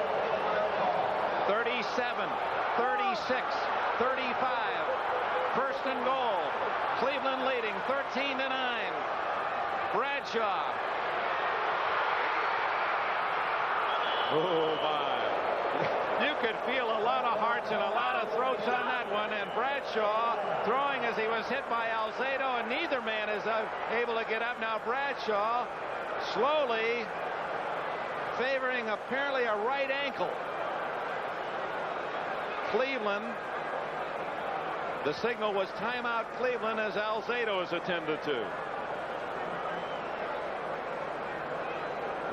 37, 36, 35. 1st and goal. Cleveland leading 13-9. Bradshaw. Oh my. You could feel a lot of hearts and a lot of throats on that one. And Bradshaw throwing as he was hit by Alzado, and neither man is able to get up. Now Bradshaw slowly favoring apparently a right ankle. Cleveland. The signal was timeout Cleveland as Alzado is attended to.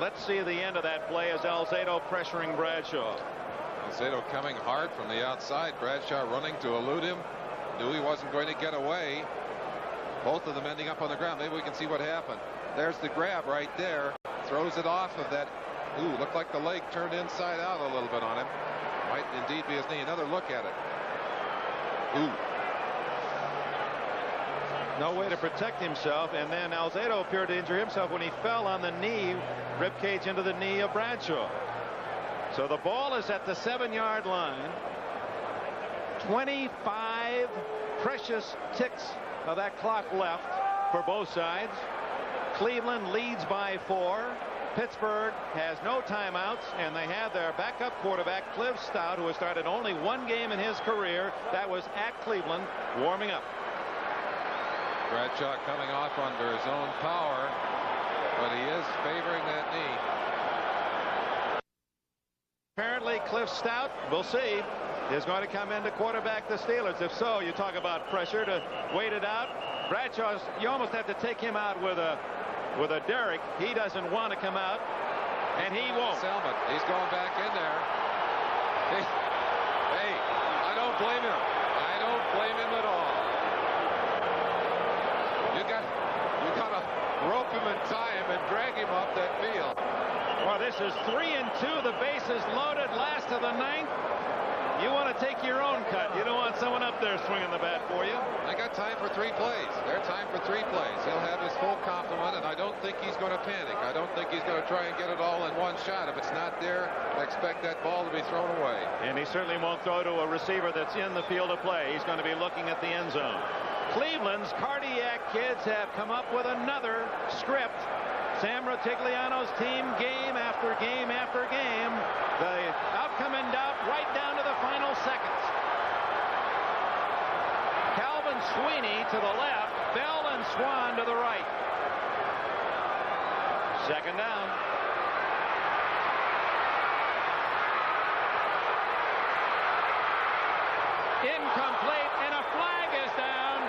Let's see the end of that play as Alzado pressuring Bradshaw. Alzado coming hard from the outside. Bradshaw running to elude him. Knew he wasn't going to get away. Both of them ending up on the ground. Maybe we can see what happened. There's the grab right there. Throws it off of that. Ooh, looked like the leg turned inside out a little bit on him. Might indeed be his knee. Another look at it. Ooh. No way to protect himself, and then Alzado appeared to injure himself when he fell on the knee, ribcage into the knee of Bradshaw. So the ball is at the 7-yard line. 25 precious ticks of that clock left for both sides. Cleveland leads by 4. Pittsburgh has no timeouts, and they have their backup quarterback Cliff Stout, who has started only one game in his career. That was at Cleveland, warming up. Bradshaw coming off under his own power, but he is favoring that knee. Apparently Cliff Stout, we'll see, is going to come in to quarterback the Steelers. If so, you talk about pressure to wait it out. Bradshaw, you almost have to take him out with a derrick. He doesn't want to come out, and he won't. Selman, he's going back in there. Hey, I don't blame him. I don't blame him at all. You got to rope him and tie him and drag him off that field. Well, this is 3-2. The bases loaded. Last of the 9th. You want to take your own cut. You don't want someone up there swinging the bat for you. They got time for 3 plays. They're time for 3 plays. He'll have his full complement, and I don't think he's going to panic. I don't think he's going to try and get it all in one shot. If it's not there, I expect that ball to be thrown away. And he certainly won't throw to a receiver that's in the field of play. He's going to be looking at the end zone. Cleveland's cardiac kids have come up with another script. Sam Rotigliano's team, game after game after game. The outcome in doubt right down to the final seconds. Calvin Sweeney to the left, Bell and Swan to the right. 2nd down. Incomplete, and a flag is down.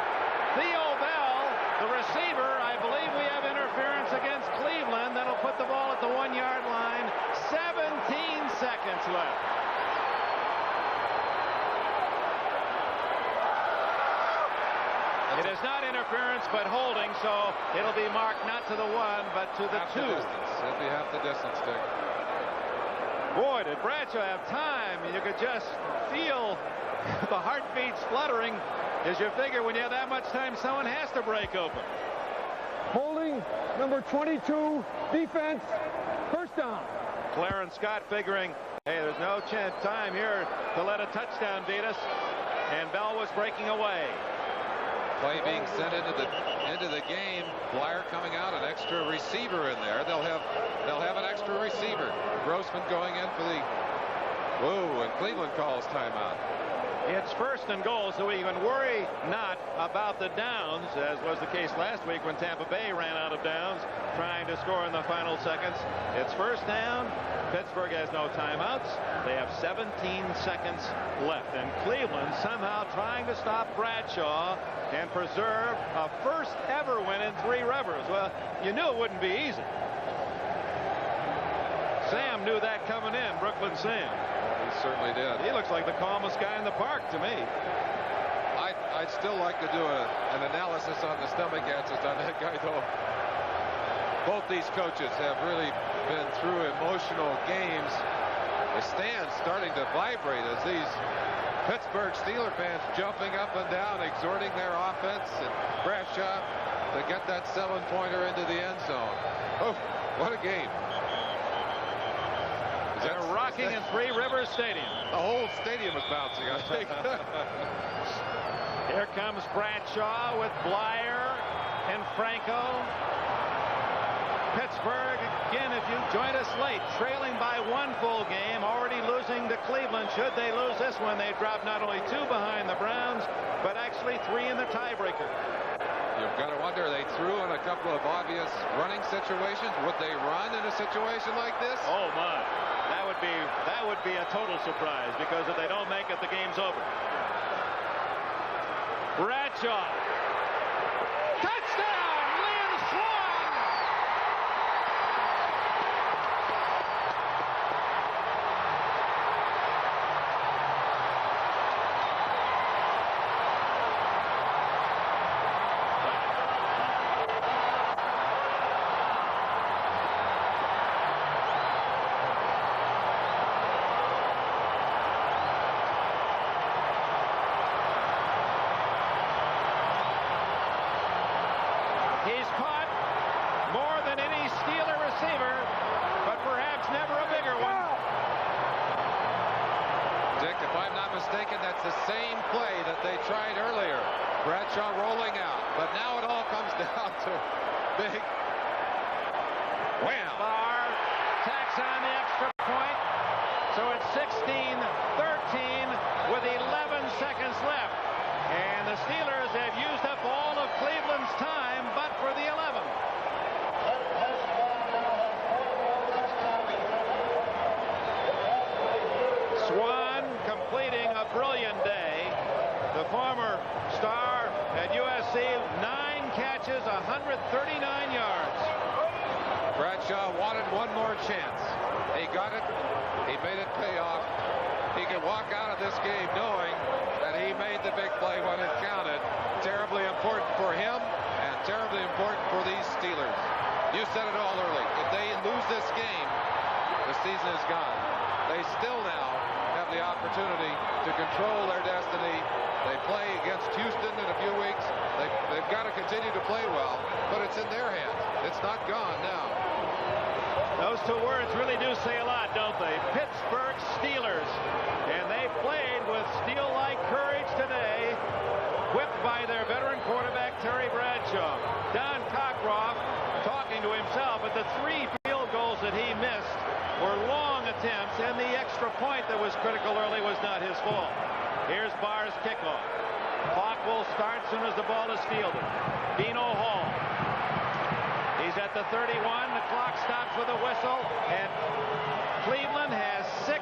Theo Bell, the receiver. I believe we have interference against Cleveland. That'll put the ball at the 1-yard line. 17 seconds left. It is not interference, but holding, so it'll be marked not to the 1, but to the 2. It'll be half the distance, Dick. Boy, did Bradshaw have time. You could just feel the heartbeats fluttering as you figure when you have that much time, someone has to break open. Holding number 22, defense, 1st down. Clarence Scott figuring, hey, there's no chance time here to let a touchdown beat us, and Bell was breaking away. Play being sent into the game. Blyer coming out, an extra receiver in there. They'll have an extra receiver. Grossman going in for the and Cleveland calls timeout. It's 1st and goal, so we can worry not about the downs, as was the case last week when Tampa Bay ran out of downs trying to score in the final seconds. It's 1st down. Pittsburgh has no timeouts. They have 17 seconds left, and Cleveland somehow trying to stop Bradshaw and preserve a first ever win in 3 rivers. Well, you knew it wouldn't be easy. Sam knew that coming in, Brooklyn Sam. He certainly did. He looks like the calmest guy in the park to me. I'd still like to do an analysis on the stomach answers on that guy, though. Both these coaches have really been through emotional games. The stands starting to vibrate as these Pittsburgh Steeler fans jumping up and down, exhorting their offense, and Bradshaw to get that 7-pointer into the end zone. Oh, what a game. They're rocking in Three Rivers Stadium. The whole stadium is bouncing, I think. Here comes Bradshaw with Blyer and Franco. Pittsburgh, again, if you joined us late, trailing by 1 full game, already losing to Cleveland. Should they lose this one, they drop not only 2 behind the Browns, but actually 3 in the tiebreaker. You've got to wonder, they threw in a couple of obvious running situations. Would they run in a situation like this? Oh, my. That would be a total surprise, because if they don't make it, the game's over. Bradshaw. Touchdown! Lynn Swan! He's caught more than any Steeler receiver, but perhaps never a bigger one. Dick, if I'm not mistaken, that's the same play that they tried earlier. Bradshaw rolling out, but now it all comes down to big wham. Barr tacks on the extra point, so it's 16-13 with 11 seconds left. And the Steelers have used up all of Cleveland's time, but for the 11th. Swan completing a brilliant day. The former star at USC, 9 catches, 139 yards. Bradshaw wanted one more chance. He got it. He made it pay off. He could walk out of this game knowing that he made the big play when it counted. Terribly important for him and terribly important for these Steelers. You said it all early. If they lose this game, the season is gone. They still now have the opportunity to control their destiny. They play against Houston in a few weeks. They've got to continue to play well, but it's in their hands. It's not gone now. Those 2 words really do say a lot, don't they? Pittsburgh Steelers. And they played with steel-like courage today, whipped by their veteran quarterback, Terry Bradshaw. Don Cockcroft talking to himself, but the 3 field goals that he missed were long attempts, and the extra point that was critical early was not his fault. Here's Barr's kickoff. Clock will start as soon as the ball is fielded. Dino Hall. He's at the 31. The clock stops with a whistle, and Cleveland has 6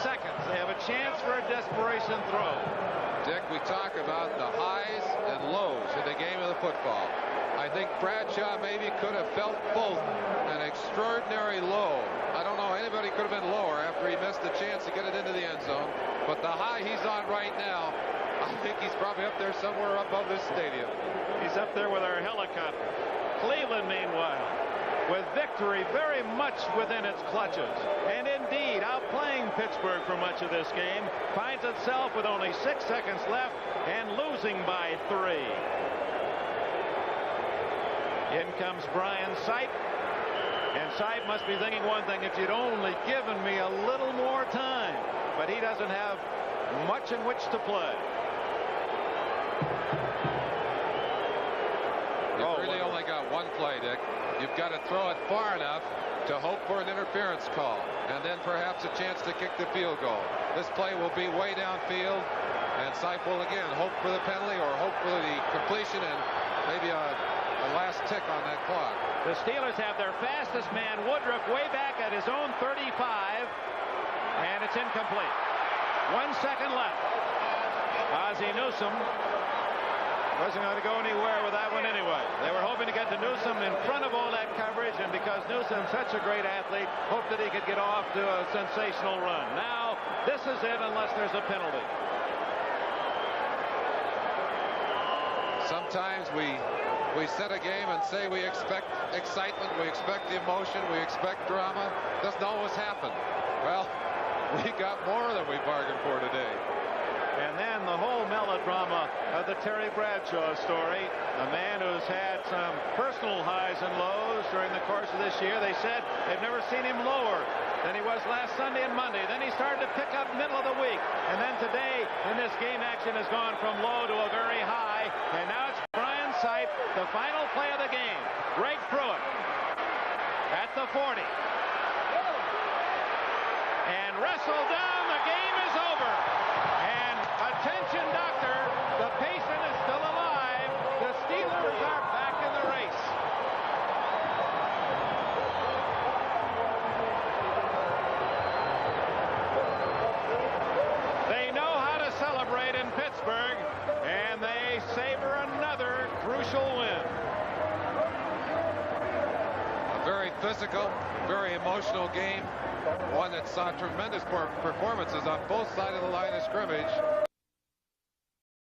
seconds. They have a chance for a desperation throw. Dick, we talk about the highs and lows in the game of the football. I think Bradshaw maybe could have felt both an extraordinary low. I don't know, anybody could have been lower after he missed the chance to get it into the end zone. But the high he's on right now, I think he's probably up there somewhere above this stadium. He's up there with our helicopter. Cleveland, meanwhile, with victory very much within its clutches, and indeed outplaying Pittsburgh for much of this game, finds itself with only 6 seconds left and losing by 3. In comes Brian Sipe, and Sipe must be thinking one thing: if you'd only given me a little more time. But he doesn't have much in which to play. You've really only got one play, Dick. You've got to throw it far enough to hope for an interference call, and then perhaps a chance to kick the field goal. This play will be way downfield, and Sipe will again hope for the penalty or hope for the completion and maybe a last tick on that clock. The Steelers have their fastest man, Woodruff, way back at his own 35, and it's incomplete. 1 second left. Ozzie Newsome wasn't going to go anywhere with that one anyway. They were hoping to get to Newsome in front of all that coverage, and because Newsome's such a great athlete, hoped that he could get off to a sensational run. Now, this is it unless there's a penalty. Sometimes we set a game and say we expect excitement, we expect emotion, we expect drama. Doesn't always happen. Well, we got more than we bargained for today. And then the whole melodrama of the Terry Bradshaw story, a man who's had some personal highs and lows during the course of this year. They said they've never seen him lower than he was last Sunday and Monday. Then he started to pick up middle of the week. And then today in this game, action has gone from low to a very high. And now it's Brian Sipe, the final play of the game. Greg Pruitt. 40. And wrestled down. The game is over. And attention, doctor, the patient is still alive. The Steelers are back in the race. They know how to celebrate in Pittsburgh, and they savor another crucial win. A very physical, very emotional game. One that saw tremendous performances on both sides of the line of scrimmage.